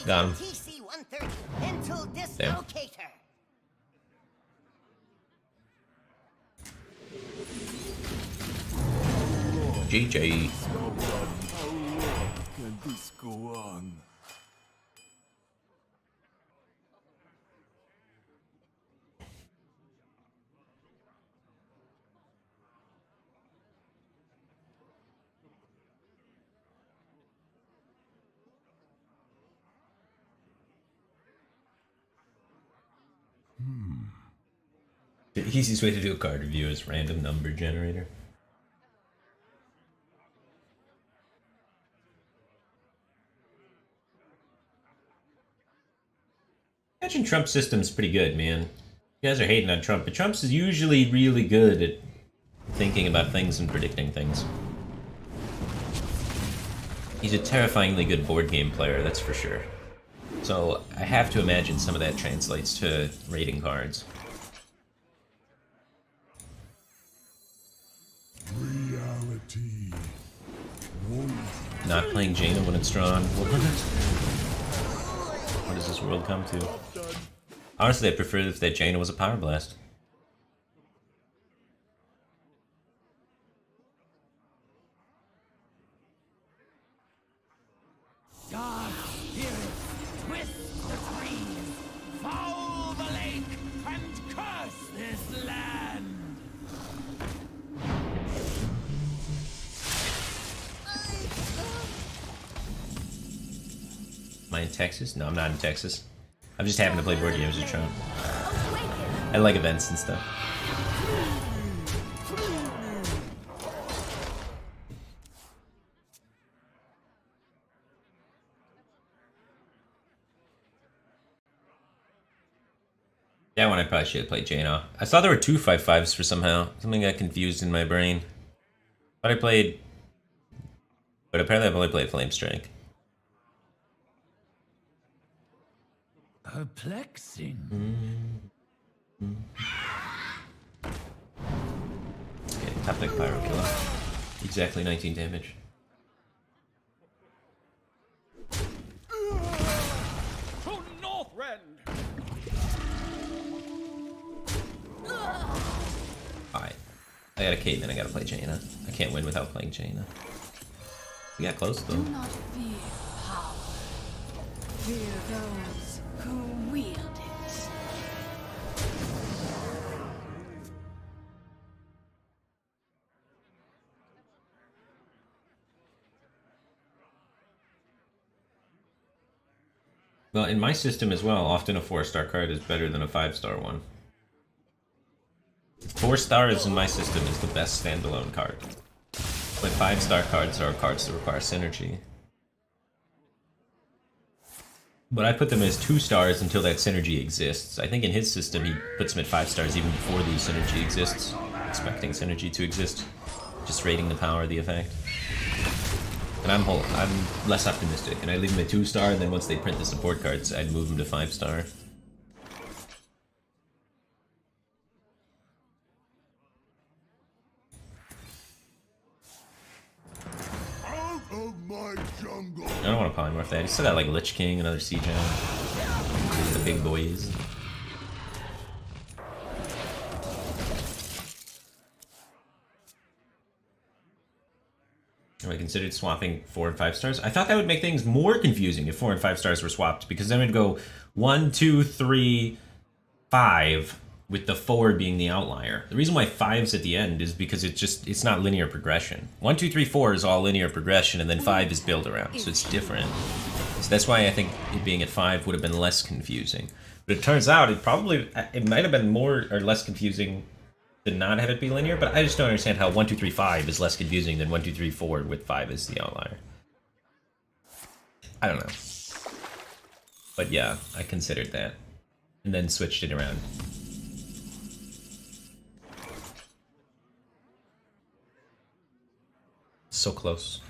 Got him. Damn. GG. How long can this go on? The easiest way to do a card review is random number generator. Imagine Trump's system's pretty good, man. You guys are hating on Trump, but Trump's is usually really good at thinking about things and predicting things. He's a terrifyingly good board game player, that's for sure. So I have to imagine some of that translates to raiding cards. Reality. Not playing Jaina when it's drawn. What does this world come to? Honestly, I prefer if that Jaina was a Power Blast. Dark spirits twist the trees, foul the lake, and curse this land. Am I in Texas? No, I'm not in Texas. I'm just having to play board games with Trump. I like events and stuff. That one I probably should have played Jaina. I saw there were 2 5/5s for somehow. Something got confused in my brain. But I played... But apparently I've only played Flame Strike. Perplexing. Okay, top deck Pyro Killer. Exactly 19 damage. To Northrend. Alright. I got a Kate and then I gotta play Jaina. I can't win without playing Jaina. We got close though. Do not fear power. Fear those who wield it. Well, in my system as well, often a 4-star card is better than a 5-star one. 4 stars in my system is the best standalone card. But 5-star cards are cards that require synergy. But I put them as 2 stars until that synergy exists. I think in his system he puts them at 5 stars even before the synergy exists. Expecting synergy to exist. Just rating the power of the effect. And I'm less optimistic, and I leave them at 2-star, and then once they print the support cards, I'd move them to 5-star. Out of my jungle. I don't want to polymorph that. I still got like Lich King, another Siege Hound. The big boys. Have I considered swapping 4 and 5 stars? I thought that would make things more confusing if 4 and 5 stars were swapped, because then it'd go 1, 2, 3, 5, with the 4 being the outlier. The reason why 5's at the end is because it's not linear progression. 1, 2, 3, 4 is all linear progression, and then 5 is build around, so it's different. So that's why I think it being at 5 would have been less confusing. But it turns out it might have been more or less confusing to not have it be linear, but I just don't understand how 1, 2, 3, 5 is less confusing than 1, 2, 3, 4 with 5 as the outlier. I don't know. But yeah, I considered that. And then switched it around. So close.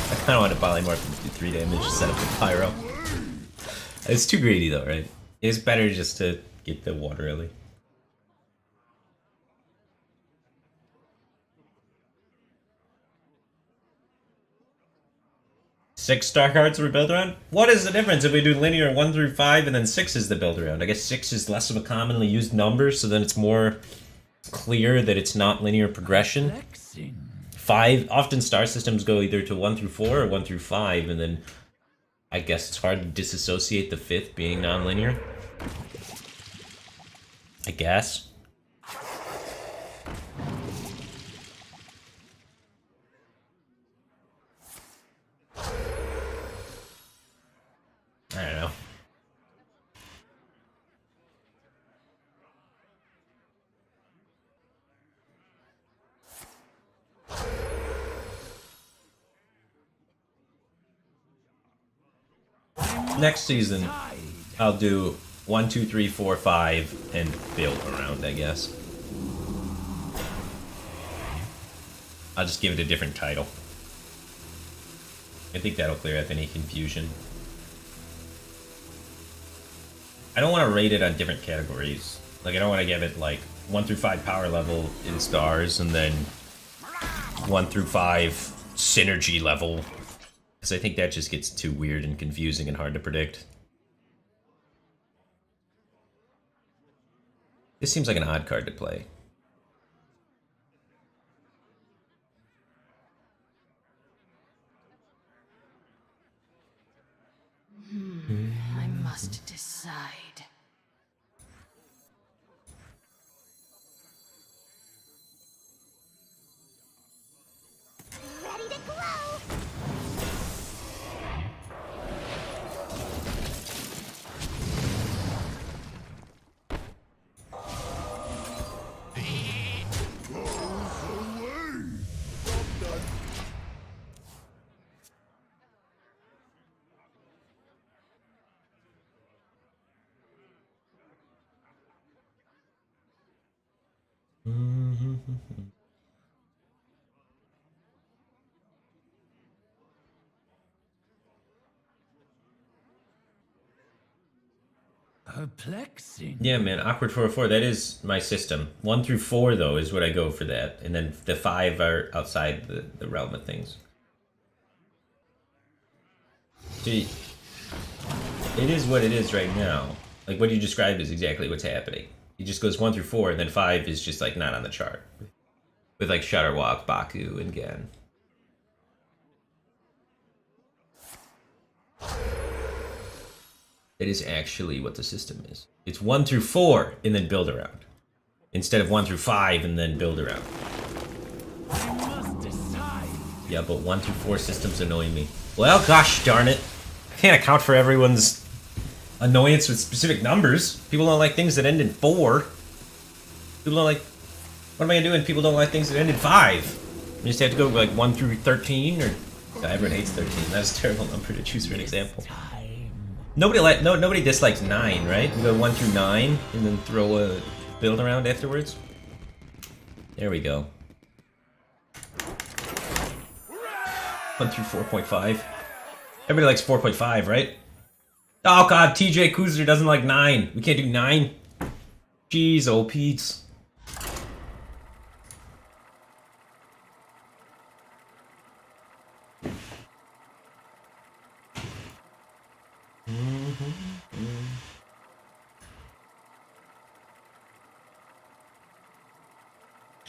I kind of want to polymorph and do 3 damage to set up the pyro. It's too greedy though, right? It's better just to get the water early. Six-star cards we build around? What is the difference if we do linear 1 through 5 and then 6 is the build around? I guess 6 is less of a commonly used number, so then it's more clear that it's not linear progression. 5, often star systems go either to 1 through 4 or 1 through 5, and then I guess it's hard to disassociate the 5th being non-linear. I guess. I don't know. Next season, I'll do 1, 2, 3, 4, 5, and build around, I guess. I'll just give it a different title. I think that'll clear up any confusion. I don't want to rate it on different categories. Like, I don't want to give it, like, 1 through 5 power level in stars, and then 1 through 5 synergy level. Because I think that just gets too weird and confusing and hard to predict. This seems like an odd card to play. I must decide. Ready to glow! Perplexing. Yeah, man, awkward 404. That is my system. 1 through 4, though, is what I go for that, and then the 5 are outside the realm of things. See, it is what it is right now. Like, what you described is exactly what's happening. He just goes 1 through 4, and then 5 is just, like, not on the chart. With, like, Shutterwalk, Baku, and Gan. It is actually what the system is. It's 1 through 4, and then build around. Instead of 1 through 5, and then build around. I must decide. Yeah, but 1 through 4 systems annoy me. Well, gosh darn it. I can't account for everyone's annoyance with specific numbers. People don't like things that end in 4. People don't like... What am I gonna do when people don't like things that end in 5? You just have to go like 1 through 13, or... No, everyone hates 13. That's a terrible number to choose for an example. Nobody dislikes 9, right? You go 1 through 9, and then throw a build around afterwards. There we go. 1 through 4.5. Everybody likes 4.5, right? Oh god, TJ Kuzer doesn't like 9. We can't do 9. Jeez, oh Pete's.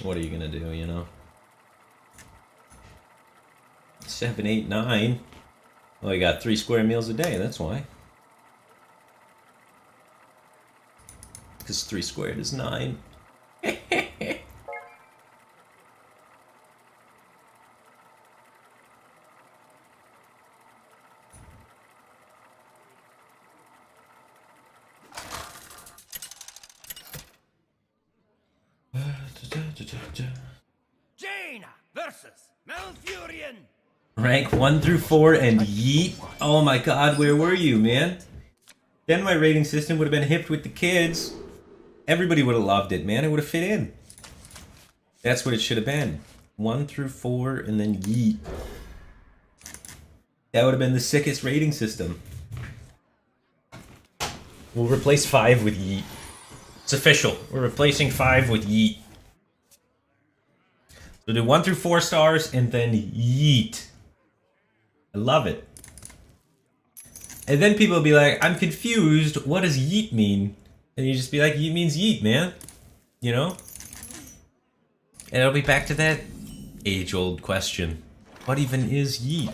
What are you gonna do, you know? 7, 8, 9. Well, you got 3 square meals a day, that's why. Because 3 squared is 9. Jaina versus Malfurion. Rank 1 through 4 and yeet. Oh my god, where were you, man? Then my rating system would have been hipped with the kids. Everybody would have loved it, man. It would have fit in. That's what it should have been. 1 through 4 and then yeet. That would have been the sickest rating system. We'll replace 5 with yeet. It's official. We're replacing 5 with yeet. So do 1 through 4 stars and then yeet. I love it. And then people will be like, I'm confused. What does yeet mean? And you just be like, yeet means yeet, man. You know? And it'll be back to that age-old question. What even is yeet?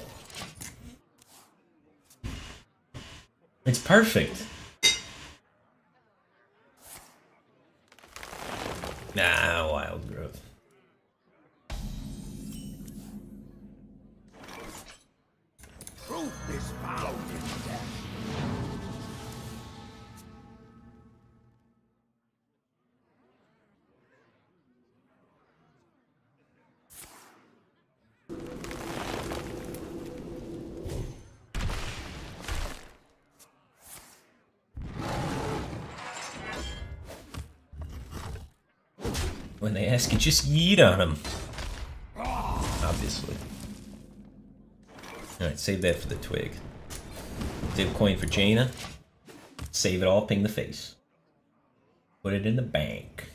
It's perfect. Nah, wild growth. Truth is found in death. When they ask you, just yeet on them. obviously. Alright, save that for the twig. Save a coin for Jaina. Save it all, ping the face. Put it in the bank.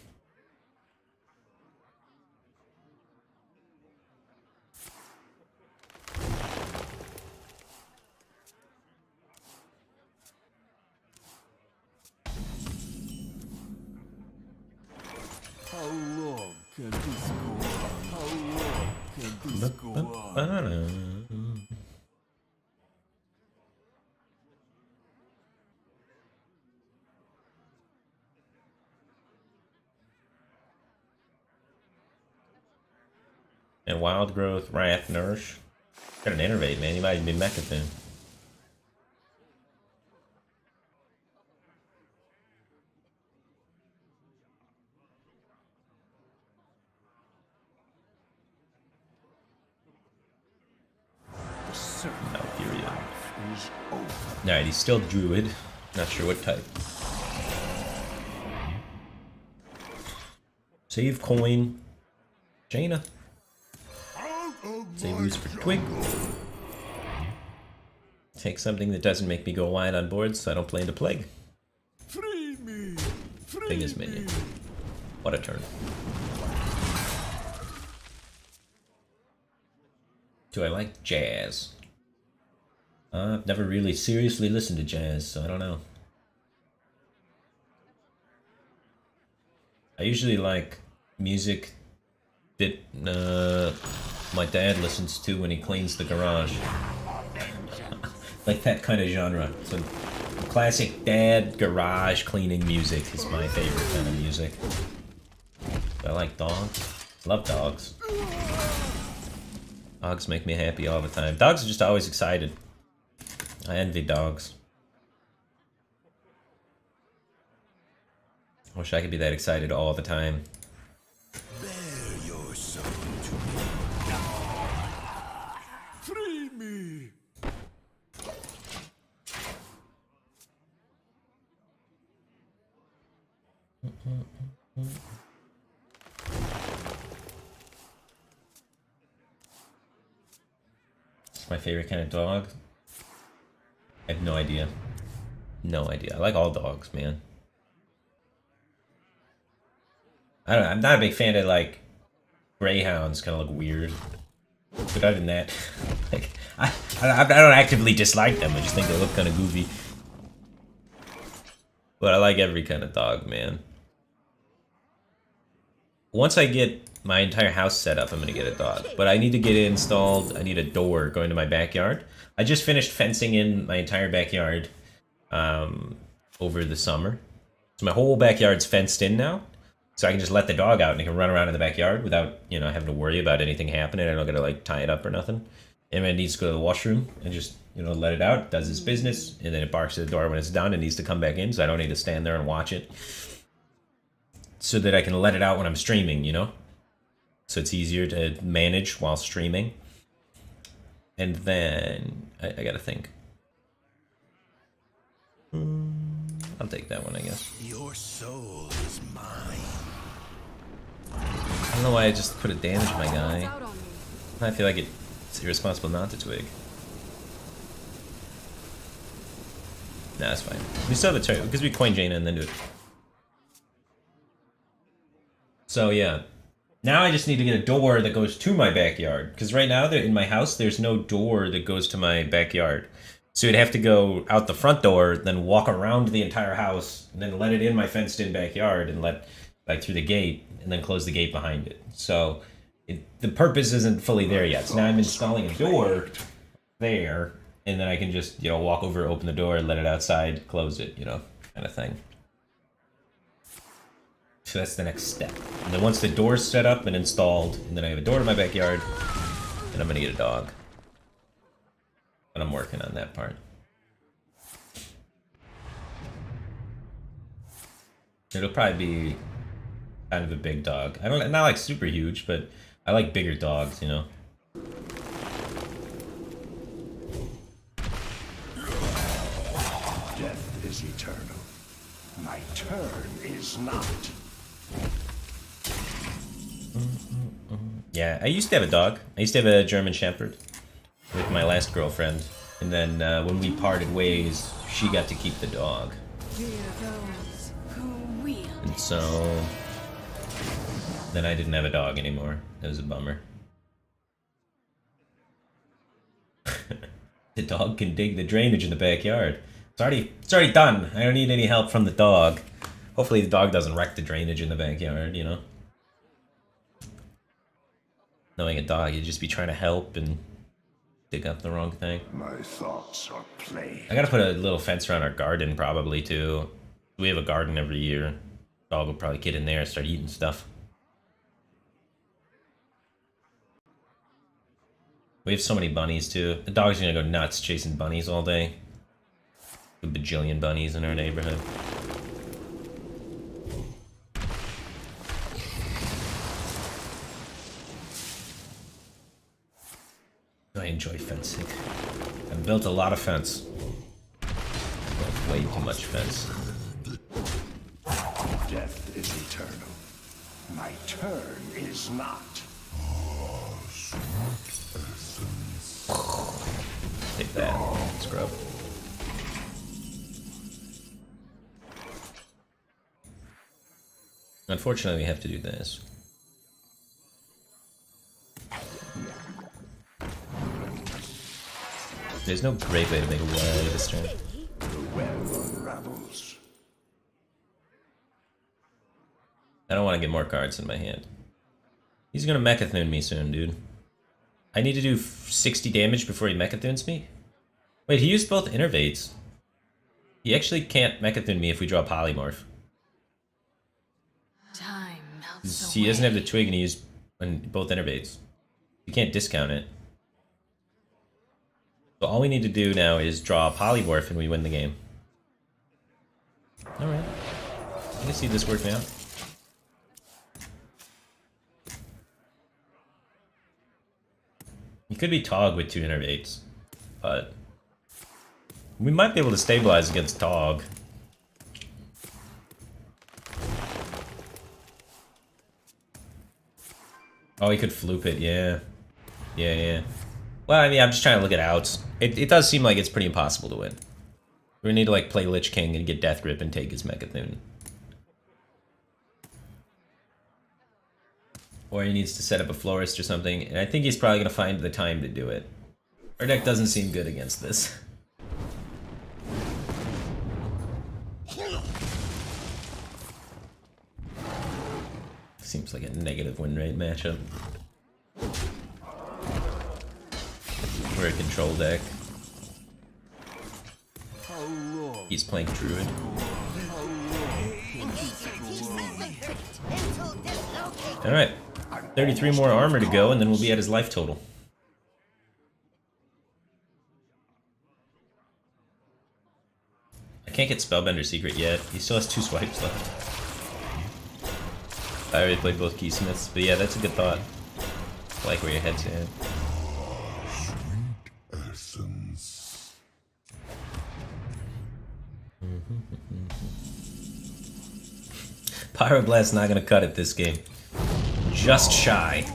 How long can this go on? How long can this go on? And Wild Growth, Wrath, Nourish. Got an Innervate, man. You might even be Mechathune. Valkyria. Alright, he's still Druid. Not sure what type. Save coin. Jaina. Save use for Twig. Take something that doesn't make me go wide on board so I don't play into Plague. Free me! Free Big as minion. What a turn. Do I like jazz? I've never really seriously listened to jazz, so I don't know. I usually like music that my dad listens to when he cleans the garage. Like that kind of genre. So classic dad garage cleaning music is my favorite kind of music. I like dogs. Love dogs. Dogs make me happy all the time. Dogs are just always excited. I envy dogs. I wish I could be that excited all the time. Bear your soul to me. Free me! It's my favorite kind of dog. I have no idea. No idea. I like all dogs, man. I don't know, I'm not a big fan of, like, greyhounds kind of look weird. But other than that, like, I don't actively dislike them. I just think they look kind of goofy. But I like every kind of dog, man. Once I get my entire house set up, I'm gonna get a dog. But I need to get it installed. I need a door going to my backyard. I just finished fencing in my entire backyard over the summer. So my whole backyard's fenced in now. So I can just let the dog out and it can run around in the backyard without, you know, having to worry about anything happening. I don't gotta, like, tie it up or nothing. And when it needs to go to the washroom and just, you know, let it out, it does its business, and then it barks at the door when it's done and needs to come back in, so I don't need to stand there and watch it. So that I can let it out when I'm streaming, you know? So it's easier to manage while streaming. And then, I gotta think. I'll take that one, I guess. Your soul is mine. I don't know why I just could have damaged my guy. Out on me. I feel like it's irresponsible not to twig. Nah, that's fine. We still have a turn, because we coin Jaina and then do it. So yeah. Now I just need to get a door that goes to my backyard. Because right now, in my house, there's no door that goes to my backyard. So you'd have to go out the front door, then walk around the entire house, and then let it in my fenced-in backyard, and let, like, through the gate, and then close the gate behind it. So the purpose isn't fully there yet. So now I'm installing a door there, and then I can just, you know, walk over, open the door, let it outside, close it, you know, kind of thing. So that's the next step. And then once the door's set up and installed, and then I have a door to my backyard, then I'm gonna get a dog. But I'm working on that part. It'll probably be kind of a big dog. Not like super huge, but I like bigger dogs, you know. Death is eternal. My turn is not. Yeah, I used to have a dog. I used to have a German Shepherd with my last girlfriend. And then when we parted ways, she got to keep the dog. Fear those who wield. And so then I didn't have a dog anymore. It was a bummer. The dog can dig the drainage in the backyard. It's already done. I don't need any help from the dog. Hopefully the dog doesn't wreck the drainage in the backyard, you know? Knowing a dog, you'd just be trying to help and dig up the wrong thing. My thoughts are plain. I gotta put a little fence around our garden probably too. We have a garden every year. Dog will probably get in there and start eating stuff. We have so many bunnies too. The dog's gonna go nuts chasing bunnies all day. A bajillion bunnies in our neighborhood. I enjoy fencing. I've built a lot of fence. Built way too much fence. Death is eternal. My turn is not. Take that, scrub. Unfortunately, we have to do this. There's no great way to make a way this turn. The web unravels. I don't want to get more cards in my hand. He's gonna Mechathune me soon, dude. I need to do 60 damage before he Mechathunes me? Wait, he used both Innervates. He actually can't Mechathune me if we draw Polymorph. Time melts He away. doesn't have the twig and he used both Innervates. You can't discount it. So all we need to do now is draw a Polymorph and we win the game. Alright. I can see this working out. You could be Tog with 2 Innervates, but we might be able to stabilize against Tog. Oh, he could floop it, yeah. Yeah. Well, I mean, I'm just trying to look at outs. It does seem like it's pretty impossible to win. We're gonna need to, like, play Lich King and get Death Grip and take his Mechathune. Or he needs to set up a Florist or something, and I think he's probably gonna find the time to do it. Our deck doesn't seem good against this. Seems like a negative win rate matchup. We're a control deck. He's playing Druid. Alright. 33 more armor to go, and then we'll be at his life total. I can't get Spellbender Secret yet. He still has 2 swipes left. I already played both Keysmiths, but yeah, that's a good thought. I like where your head's at. Essence. Pyroblast's not gonna cut it this game. Just shy.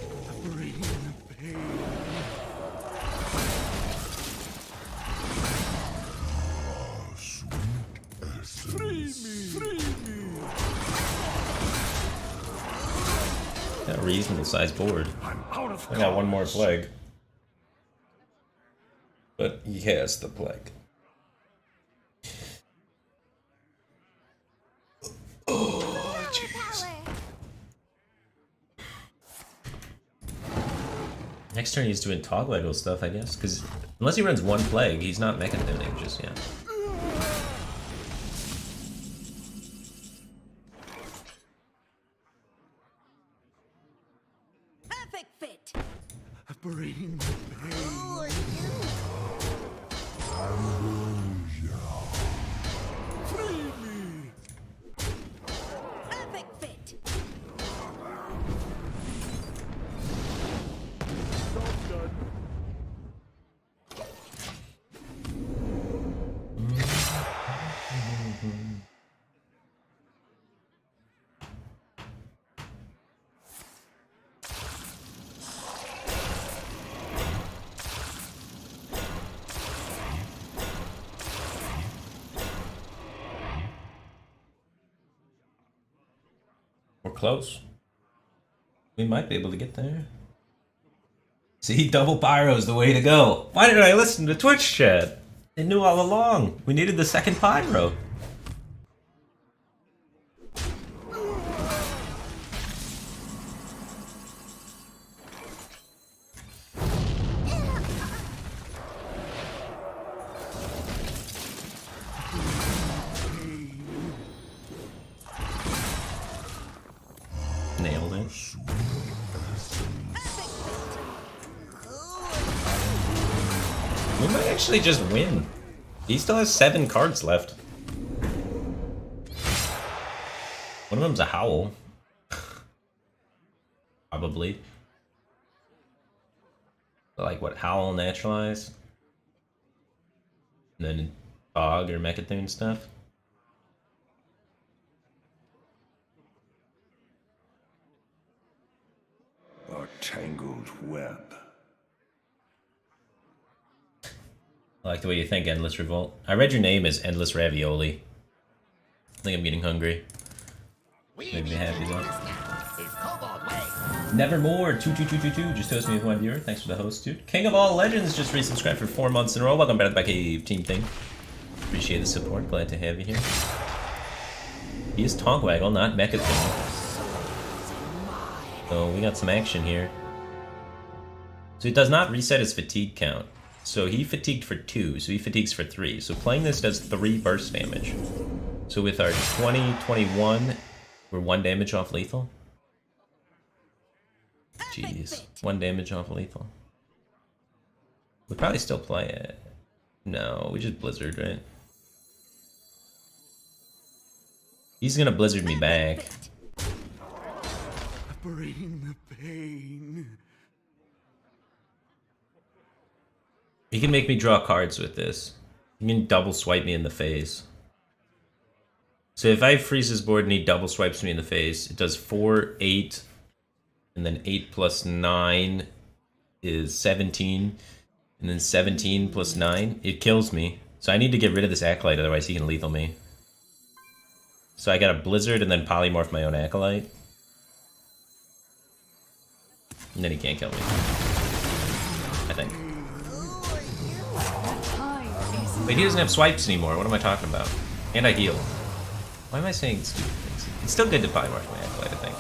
Got a reasonable sized board. I got one more plague. But he has the plague. Oh, jeez. Next turn he's doing Togwaggle stuff, I guess, because unless he runs one plague, he's not Mechathuning just yet. Perfect fit. Bring Who are you? Perfect fit. close. We might be able to get there. See, double pyro's the way to go. Why did I listen to Twitch chat? They knew all along. We needed the second pyro. Nailed it. We might actually just win. He still has 7 cards left. One of them's a howl. Probably. Like what, howl naturalize? And then fog or Mechathune stuff. A tangled web. I like the way you think, Endless Revolt. I read your name as Endless Ravioli. I think I'm getting hungry. Maybe happy though. Nevermore 22222 just toast me with one viewer. Thanks for the host, dude. King of All Legends just resubscribed for 4 months in a row. Welcome back to the Back Team Thing. Appreciate the support. Glad to have you here. He is Tonkwaggle, not Mechathune. So we got some action here. So it does not reset his fatigue count. So he fatigued for 2, so he fatigues for 3. So playing this does 3 burst damage. So with our 20-21, we're 1 damage off lethal. Jeez, 1 damage off lethal. We'd probably still play it. No, we just Blizzard, right? He's gonna Blizzard me back. Bring the pain. He can make me draw cards with this. He can double swipe me in the face. So if I freeze his board and he double swipes me in the face, it does 4, 8, and then 8 plus 9 is 17, and then 17 plus 9, it kills me. So I need to get rid of this Acolyte, otherwise he can lethal me. So I got a Blizzard and then polymorph my own Acolyte. And then he can't kill me. I think. Wait, he doesn't have swipes anymore. What am I talking about? And I heal. Why am I saying stupid things? It's still good to polymorph my Acolyte, I think.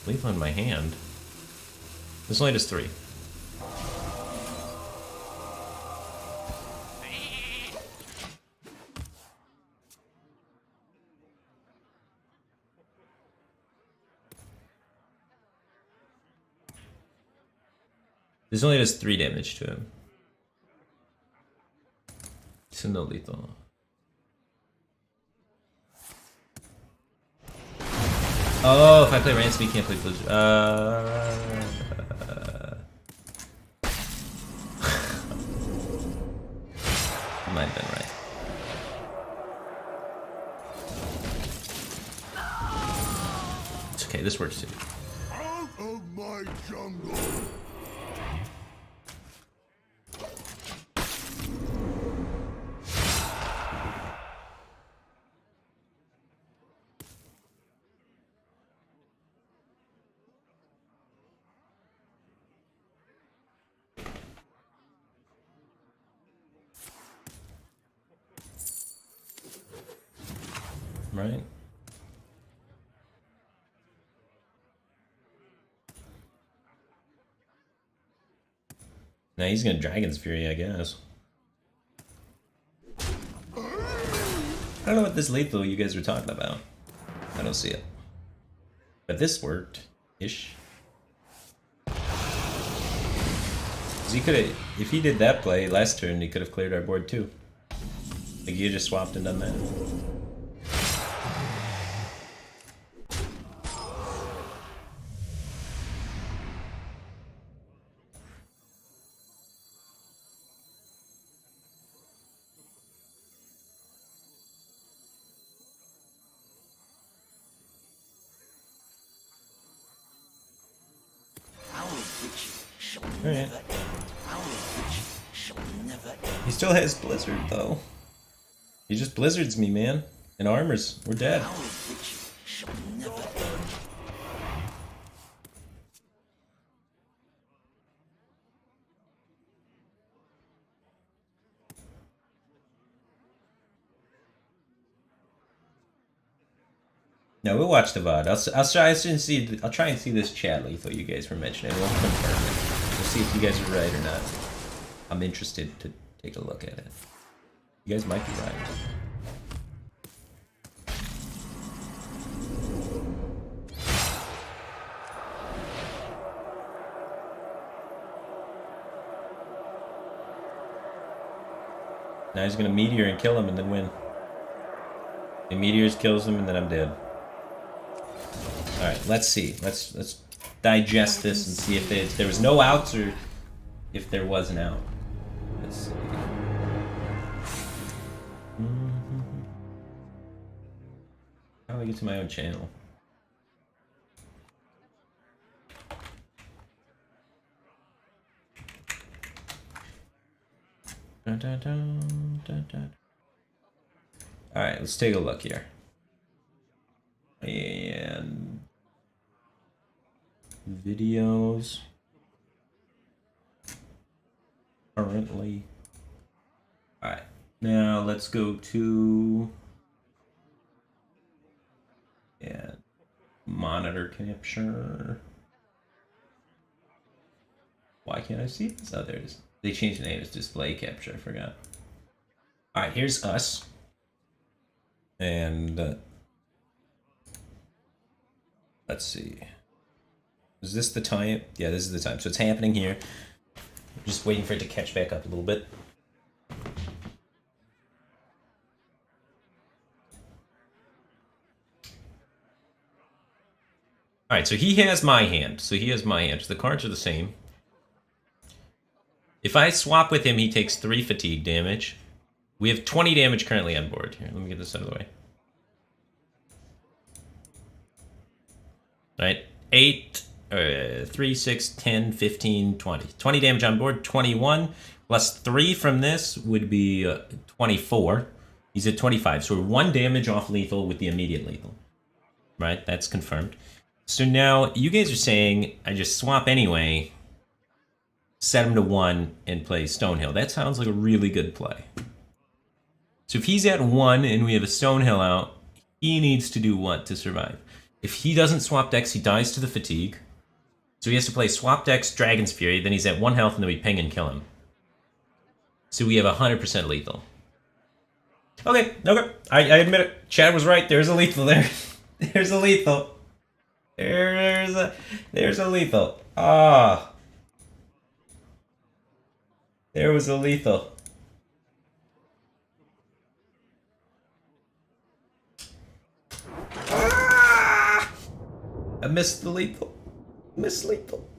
Lethal in my hand. This only does 3. This only does 3 damage to him. So no lethal. Oh, if I play Ransom, he can't play Blizzard. You might have been right. It's okay, this works too. Out of my jungle. Right? Now he's gonna Dragon's Fury, I guess. I don't know what this lethal you guys were talking about. I don't see it. But this worked-ish. He could have, if he did that play last turn, he could have cleared our board too. Like you just swapped and done that. Alright. He still has Blizzard though. He just Blizzards me, man. And armors. We're dead. No, we'll watch the VOD. I'll try and see this chat lethal you guys were mentioning. We'll confirm it. We'll see if you guys are right or not. I'm interested to take a look at it. You guys might be right. Now he's gonna meteor and kill him and then win. He meteors, kills him, and then I'm dead. Alright, let's see. Let's digest this and see if there was no outs or if there was an out. Let's see. How do I get to my own channel? Dun, dun, dun, dun, dun. Alright, let's take a look here. And videos currently. Alright, now let's go to monitor capture. Why can't I see this? Oh, there it is. They changed the name. It's display capture. I forgot. All right, here's us. And let's see. Is this the time? Yeah, this is the time. So it's happening here. I'm just waiting for it to catch back up a little bit. All right, so he has my hand. So the cards are the same. If I swap with him, he takes 3 fatigue damage. We have 20 damage currently on board. Here, let me get this out of the way. All right, 8, 3, 6, 10, 15, 20. 20 damage on board, 21. Plus 3 from this would be 24. He's at 25, so we're 1 damage off lethal with the immediate lethal. Right, that's confirmed. So now, you guys are saying, I just swap anyway, set him to 1 and play Stonehill. That sounds like a really good play. So if he's at 1 and we have a Stonehill out, he needs to do what to survive? If he doesn't swap decks, he dies to the fatigue. So he has to play swap decks, Dragon's Fury, then he's at 1 health and then we ping and kill him. So we have 100% lethal. Okay, I admit it. Chad was right, there's a lethal there. There's a lethal. There's a lethal. Ah. There was a lethal. Ah! I missed the lethal. Missed lethal.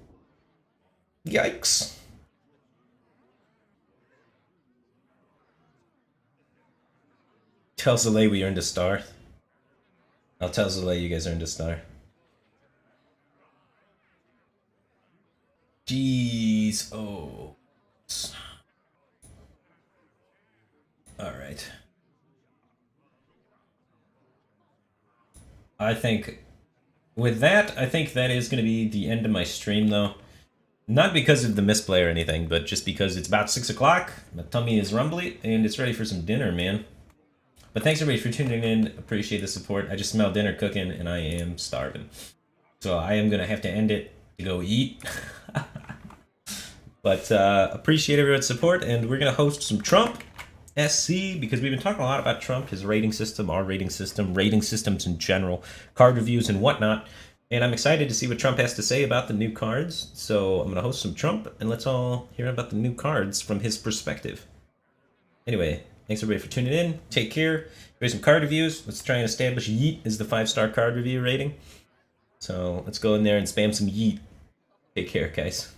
Yikes. Tell Zalay we earned a star. I'll tell Zalay you guys earned a star. Jeez. Oh. Alright. I think with that, I think that is going to be the end of my stream though. Not because of the misplay or anything, but just because it's about 6 o'clock, my tummy is rumbly, and it's ready for some dinner, man. But thanks everybody for tuning in, appreciate the support. I just smell dinner cooking and I am starving. So I am going to have to end it to go eat. But appreciate everyone's support, and we're going to host some Trump SC, because we've been talking a lot about Trump, his rating system, our rating systems in general, card reviews and whatnot. And I'm excited to see what Trump has to say about the new cards. So I'm going to host some Trump, and let's all hear about the new cards from his perspective. Anyway, thanks everybody for tuning in. Take care. Here's some card reviews. Let's try and establish Yeet as the 5-star card review rating. So let's go in there and spam some Yeet. Take care, guys.